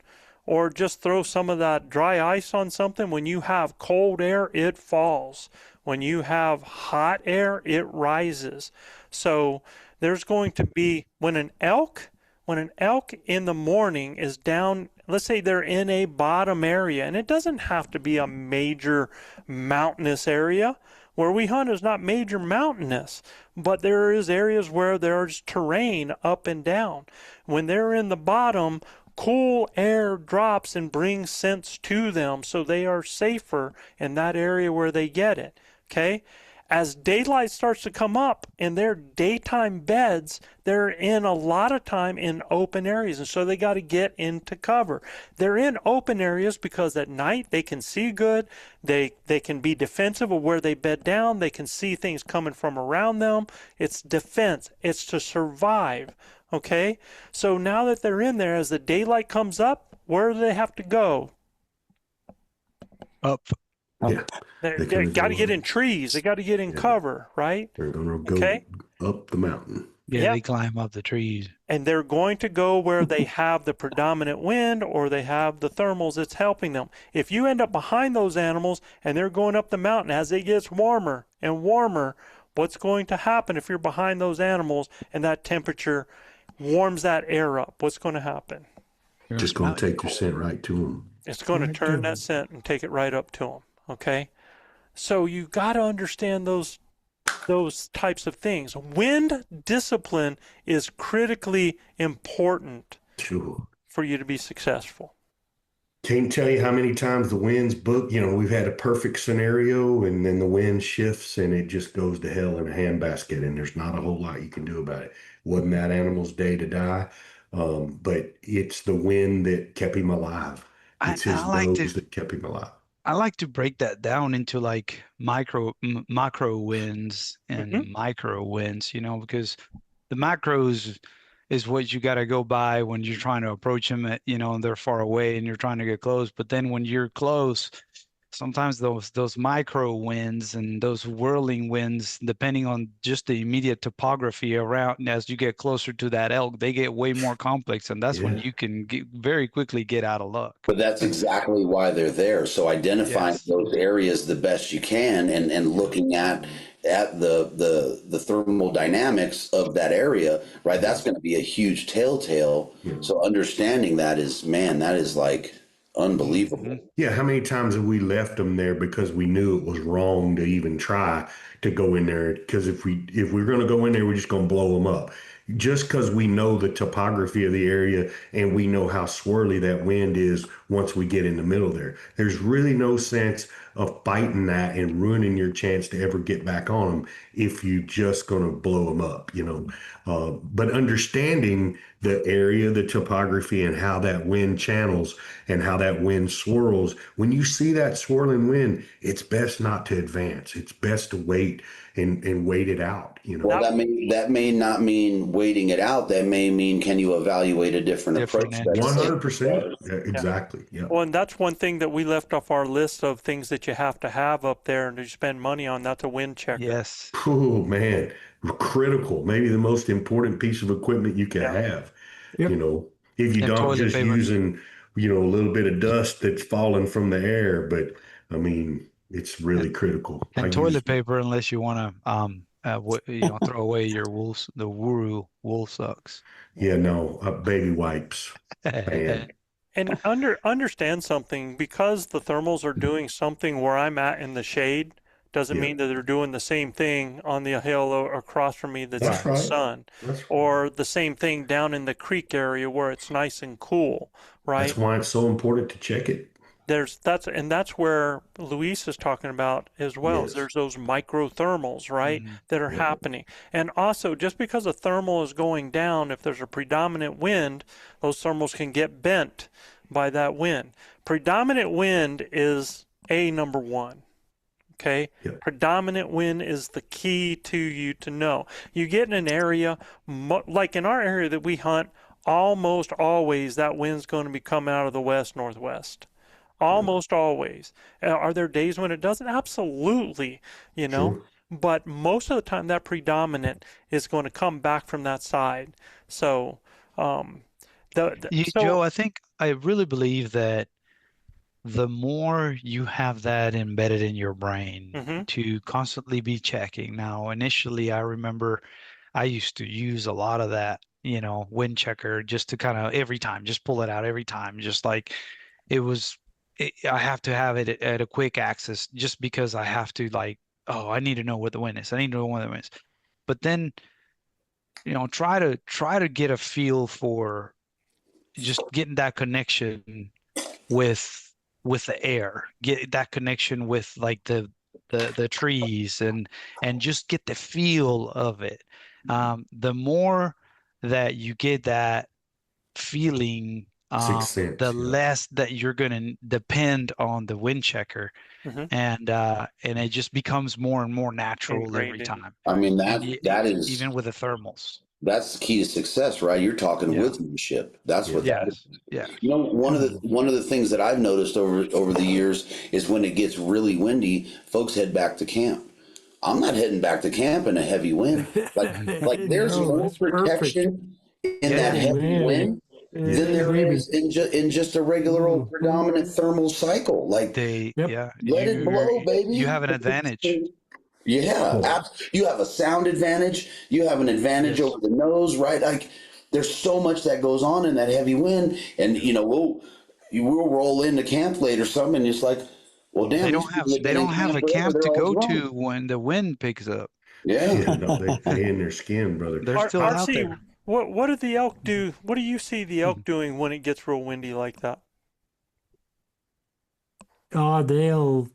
Speaker 5: or just throw some of that dry ice on something. When you have cold air, it falls. When you have hot air, it rises. So there's going to be, when an elk in the morning is down, let's say they're in a bottom area, and it doesn't have to be a major mountainous area. Where we hunt is not major mountainous, but there is areas where there's terrain up and down. When they're in the bottom, cool air drops and brings scents to them, so they are safer in that area where they get it. Okay? As daylight starts to come up in their daytime beds, they're in a lot of time in open areas, and so they got to get into cover. They're in open areas because at night they can see good, they can be defensive of where they bed down, they can see things coming from around them. It's defense, it's to survive, okay? So now that they're in there, as the daylight comes up, where do they have to go?
Speaker 4: Up.
Speaker 1: Yeah.
Speaker 5: They got to get in trees. They got to get in cover, right?
Speaker 1: They're going to go up the mountain.
Speaker 4: Yeah, they climb up the trees.
Speaker 5: And they're going to go where they have the predominant wind or they have the thermals that's helping them. If you end up behind those animals and they're going up the mountain, as it gets warmer and warmer, what's going to happen if you're behind those animals and that temperature warms that air up? What's going to happen?
Speaker 1: Just going to take your scent right to them.
Speaker 5: It's going to turn that scent and take it right up to them. Okay? So you got to understand those types of things. Wind discipline is critically important for you to be successful.
Speaker 1: Can't tell you how many times the wind's booked. You know, we've had a perfect scenario and then the wind shifts and it just goes to hell in a handbasket and there's not a whole lot you can do about it. Wasn't that animal's day to die, but it's the wind that kept him alive. It's his nose that kept him alive.
Speaker 4: I like to break that down into like macro wins and micro wins, you know, because the macros is what you got to go by when you're trying to approach them at, you know, and they're far away and you're trying to get close. But then when you're close, sometimes those micro winds and those whirling winds, depending on just the immediate topography around, and as you get closer to that elk, they get way more complex, and that's when you can very quickly get out of luck.
Speaker 6: But that's exactly why they're there. So identifying those areas the best you can and looking at the thermal dynamics of that area, right? That's going to be a huge telltale. So understanding that is like unbelievable.
Speaker 1: Yeah, how many times have we left them there because we knew it was wrong to even try to go in there? Because if we're going to go in there, we're just going to blow them up. Just because we know the topography of the area and we know how swirly that wind is once we get in the middle there. There's really no sense of fighting that and ruining your chance to ever get back on them if you just going to blow them up, you know. But understanding the area, the topography, and how that wind channels and how that wind swirls, when you see that swirling wind, it's best not to advance. It's best to wait and wait it out, you know.
Speaker 6: Well, that may not mean waiting it out. That may mean, can you evaluate a different approach?
Speaker 1: 100%. Yeah, exactly. Yeah.
Speaker 5: Well, and that's one thing that we left off our list of things that you have to have up there and you spend money on. That's a wind checker.
Speaker 4: Yes.
Speaker 1: Oh man, critical. Maybe the most important piece of equipment you can have. You know, if you don't just using, you know, a little bit of dust that's falling from the air, but I mean, it's really critical.
Speaker 4: And toilet paper, unless you want to, you know, throw away your the wool socks.
Speaker 1: Yeah, no, baby wipes. Man.
Speaker 5: And understand something, because the thermals are doing something where I'm at in the shade, doesn't mean that they're doing the same thing on the hill across from me that's in the sun, or the same thing down in the creek area where it's nice and cool, right?
Speaker 1: That's why it's so important to check it.
Speaker 5: That's where Luis is talking about as well.
Speaker 1: Yes.
Speaker 5: There's those microthermals, right, that are happening. And also, just because a thermal is going down, if there's a predominant wind, those thermals can get bent by that wind. Predominant wind is number one. Okay.
Speaker 1: Yep.
Speaker 5: Predominant wind is the key to you to know. You get in an area, like in our area that we hunt, almost always that wind's going to be coming out of the west northwest. Almost always. Are there days when it doesn't? Absolutely,
Speaker 1: Sure.
Speaker 5: but most of the time that predominant is going to come back from that side. So,
Speaker 4: Joe, I think I really believe that the more you have that embedded in your brain
Speaker 5: Mhm.
Speaker 4: to constantly be checking. Now, initially, I remember I used to use a lot of that, wind checker just to kind of every time, just pull it out every time, just like it was, I have to have it at a quick access just because I have to like, oh, I need to know what the wind is. I need to know what the wind is. But then, try to get a feel for just getting that connection with the air, get that connection with like the trees and just get the feel of it. The more that you get that feeling,
Speaker 1: Sixth
Speaker 4: the
Speaker 1: sense. Yeah.
Speaker 4: less that you're going to depend on the wind checker,
Speaker 5: Mhm.
Speaker 4: and it just becomes more and more natural every
Speaker 5: Ingrained in you.
Speaker 4: time.
Speaker 6: I mean,
Speaker 4: And
Speaker 6: that
Speaker 4: even
Speaker 6: is
Speaker 4: with the thermals.
Speaker 6: that's the key to success, right? You're talking
Speaker 4: Yeah.
Speaker 6: woodsmanship. That's what
Speaker 1: Yeah.
Speaker 6: that
Speaker 4: Yes. Yeah.
Speaker 6: You know, one of the things that I've noticed over the years is when it gets really windy, folks head back to camp. I'm not heading back to camp in a heavy wind. Like there's
Speaker 8: No,
Speaker 6: more
Speaker 8: it's perfect.
Speaker 6: protection in that
Speaker 4: Yeah.
Speaker 8: Oh
Speaker 6: heavy
Speaker 8: man,
Speaker 6: wind than
Speaker 8: hey
Speaker 6: there
Speaker 8: baby.
Speaker 6: is in just a regular old
Speaker 8: Mhm.
Speaker 6: predominant thermal cycle. Like
Speaker 8: Yep.
Speaker 4: Yeah,
Speaker 6: let it blow,
Speaker 4: you
Speaker 6: baby.
Speaker 4: have an advantage.
Speaker 6: Yeah,
Speaker 1: Oh,
Speaker 6: you have a sound advantage. You have an advantage
Speaker 4: Yes.
Speaker 6: over the nose, right? Like there's so much that goes on in that heavy wind, and we'll roll into camp late or something, and it's like, well, damn, these people have
Speaker 4: They
Speaker 6: been in
Speaker 4: don't have
Speaker 6: camp
Speaker 4: a
Speaker 6: forever.
Speaker 4: camp
Speaker 6: They're
Speaker 4: to
Speaker 6: all
Speaker 4: go
Speaker 6: drunk.
Speaker 4: to when the wind picks up.
Speaker 6: Yeah,
Speaker 1: yeah. No, they in their skin, brother.
Speaker 4: They're still out
Speaker 5: RC,
Speaker 4: there.
Speaker 5: what do the elk do? What do you see the elk doing when it gets real windy like that?
Speaker 8: They'll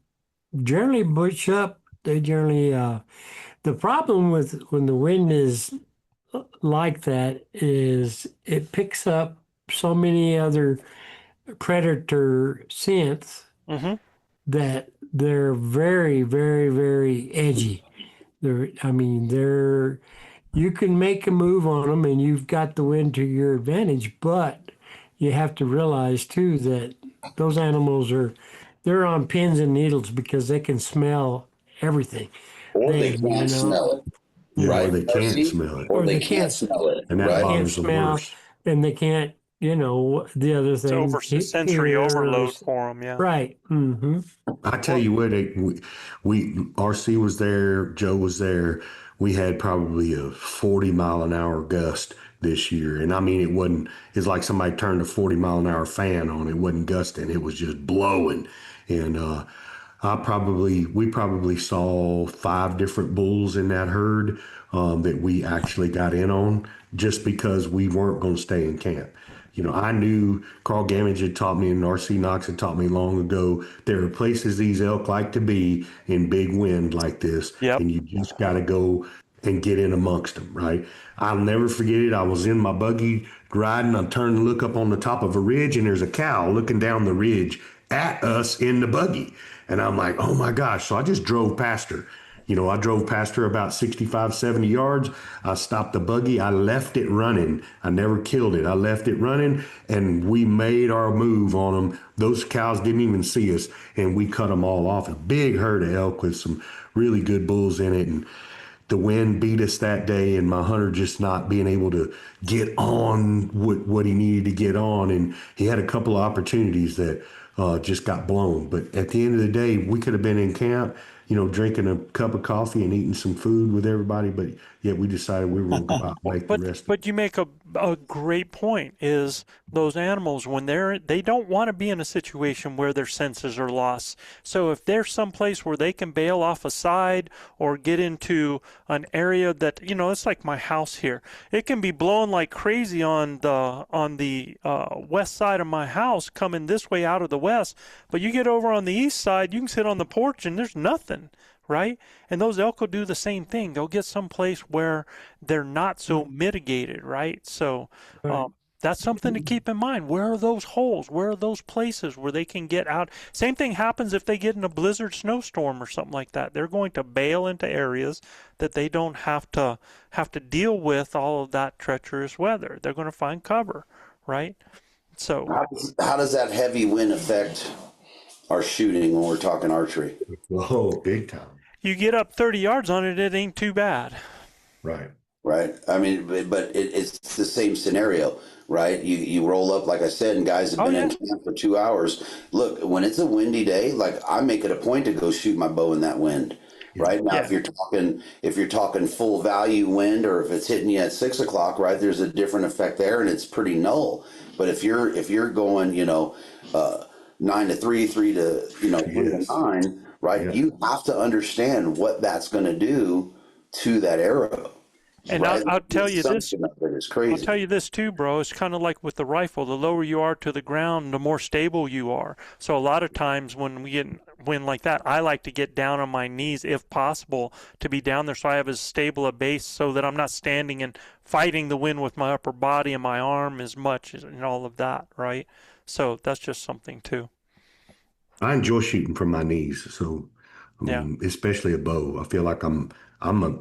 Speaker 8: generally bush up. They generally the problem with when the wind is like that is it picks up so many other predator scents
Speaker 5: Mm-hmm.
Speaker 8: that they're very, very, very edgy. They're you can make a move on them and you've got the wind to your advantage, but you have to realize too that those animals they're on pins and needles because they can smell everything.
Speaker 6: or they
Speaker 8: They,
Speaker 6: can't smell it,
Speaker 1: Yeah, or
Speaker 6: right,
Speaker 1: they can't
Speaker 6: RC?
Speaker 1: smell it,
Speaker 6: Or
Speaker 8: or
Speaker 6: they
Speaker 8: they
Speaker 6: can't
Speaker 8: can't,
Speaker 6: smell it,
Speaker 1: and that
Speaker 8: they
Speaker 6: right?
Speaker 8: can't
Speaker 1: bothers them
Speaker 8: smell
Speaker 1: worse.
Speaker 8: and they can't, the other
Speaker 5: It's
Speaker 8: things,
Speaker 5: over sensory
Speaker 8: hear,
Speaker 5: overload for them, yeah.
Speaker 8: right. Mm-hmm.
Speaker 1: I tell you what, we RC was there, Joe was there. We had probably a 40-mile-an-hour gust this year, and I mean it wasn't. It's like somebody turned a 40-mile-an-hour fan on. It wasn't gusting; it was just blowing. And we probably saw 5 different bulls in that herd that we actually got in on just because we weren't going to stay in camp. I knew Carl Gamage had taught me and R.C. Knox had taught me long ago there are places these elk like to be in big wind like this,
Speaker 5: Yep.
Speaker 1: and you just got to go and get in amongst them, right? I'll never forget it. I was in my buggy riding. I turned to look up on the top of a ridge, and there's a cow looking down the ridge at us in the buggy. And I'm like, oh my gosh. So I just drove past her. I drove past her about 65, 70 yards. I stopped the buggy. I left it running. I never killed it. I left it running and we made our move on them. Those cows didn't even see us and we cut them all off. A big herd of elk with some really good bulls in it. And the wind beat us that day and my hunter just not being able to get on what he needed to get on. And he had a couple of opportunities that just got blown. But at the end of the day, we could have been in camp, drinking a cup of coffee and eating some food with everybody. But yet we decided we were going to go out and make the
Speaker 5: But
Speaker 1: rest of it.
Speaker 5: but you make a great point is those animals when they don't want to be in a situation where their senses are lost. So if there's some place where they can bail off a side or get into an area that it's like my house here. It can be blowing like crazy on the west side of my house coming this way out of the west, but you get over on the east side, you can sit on the porch and there's nothing. Right? And those elk will do the same thing. They'll get someplace where they're not so mitigated, right? So
Speaker 8: Right.
Speaker 5: That's something to keep in mind. Where are those holes? Where are those places where they can get out? Same thing happens if they get in a blizzard snowstorm or something like that. They're going to bail into areas that they don't have to deal with all of that treacherous weather. They're going to find cover, right? So
Speaker 6: How does that heavy wind affect our shooting when we're talking archery?
Speaker 1: Oh, big time.
Speaker 5: you get up 30 yards on it, it ain't too bad.
Speaker 1: Right.
Speaker 6: Right. I mean, but it's the same scenario, right? You roll up, like I said, and guys have been in camp for 2 hours. Look, when it's a windy day, like I make it a point to go shoot my bow in that wind. Right now, if you're talking full value wind, or if it's hitting you at 6 o'clock, right, there's a different effect there, and it's pretty null. But if you're going, 9 to 3, 3 to 3 to 9, right, you have to understand what that's going to do to that arrow.
Speaker 5: And
Speaker 6: right?
Speaker 5: I'll tell you this.
Speaker 6: It's crazy.
Speaker 5: I'll tell you this too, bro. It's kind of like with the rifle. The lower you are to the ground, the more stable you are. So a lot of times when we get wind like that, I like to get down on my knees if possible to be down there so I have as stable a base so that I'm not standing and fighting the wind with my upper body and my arm as much and all of that, right? So that's just something too.
Speaker 1: I enjoy shooting from my knees, so especially a bow. I feel like I'm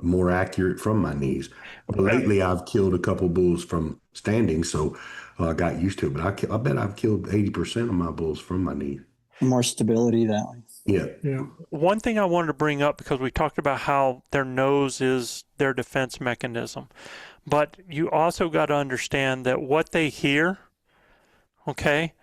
Speaker 1: more accurate from my knees. But lately, I've killed a couple bulls from standing, so I got used to it. But I bet I've killed 80% of my bulls from my knees.
Speaker 7: More stability that way.
Speaker 1: Yeah.
Speaker 5: One thing I wanted to bring up, because we talked about how their nose is their defense mechanism, but you also got to understand that what they hear, okay,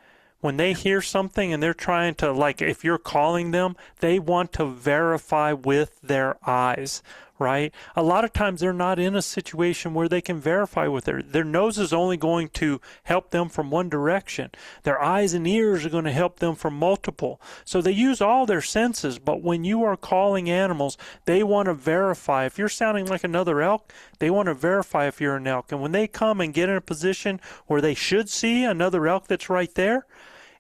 Speaker 5: when they hear something and they're trying to, like, if you're calling them, they want to verify with their eyes, right? A lot of times they're not in a situation where they can verify with their nose is only going to help them from one direction. Their eyes and ears are going to help them from multiple. So they use all their senses, but when you are calling animals, they want to verify. If you're sounding like another elk, they want to verify if you're an elk. And when they come and get in a position where they should see another elk that's right there,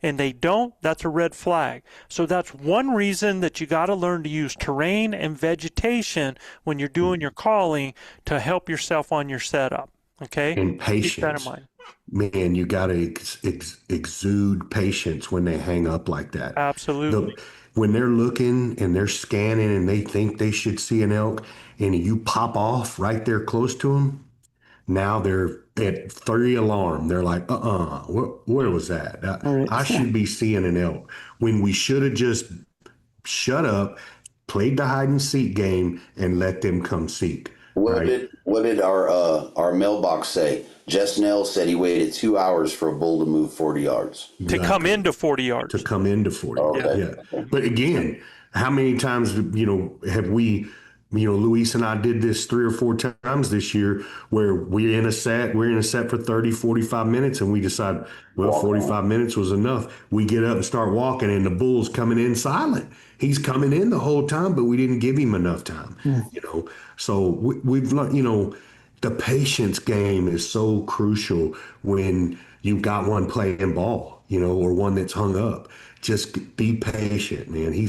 Speaker 5: and they don't, that's a red flag. So that's one reason that you got to learn to use terrain and vegetation when you're doing your calling to help yourself on your setup. Okay?
Speaker 1: And patience.
Speaker 5: Keep that in mind.
Speaker 1: Man, you got to exude patience when they hang up like that.
Speaker 5: Absolutely.
Speaker 1: When they're looking and they're scanning and they think they should see an elk and you pop off right there close to them, now they're at 3 alarm. They're like, where was that? I should be seeing an elk. When we should have just shut up, played the hide and seek game, and let them come seek.
Speaker 6: What did our mailbox say? Jess Nell said he waited 2 hours for a bull to move 40 yards.
Speaker 5: To come into 40 yards.
Speaker 1: To come into 40.
Speaker 6: Okay.
Speaker 1: Yeah. But again, how many times, have we, Luis and I did this 3 or 4 times this year where we're in a set for 30, 45 minutes and we decide, 45 minutes was enough. We get up and start walking and the bull's coming in silent. He's coming in the whole time, but we didn't give him enough time, So we've learned, the patience game is so crucial when you've got one playing ball, or one that's hung up. Just be patient, man. He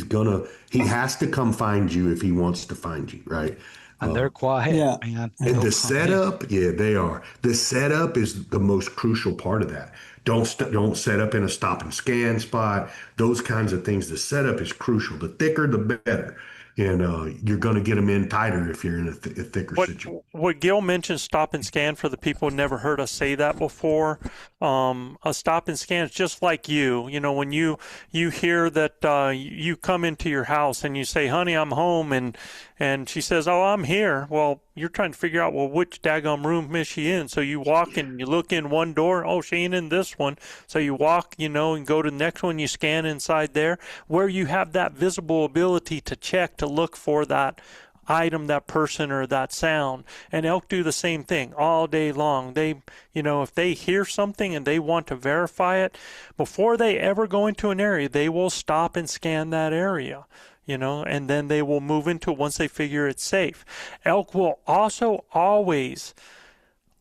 Speaker 1: has to come find you if he wants to find you, right?
Speaker 4: And they're quiet, man.
Speaker 1: And the setup, they are. The setup is the most crucial part of that. Don't set up in a stop and scan spot. Those kinds of things. The setup is crucial. The thicker, the better. And you're going to get them in tighter if you're in a thicker situation.
Speaker 5: What Gil mentioned, stop and scan, for the people who never heard us say that before, a stop and scan is just like you. When you hear that you come into your house and you say, honey, I'm home, and she says, oh, I'm here. Well, you're trying to figure out, which daggum room is she in? So you walk and you look in one door. Oh, she ain't in this one. So you walk, and go to the next one. You scan inside there where you have that visible ability to check, to look for that item, that person, or that sound. And elk do the same thing all day long. They, if they hear something and they want to verify it, before they ever go into an area, they will stop and scan that area. And then they will move into it once they figure it's safe. Elk will also almost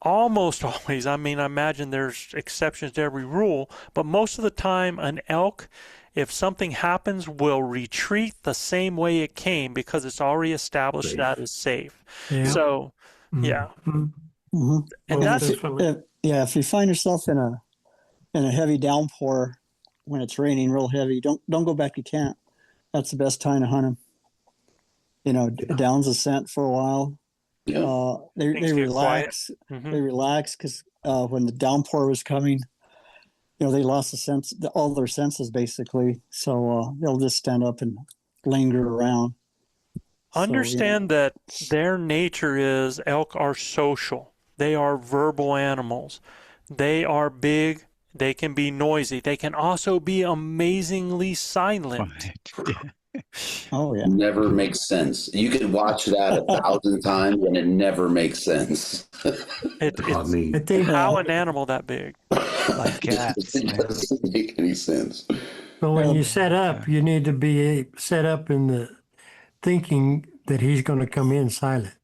Speaker 5: always, I imagine there's exceptions to every rule, but most of the time an elk, if something happens, will retreat the same way it came because it's already established that is safe.
Speaker 8: Yeah.
Speaker 5: So, yeah.
Speaker 7: Mm-hmm.
Speaker 5: And that's
Speaker 7: Yeah, if you find yourself in a heavy downpour when it's raining real heavy, don't go back to camp. That's the best time to hunt them. You know, downs the scent for a while.
Speaker 6: Yeah.
Speaker 7: They
Speaker 5: get quiet.
Speaker 7: relax.
Speaker 5: Mm-hmm.
Speaker 7: They relax because when the downpour was coming, you know, they lost the sense, all their senses basically. So they'll just stand up and linger around.
Speaker 5: Understand that their nature is elk are social. They are verbal animals. They are big. They can be noisy. They can also be amazingly silent.
Speaker 4: Right. Yeah.
Speaker 7: Oh yeah.
Speaker 6: Never makes sense. You can watch that 1,000 times and it never makes sense.
Speaker 5: It's
Speaker 8: I think
Speaker 5: how an animal that big.
Speaker 4: Like cats,
Speaker 6: It
Speaker 4: man.
Speaker 6: doesn't make any sense.
Speaker 8: so when
Speaker 7: Yeah.
Speaker 8: you set up, you need to be set up in the thinking that he's going to come in silent.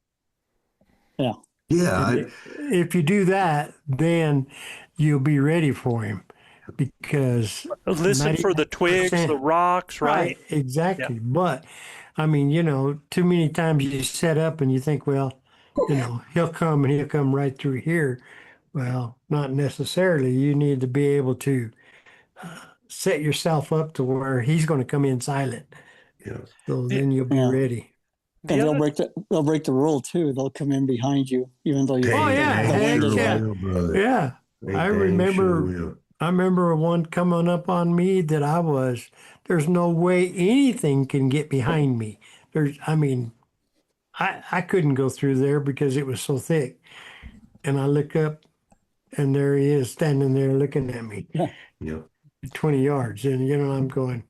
Speaker 7: Yeah.
Speaker 1: Yeah.
Speaker 8: If you do that, then you'll be ready for him because
Speaker 5: Listen for the twigs,
Speaker 8: 90%.
Speaker 5: the rocks, right?
Speaker 8: Exactly. But I mean, you know, too many times you set up and you think, well, you know, he'll come right through here. Well, not necessarily. You need to be able to set yourself up to where he's going to come in silent.
Speaker 1: Yeah.
Speaker 8: So then you'll be
Speaker 7: Yeah.
Speaker 8: ready.
Speaker 5: The
Speaker 7: And
Speaker 5: other
Speaker 7: they'll break the rule too. They'll come in behind you, even though you.
Speaker 8: Oh, yeah,
Speaker 7: the wind
Speaker 8: heck
Speaker 7: is
Speaker 8: yeah.
Speaker 7: right.
Speaker 1: Brother.
Speaker 8: Yeah.
Speaker 1: They
Speaker 8: I
Speaker 1: dang
Speaker 8: remember
Speaker 1: sure will.
Speaker 8: I remember one coming up on me that there's no way anything can get behind me. I mean, I couldn't go through there because it was so thick. And I look up and there he is standing there looking at me
Speaker 1: Yeah.
Speaker 8: 20 yards. And, you know, I'm going,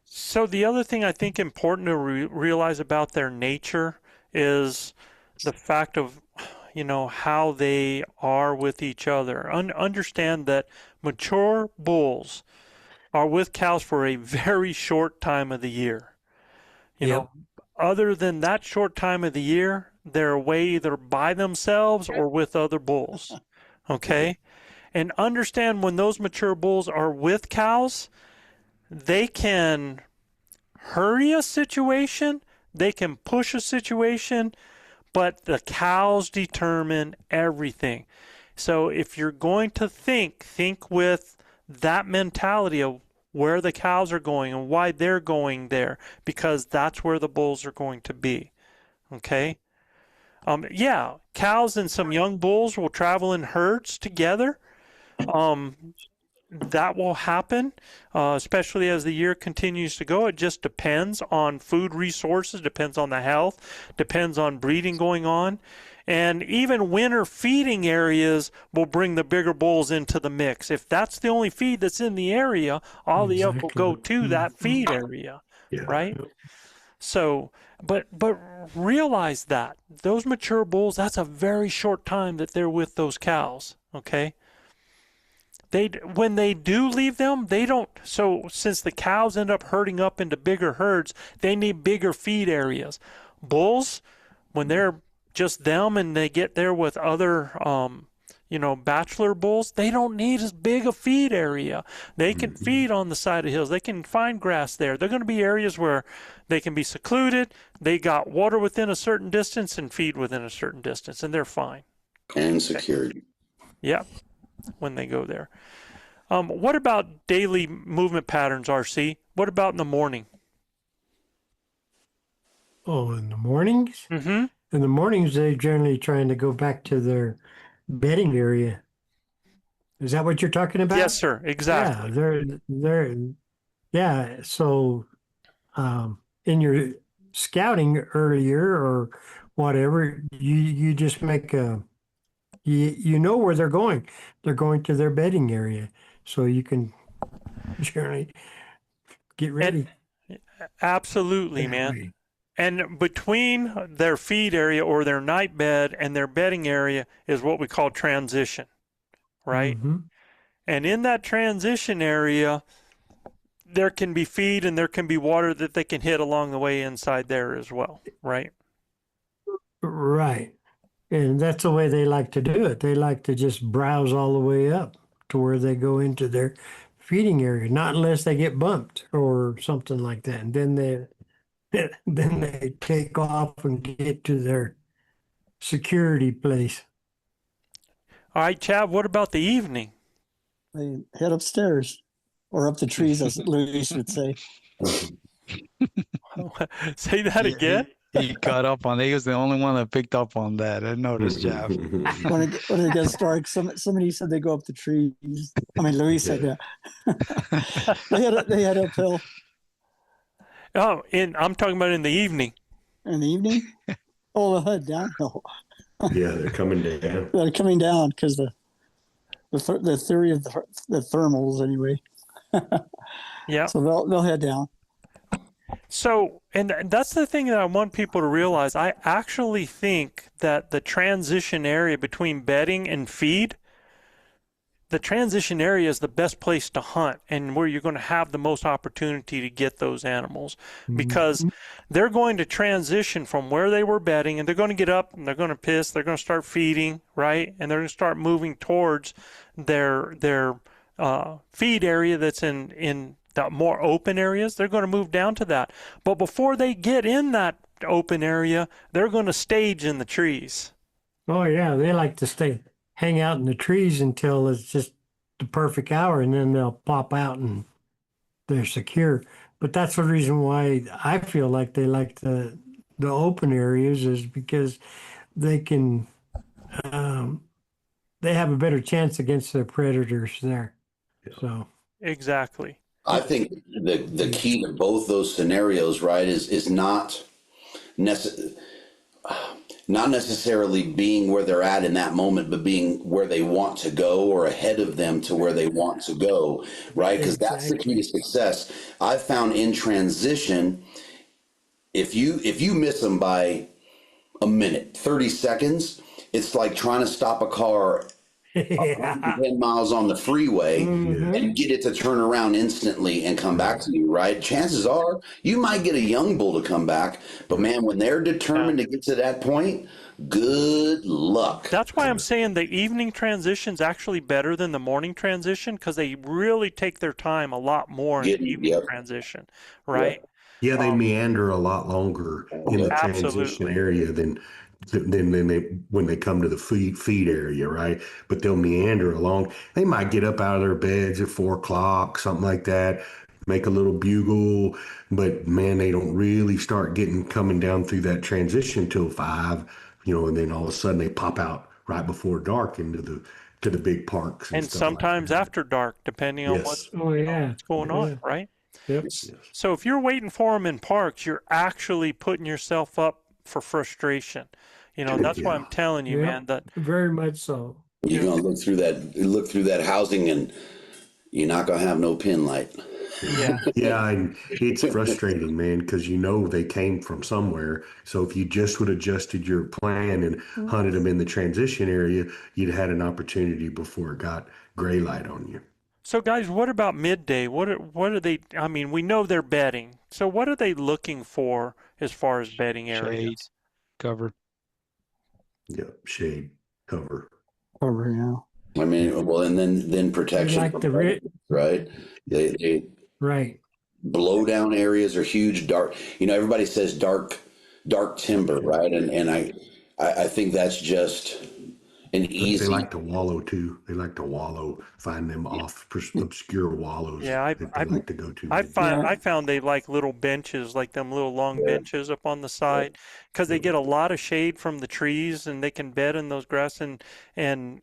Speaker 5: So the other thing I think important to realize about their nature is the fact of, you know, how they are with each other. Understand that mature bulls are with cows for a very short time of the year. You know, other than that short time of the year, they're away either by themselves or with other bulls. Okay? And understand when those mature bulls are with cows, they can hurry a situation, they can push a situation, but the cows determine everything. So if you're going to think with that mentality of where the cows are going and why they're going there, because that's where the bulls are going to be. Okay? Yeah, cows and some young bulls will travel in herds together. That will happen, especially as the year continues to go. It just depends on food resources, depends on the health, depends on breeding going on. And even winter feeding areas will bring the bigger bulls into the mix. If that's the only feed that's in the area, all the elk will go to that feed area,
Speaker 1: Yeah.
Speaker 5: right? So, but realize that those mature bulls, that's a very short time that they're with those cows, okay? When they do leave them, they don't. So since the cows end up herding up into bigger herds, they need bigger feed areas. Bulls, when they're just them and they get there with other, bachelor bulls, they don't need as big a feed area. They can feed on the side of hills. They can find grass there. They're going to be areas where they can be secluded. They got water within a certain distance and feed within a certain distance, and they're fine.
Speaker 6: And security.
Speaker 5: Yeah, when they go there. What about daily movement patterns, RC? What about in the morning?
Speaker 8: oh, in the mornings?
Speaker 5: Mm-hmm.
Speaker 8: In the mornings, they're generally trying to go back to their bedding area. Is that what you're talking about?
Speaker 5: Yes, sir. Exactly.
Speaker 8: Yeah. So, in your scouting earlier or whatever, you just make you know where they're going. They're going to their bedding area, so you can generally get ready.
Speaker 5: Absolutely,
Speaker 8: that
Speaker 5: man.
Speaker 8: way.
Speaker 5: And between their feed area or their night bed and their bedding area is what we call transition, right?
Speaker 8: Mhm.
Speaker 5: And in that transition area, there can be feed and there can be water that they can hit along the way inside there as well, right?
Speaker 8: Right. And that's the way they like to do it. They like to just browse all the way up to where they go into their feeding area, not unless they get bumped or something like that. And then they take off and get to their security place.
Speaker 5: All right, Chad, what about the evening?
Speaker 7: They head upstairs or up the trees, as Luis would say.
Speaker 5: Say that
Speaker 4: Yeah,
Speaker 5: again.
Speaker 4: he caught up on it. He was the only one that picked up on that. I noticed, Jeff.
Speaker 7: When it gets dark, somebody said they go up the trees. I mean, Luis said that. They head uphill
Speaker 5: Oh, I'm talking about in the evening.
Speaker 7: in the evening. Oh, they'll head downhill.
Speaker 1: Yeah, they're coming down.
Speaker 7: They're coming down because the theory of the thermals anyway.
Speaker 5: Yeah.
Speaker 7: So they'll head down.
Speaker 5: So, and that's the thing that I want people to realize. I actually think that the transition area between bedding and feed, the transition area is the best place to hunt and where you're going to have the most opportunity to get those animals, because they're going to transition from where they were bedding, and they're going to get up and they're going to piss, they're going to start feeding, right? And they're going to start moving towards their feed area that's in the more open areas. They're going to move down to that. But before they get in that open area, they're going to stage in the trees.
Speaker 8: Oh yeah, they like to hang out in the trees until it's just the perfect hour, and then they'll pop out and they're secure. But that's the reason why I feel like they like the open areas, is because they can they have a better chance against their predators there. So
Speaker 5: Exactly.
Speaker 6: I think the key to both those scenarios, right, is not necessarily being where they're at in that moment, but being where they want to go or ahead of them to where they want to go, right? Because that's the key to success. I've found in transition, if you miss them by a minute, 30 seconds, it's like trying to stop a car 10 miles on the freeway and get it to turn around instantly and come back to you, right? Chances are you might get a young bull to come back, but man, when they're determined to get to that point, good luck.
Speaker 5: That's why I'm saying the evening transition's actually better than the morning transition, because they really take their time a lot more in the evening transition, right?
Speaker 1: Yeah, they meander a lot longer in the transition area than when they come to the feed area, right? But they'll meander along. They might get up out of their beds at 4 o'clock, something like that, make a little bugle, but man, they don't really start coming down through that transition till 5, and then all of a sudden they pop out right before dark into the big parks
Speaker 5: And
Speaker 1: stuff
Speaker 5: sometimes
Speaker 1: like that.
Speaker 5: after dark, depending on what's going on, right?
Speaker 8: Yep.
Speaker 5: So if you're waiting for them in parks, you're actually putting yourself up for frustration. That's why I'm telling you, man, that
Speaker 8: very much so.
Speaker 6: You're gonna look through that housing, and you're not gonna have no pin light.
Speaker 1: Yeah, and it's frustrating, man, because they came from somewhere. So if you just would have adjusted your plan and hunted them in the transition area, you'd had an opportunity before it got gray light on you.
Speaker 5: So guys, what about midday? What are they? I mean, we know they're bedding. So what are they looking for as far as bedding areas?
Speaker 4: Shade, cover.
Speaker 1: Yep, shade, cover.
Speaker 7: Over now.
Speaker 6: I mean, well, and then protection,
Speaker 8: Like
Speaker 6: from
Speaker 8: the
Speaker 6: predators, right? They
Speaker 8: right.
Speaker 6: blow down areas are huge. Dark, everybody says dark timber, right? And I think that's just an easy.
Speaker 1: They like to wallow too. They like to wallow, find them obscure wallows.
Speaker 5: Yeah,
Speaker 1: that they like to go to.
Speaker 5: I found they like little benches, like them little long benches up on the side, because they get a lot of shade from the trees, and they can bed in those grass, and they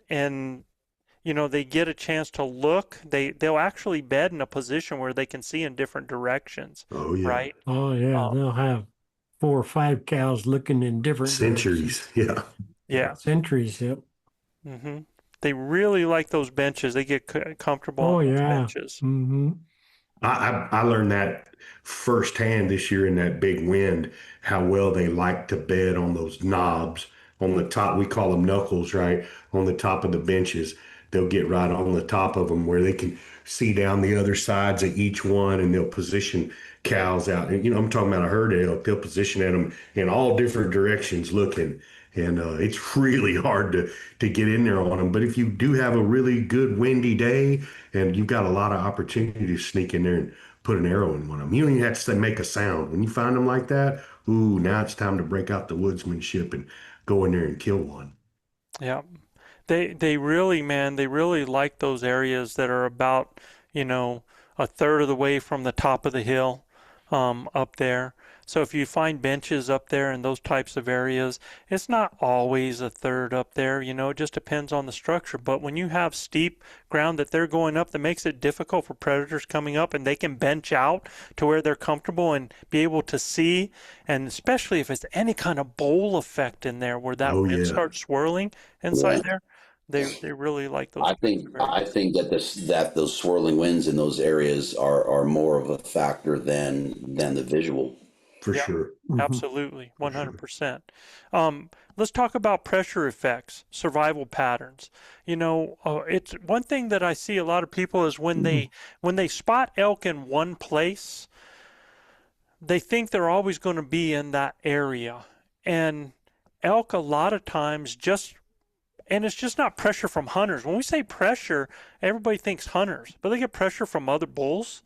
Speaker 5: get a chance to look. They'll actually bed in a position where they can see in different directions.
Speaker 1: Oh yeah.
Speaker 5: Right.
Speaker 8: Oh yeah, they'll have 4 or 5 cows looking in different
Speaker 1: centuries.
Speaker 8: directions.
Speaker 5: Yeah.
Speaker 8: Centuries. Yep.
Speaker 5: Mm-hmm. They really like those benches. They get comfortable on those benches.
Speaker 8: Mm-hmm.
Speaker 1: I learned that firsthand this year in that big wind, how well they like to bed on those knobs on the top. We call them knuckles, right? On the top of the benches. They'll get right on the top of them where they can see down the other sides of each one, and they'll position cows out. And, I'm talking about a herd of elk. They'll position at them in all different directions looking. And it's really hard to get in there on them. But if you do have a really good windy day and you've got a lot of opportunity to sneak in there and put an arrow in one of them, you don't even have to make a sound. When you find them like that, now it's time to break out the woodsmanship and go in there and kill one.
Speaker 5: Yeah. They really, man, they really like those areas that are about, a third of the way from the top of the hill, up there. So if you find benches up there in those types of areas, it's not always a third up there, it just depends on the structure. But when you have steep ground that they're going up, that makes it difficult for predators coming up, and they can bench out to where they're comfortable and be able to see, and especially if it's any kind of bowl effect in there where that
Speaker 1: Oh
Speaker 5: wind
Speaker 1: yeah.
Speaker 5: starts swirling inside
Speaker 6: Yeah.
Speaker 5: there, they really like those.
Speaker 6: I think that that those swirling winds in those areas are more of a factor than the visual.
Speaker 1: For
Speaker 5: Yeah,
Speaker 1: sure.
Speaker 5: absolutely,
Speaker 1: For sure.
Speaker 5: 100%. Let's talk about pressure effects, survival patterns. It's one thing that I see a lot of people is when they spot elk in one place, they think they're always going to be in that area. And elk a lot of times and it's just not pressure from hunters. When we say pressure, everybody thinks hunters, but they get pressure from other bulls.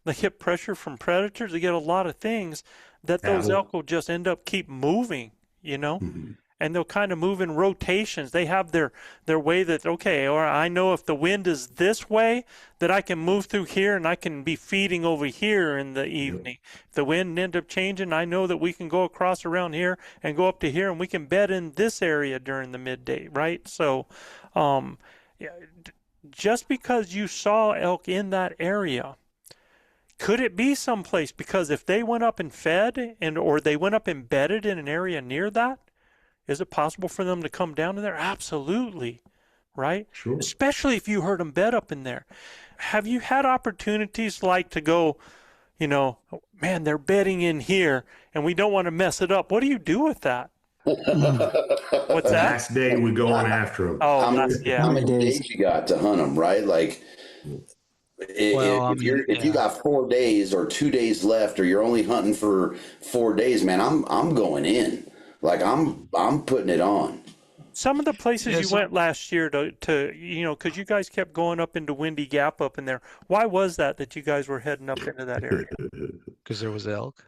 Speaker 5: They get pressure from predators. They get a lot of things that those
Speaker 1: Cattle.
Speaker 5: elk will just end up keep moving,
Speaker 1: Hmm.
Speaker 5: and they'll kind of move in rotations. They have their way that, okay, or I know if the wind is this way, that I can move through here and I can be feeding over here in the evening. If the wind end up changing, I know that we can go across around here and go up to here and we can bed in this area during the midday, right? So, yeah, just because you saw elk in that area, could it be someplace? Because if they went up and fed or they went up and bedded in an area near that, is it possible for them to come down to there? Absolutely, right?
Speaker 1: Sure.
Speaker 5: Especially if you heard them bed up in there. Have you had opportunities like to go, man, they're bedding in here and we don't want to mess it up? What do you do with that? What's that?
Speaker 1: Last day we go on after them.
Speaker 5: Oh,
Speaker 6: How many,
Speaker 5: yeah.
Speaker 6: how many days you got to hunt them, right? Like,
Speaker 4: Well,
Speaker 6: if you got 4 days or 2 days left, or you're only hunting for 4 days, man, I'm going in. Like I'm putting it on.
Speaker 5: Some of the places
Speaker 4: Yes.
Speaker 5: you went last year to because you guys kept going up into Windy Gap up in there. Why was that you guys were heading up into that area?
Speaker 4: Because there was elk.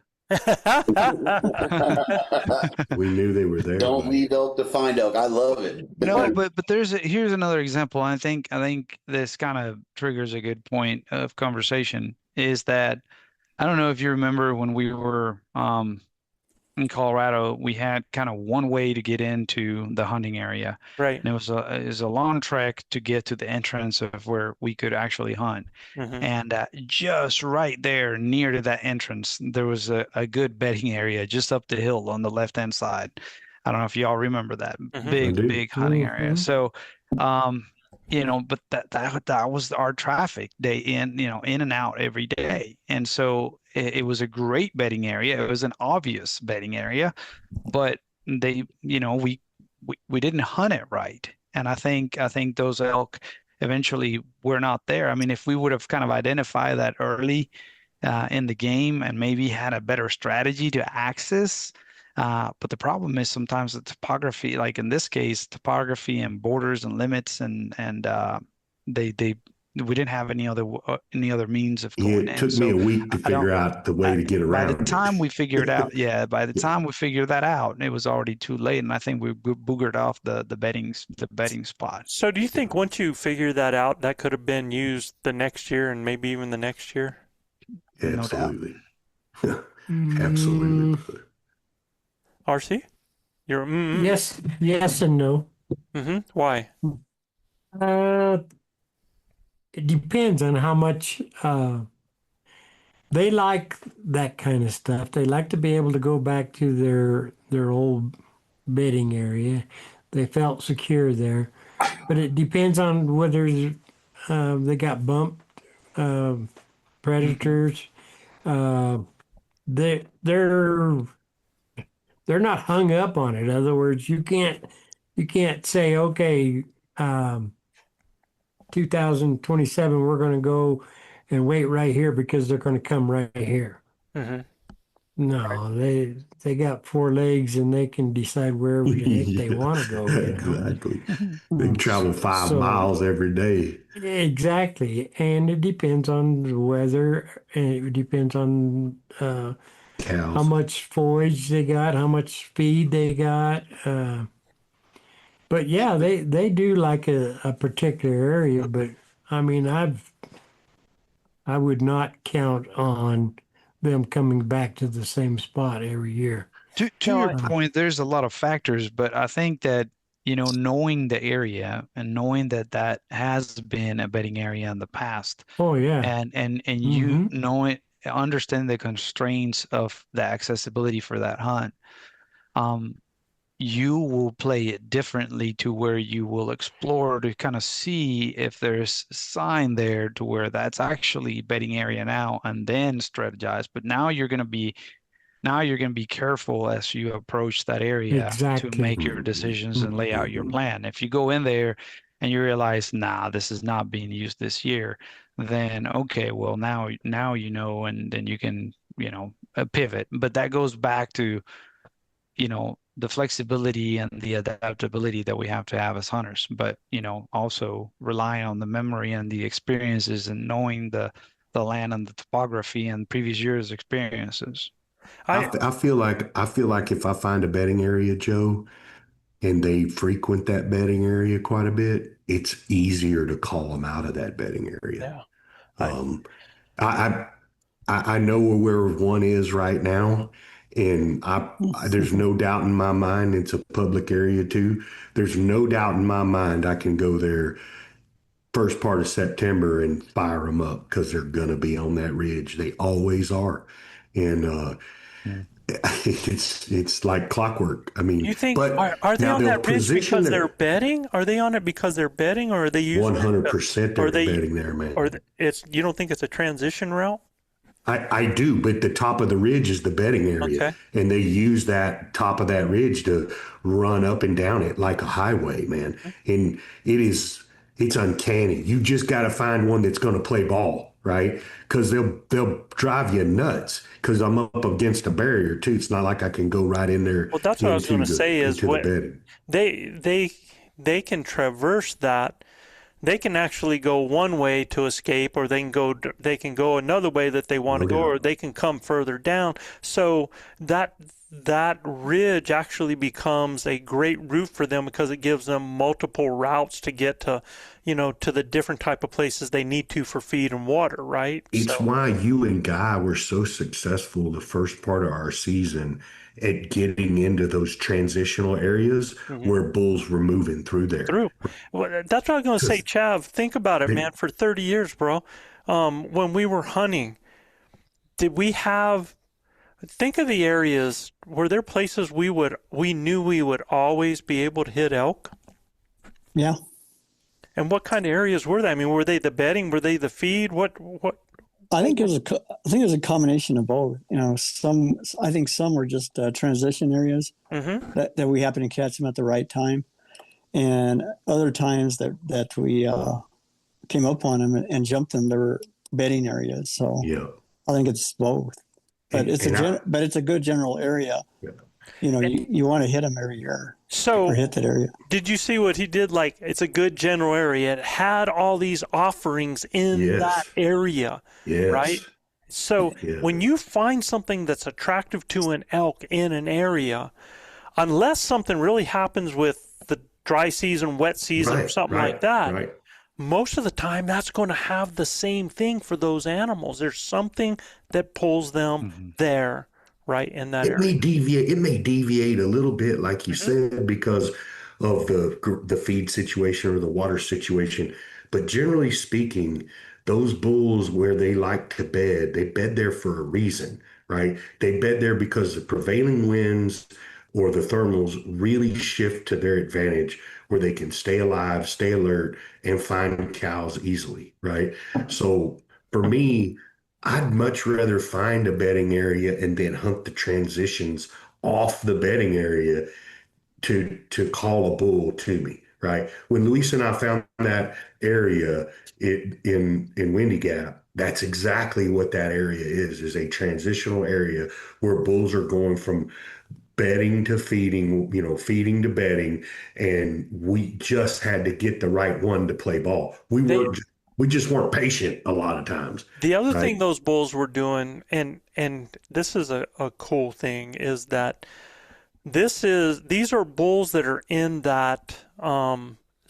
Speaker 1: We knew they were there.
Speaker 6: Don't
Speaker 1: but-
Speaker 6: leave elk to find elk. I love it.
Speaker 4: No, but here's another example. I think this kind of triggers a good point of conversation is that I don't know if you remember when we were in Colorado, we had kind of one way to get into the hunting area.
Speaker 5: Right.
Speaker 4: And it was a long trek to get to the entrance of where we could actually hunt.
Speaker 5: Mhm.
Speaker 4: And just right there near to that entrance, there was a good bedding area just up the hill on the left-hand side. I don't know if y'all remember that
Speaker 5: Mhm.
Speaker 1: I do.
Speaker 4: big hunting area.
Speaker 8: Mhm.
Speaker 4: So, but that was our traffic day in, in and out every day. And so it was a great bedding area. It was an obvious bedding area, but we didn't hunt it right. And I think those elk eventually were not there. I mean, if we would have kind of identified that early in the game and maybe had a better strategy to access. But the problem is sometimes the topography, like in this case, topography and borders and limits, and we didn't have any other means of
Speaker 1: Yeah,
Speaker 4: going
Speaker 1: it
Speaker 4: in.
Speaker 1: took me a week to figure out the way to get
Speaker 4: By
Speaker 1: around
Speaker 4: the
Speaker 1: it.
Speaker 4: time we figured out, by the time we figured that out, it was already too late, and I think we boogered off the bedding spot.
Speaker 5: So do you think once you figure that out, that could have been used the next year and maybe even the next year?
Speaker 4: No doubt.
Speaker 1: Absolutely. Absolutely.
Speaker 5: RC? You're
Speaker 8: Yes and no.
Speaker 5: Why?
Speaker 8: It depends on how much they like that kind of stuff. They like to be able to go back to their old bedding area. They felt secure there, but it depends on whether they got bumped predators. They're not hung up on it. In other words, you can't say, okay, 2027 we're going to go and wait right here because they're going to come right here.
Speaker 5: Mhm.
Speaker 8: No, they got four legs and they can decide wherever the heck they want to go.
Speaker 1: Exactly. They can travel 5 miles every day.
Speaker 8: Exactly, and it depends on the weather, and it depends on how
Speaker 1: Cows.
Speaker 8: much forage they got, how much feed they got. But yeah, they do like a particular area, but I mean, I would not count on them coming back to the same spot every year.
Speaker 4: To
Speaker 5: No,
Speaker 4: your
Speaker 5: I,
Speaker 4: point, there's a lot of factors, but I think that, knowing the area and knowing that that has been a bedding area in the past,
Speaker 8: Oh yeah.
Speaker 4: and you
Speaker 8: Mm-hmm.
Speaker 4: understand the constraints of the accessibility for that hunt, um, you will play it differently to where you will explore to kind of see if there's a sign there to where that's actually bedding area now, and then strategize. But now you're going to be careful as you approach that area to
Speaker 8: Exactly.
Speaker 4: make your decisions and lay out your plan. If you go in there and you realize, nah, this is not being used this year, then okay, well now and then you can, pivot. But that goes back to, the flexibility and the adaptability that we have to have as hunters, but, also relying on the memory and the experiences and knowing the land and the topography and previous years' experiences.
Speaker 5: I
Speaker 1: I feel like if I find a bedding area, Joe, and they frequent that bedding area quite a bit, it's easier to call them out of that bedding area.
Speaker 5: yeah. I
Speaker 1: Um, I, I know where one is right now, and there's no doubt in my mind it's a public area too. There's no doubt in my mind I can go there first part of September and fire them up because they're gonna be on that ridge. They always are, and it's like clockwork. I mean,
Speaker 5: You think
Speaker 1: but
Speaker 5: are they
Speaker 1: now
Speaker 5: on
Speaker 1: they'll
Speaker 5: that ridge
Speaker 1: position
Speaker 5: because they're
Speaker 1: their
Speaker 5: bedding? Are they on it because they're bedding, or are they using it?
Speaker 1: 100%
Speaker 5: Or
Speaker 1: they're
Speaker 5: are they,
Speaker 1: bedding there,
Speaker 5: or
Speaker 1: man.
Speaker 5: it's you don't think it's a transition route?
Speaker 1: I do, but the top of the ridge is the bedding area,
Speaker 5: Okay.
Speaker 1: and they use that top of that ridge to run up and down it like a highway, man. And it's uncanny. You just got to find one that's going to play ball, right? Because they'll drive you nuts. Because I'm up against a barrier too. It's not like I can go right in there
Speaker 5: Well, that's what I was going to say is
Speaker 1: into the
Speaker 5: what
Speaker 1: bedding.
Speaker 5: they they they can traverse that. They can actually go one way to escape, or they can go another way that they want to
Speaker 1: No
Speaker 5: go, or
Speaker 1: doubt.
Speaker 5: they can come further down. So that ridge actually becomes a great route for them because it gives them multiple routes to get to the different type of places they need to for feed and water, right?
Speaker 1: It's
Speaker 5: So,
Speaker 1: why you and Guy were so successful the first part of our season at getting into those transitional areas
Speaker 5: mhm.
Speaker 1: where bulls were moving through there.
Speaker 5: Through. Well, that's what I was going to say,
Speaker 1: Because
Speaker 5: Chav. Think about it,
Speaker 1: they,
Speaker 5: man. For 30 years, bro, when we were hunting, did we have? Think of the areas. Were there places we knew we would always be able to hit elk?
Speaker 7: Yeah.
Speaker 5: And what kind of areas were they? I mean, were they the bedding? Were they the feed? What?
Speaker 7: I think I think it was a combination of both. I think some were just transition areas
Speaker 5: Mm-hmm.
Speaker 7: that we happened to catch them at the right time, and other times that we came up on them and jumped them, there were bedding areas. So
Speaker 1: yeah.
Speaker 7: I think it's both, but
Speaker 1: And, and I,
Speaker 7: but it's a good general area.
Speaker 1: yeah.
Speaker 7: You want to hit them every year or
Speaker 5: So,
Speaker 7: hit that area.
Speaker 5: did you see what he did? Like, it's a good general area. It had all these offerings in that
Speaker 1: Yes.
Speaker 5: area, right?
Speaker 1: Yes.
Speaker 5: So,
Speaker 1: Yeah.
Speaker 5: when you find something that's attractive to an elk in an area, unless something really happens with the dry season, wet season, or
Speaker 1: Right.
Speaker 5: something like
Speaker 1: Right.
Speaker 5: that,
Speaker 1: Right.
Speaker 5: most of the time that's going to have the same thing for those animals. There's something that pulls them
Speaker 4: Mhm.
Speaker 5: there, right, in that
Speaker 1: It
Speaker 5: area.
Speaker 1: may deviate. It may deviate a little bit, like you
Speaker 5: Hmm.
Speaker 1: said, because of the feed situation or the water situation. But generally speaking, those bulls where they like to bed, they bed there for a reason, right? They bed there because the prevailing winds or the thermals really shift to their advantage, where they can stay alive, stay alert, and find cows easily, right? So for me, I'd much rather find a bedding area and then hunt the transitions off the bedding area to call a bull to me, right? When Luis and I found that area in Windy Gap, that's exactly what that area is a transitional area where bulls are going from bedding to feeding, feeding to bedding, and we just had to get the right one to play ball.
Speaker 5: They
Speaker 1: We just weren't patient a lot of times,
Speaker 5: The other
Speaker 1: right?
Speaker 5: thing those bulls were doing, and this is a cool thing, is that these are bulls that are in that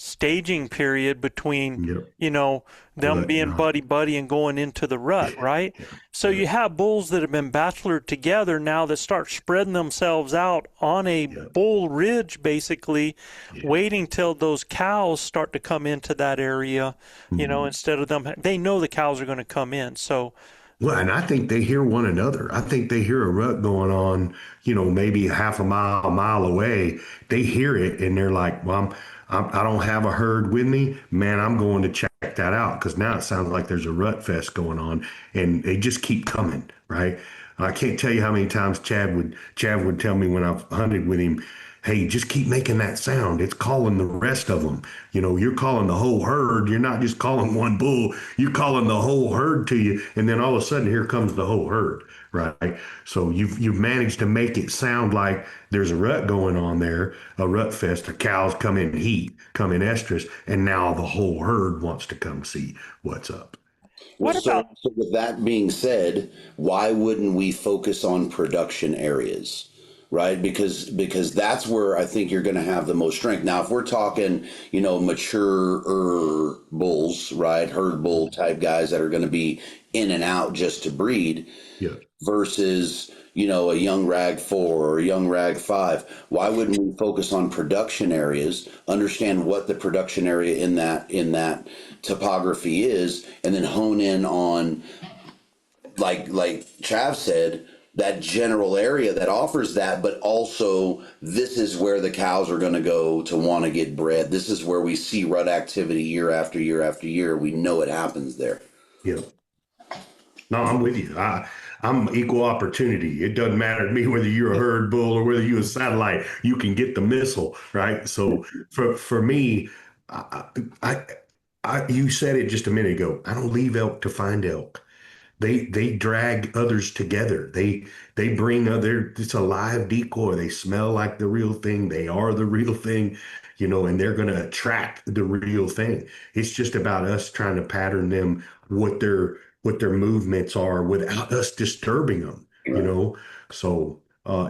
Speaker 5: staging period between,
Speaker 1: Yep.
Speaker 5: you know, them
Speaker 1: Rut,
Speaker 5: being buddy and going into the rut, right?
Speaker 1: Yeah.
Speaker 5: So you have bulls that have been bachelored together now that start spreading themselves out on a
Speaker 1: Yeah.
Speaker 5: bull ridge, basically,
Speaker 1: Yeah.
Speaker 5: waiting till those cows start to come into that area, you know, instead of them, they know the cows are going to come in. So,
Speaker 1: Well, and I think they hear one another. I think they hear a rut going on, maybe half a mile away. They hear it and they're like, well, I don't have a herd with me. Man, I'm going to check that out because now it sounds like there's a rut fest going on and they just keep coming, right? I can't tell you how many times Chad would tell me when I've hunted with him, hey, just keep making that sound. It's calling the rest of them. You're calling the whole herd. You're not just calling one bull. You're calling the whole herd to you. And then all of a sudden, here comes the whole herd, right? So you've managed to make it sound like there's a rut going on there, a rut fest. The cows come in heat, come in estrus, and now the whole herd wants to come see what's up.
Speaker 5: what about
Speaker 6: So with that being said, why wouldn't we focus on production areas? Right? Because that's where I think you're going to have the most strength. Now, if we're talking, mature bulls, right? Herd bull type guys that are going to be in and out just to breed
Speaker 1: Yeah.
Speaker 6: versus, a young rag 4 or a young rag 5, why wouldn't we focus on production areas, understand what the production area in that topography is, and then hone in on, like Chav said, that general area that offers that, but also this is where the cows are going to go to want to get bred. This is where we see rut activity year after year after year. We know it happens there.
Speaker 1: Yeah. No, I'm with you. I'm equal opportunity. It doesn't matter to me whether you're a herd bull or whether you're a satellite. You can get the missile, right? So for me, I, you said it just a minute ago. I don't leave elk to find elk. They drag others together. They bring other. It's a live decoy. They smell like the real thing. They are the real thing, and they're going to attract the real thing. It's just about us trying to pattern them what their movements are without us disturbing them. So man,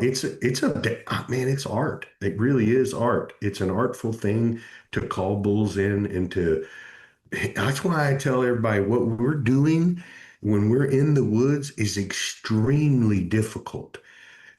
Speaker 1: it's art. It really is art. It's an artful thing to call bulls in and to. That's why I tell everybody what we're doing when we're in the woods is extremely difficult.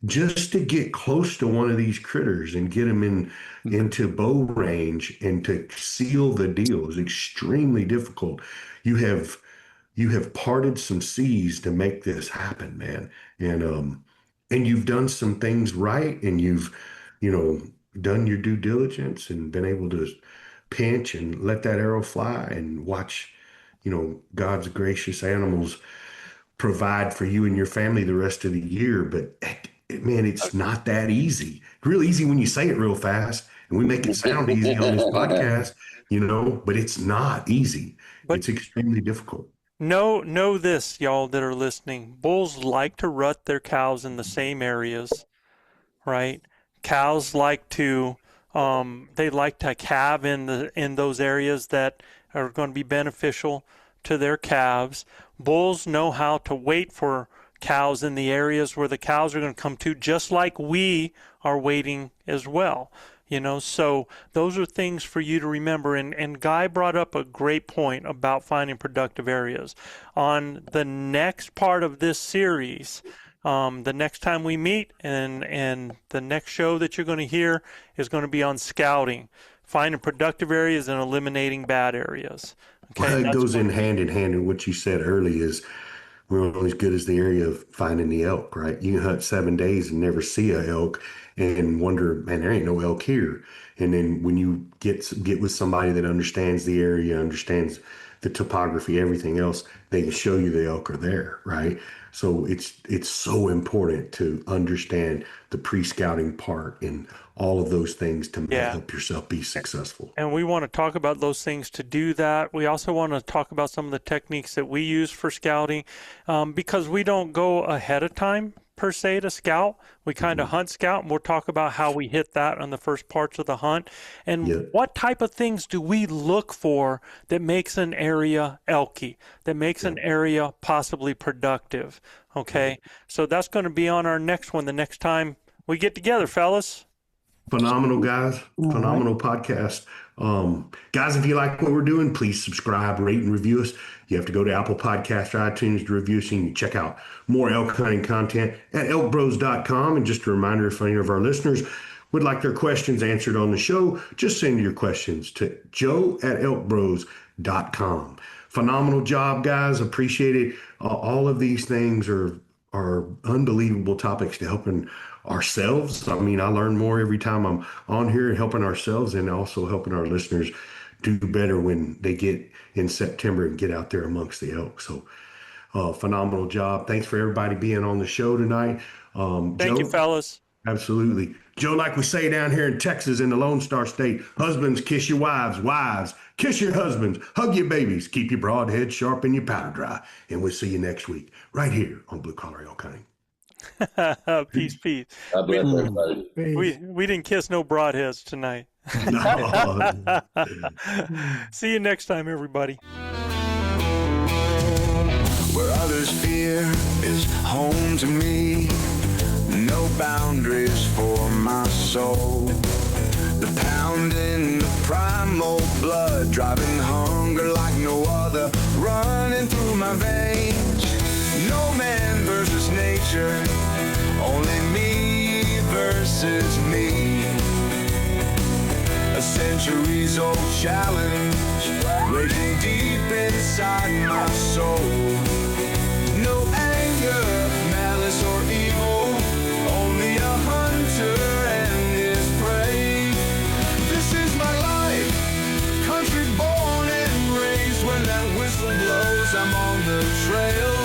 Speaker 1: Just to get close to one of these critters and get them into bow range and to seal the deal is extremely difficult. You have parted some seas to make this happen, man. And you've done some things right and you've, you know, done your due diligence and been able to pinch and let that arrow fly and watch, God's gracious animals provide for you and your family the rest of the year. But man, it's not that easy. Real easy when you say it real fast, and we make it sound easy on this podcast, but it's not easy.
Speaker 5: But
Speaker 1: It's extremely difficult.
Speaker 5: know this, y'all that are listening. Bulls like to rut their cows in the same areas, right? Cows like to they like to calve in those areas that are going to be beneficial to their calves. Bulls know how to wait for cows in the areas where the cows are going to come to, just like we are waiting as well. So those are things for you to remember. And Guy brought up a great point about finding productive areas. On the next part of this series, the next time we meet, and the next show that you're going to hear is going to be on scouting, finding productive areas and eliminating bad areas. Okay,
Speaker 1: Well, it goes in hand in what you said early is we're only as good as the area of finding the elk, right? You can hunt 7 days and never see a elk and wonder, man, there ain't no elk here. And then when you get with somebody that understands the area, understands the topography, everything else, they can show you the elk are there, right? So it's so important to understand the pre-scouting part and all of those things to help yourself be successful.
Speaker 5: And we want to talk about those things to do that. We also want to talk about some of the techniques that we use for scouting, because we don't go ahead of time per se to scout. We kind of hunt scout, and we'll talk about how we hit that on the first parts of the hunt. And what type of things do we look for that makes an area elky, that makes an area possibly productive? Okay, so that's going to be on our next one. The next time we get together, fellas.
Speaker 1: Phenomenal, guys. Phenomenal podcast. Guys, if you like what we're doing, please subscribe, rate, and review us. You have to go to Apple Podcasts or iTunes to review us, and you can check out more elk hunting content at ElkBros.com. And just a reminder, if any of our listeners would like their questions answered on the show, just send your questions to joe@ElkBros.com. Phenomenal job, guys. Appreciate it. All of these things are unbelievable topics to helping ourselves. I mean, I learn more every time I'm on here, helping ourselves and also helping our listeners do better when they get in September and get out there amongst the elk. So phenomenal job. Thanks for everybody being on the show tonight.
Speaker 5: Thank you, fellas.
Speaker 1: Absolutely. Joe, like we say down here in Texas in the Lone Star State, husbands, kiss your wives. Wives, kiss your husbands. Hug your babies. Keep your broadhead sharp and your powder dry. And we'll see you next week right here on Blue Collar Elk Hunting.
Speaker 5: Peace, peace.
Speaker 6: God bless everybody.
Speaker 5: We didn't kiss no broadheads tonight.
Speaker 1: No.
Speaker 5: See you next time, everybody.
Speaker 2: Where others fear is home to me. No boundaries for my soul. The pounding, the primal blood, driving hunger like no other, running through my veins. No man versus nature, only me versus me. A centuries old challenge, raging deep inside my soul. No anger, malice or evil, only a hunter and his prey. This is my life, country born and raised. When that whistle blows, I'm on the trail,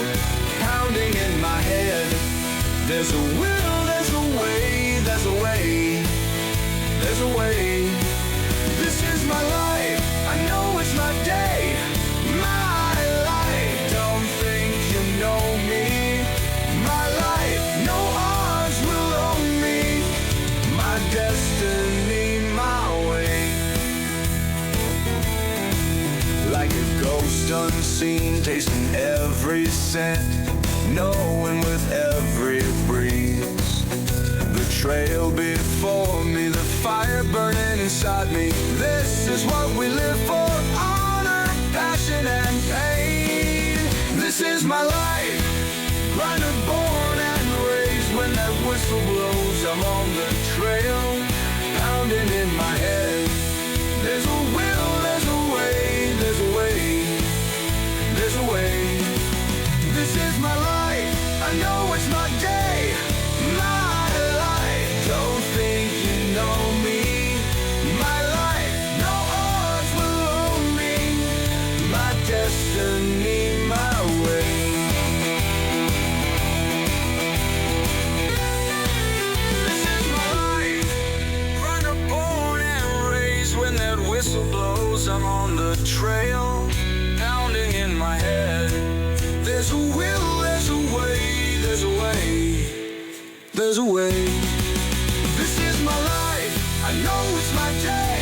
Speaker 2: pounding in my head. There's a will, there's a way, there's a way, there's a way. This is my life, I know it's my day, my life. Don't think you know me, my life, no odds will own me, my destiny, my way. Like a ghost unseen, tasting every scent, knowing with every breeze. The trail before me, the fire burning inside me. This is what we live for, honor, passion, and pain. This is my life, grinder born and raised. When that whistle blows, I'm on the trail, pounding in my head. There's a will, there's a way, there's a way, there's a way. This is my life, I know it's my day, my life. Don't think you know me, my life, no odds will own me, my destiny, my way. This is my life, runner born and raised. When that whistle blows, I'm on the trail, pounding in my head. There's a will, there's a way, there's a way, there's a way. This is my life, I know it's my day.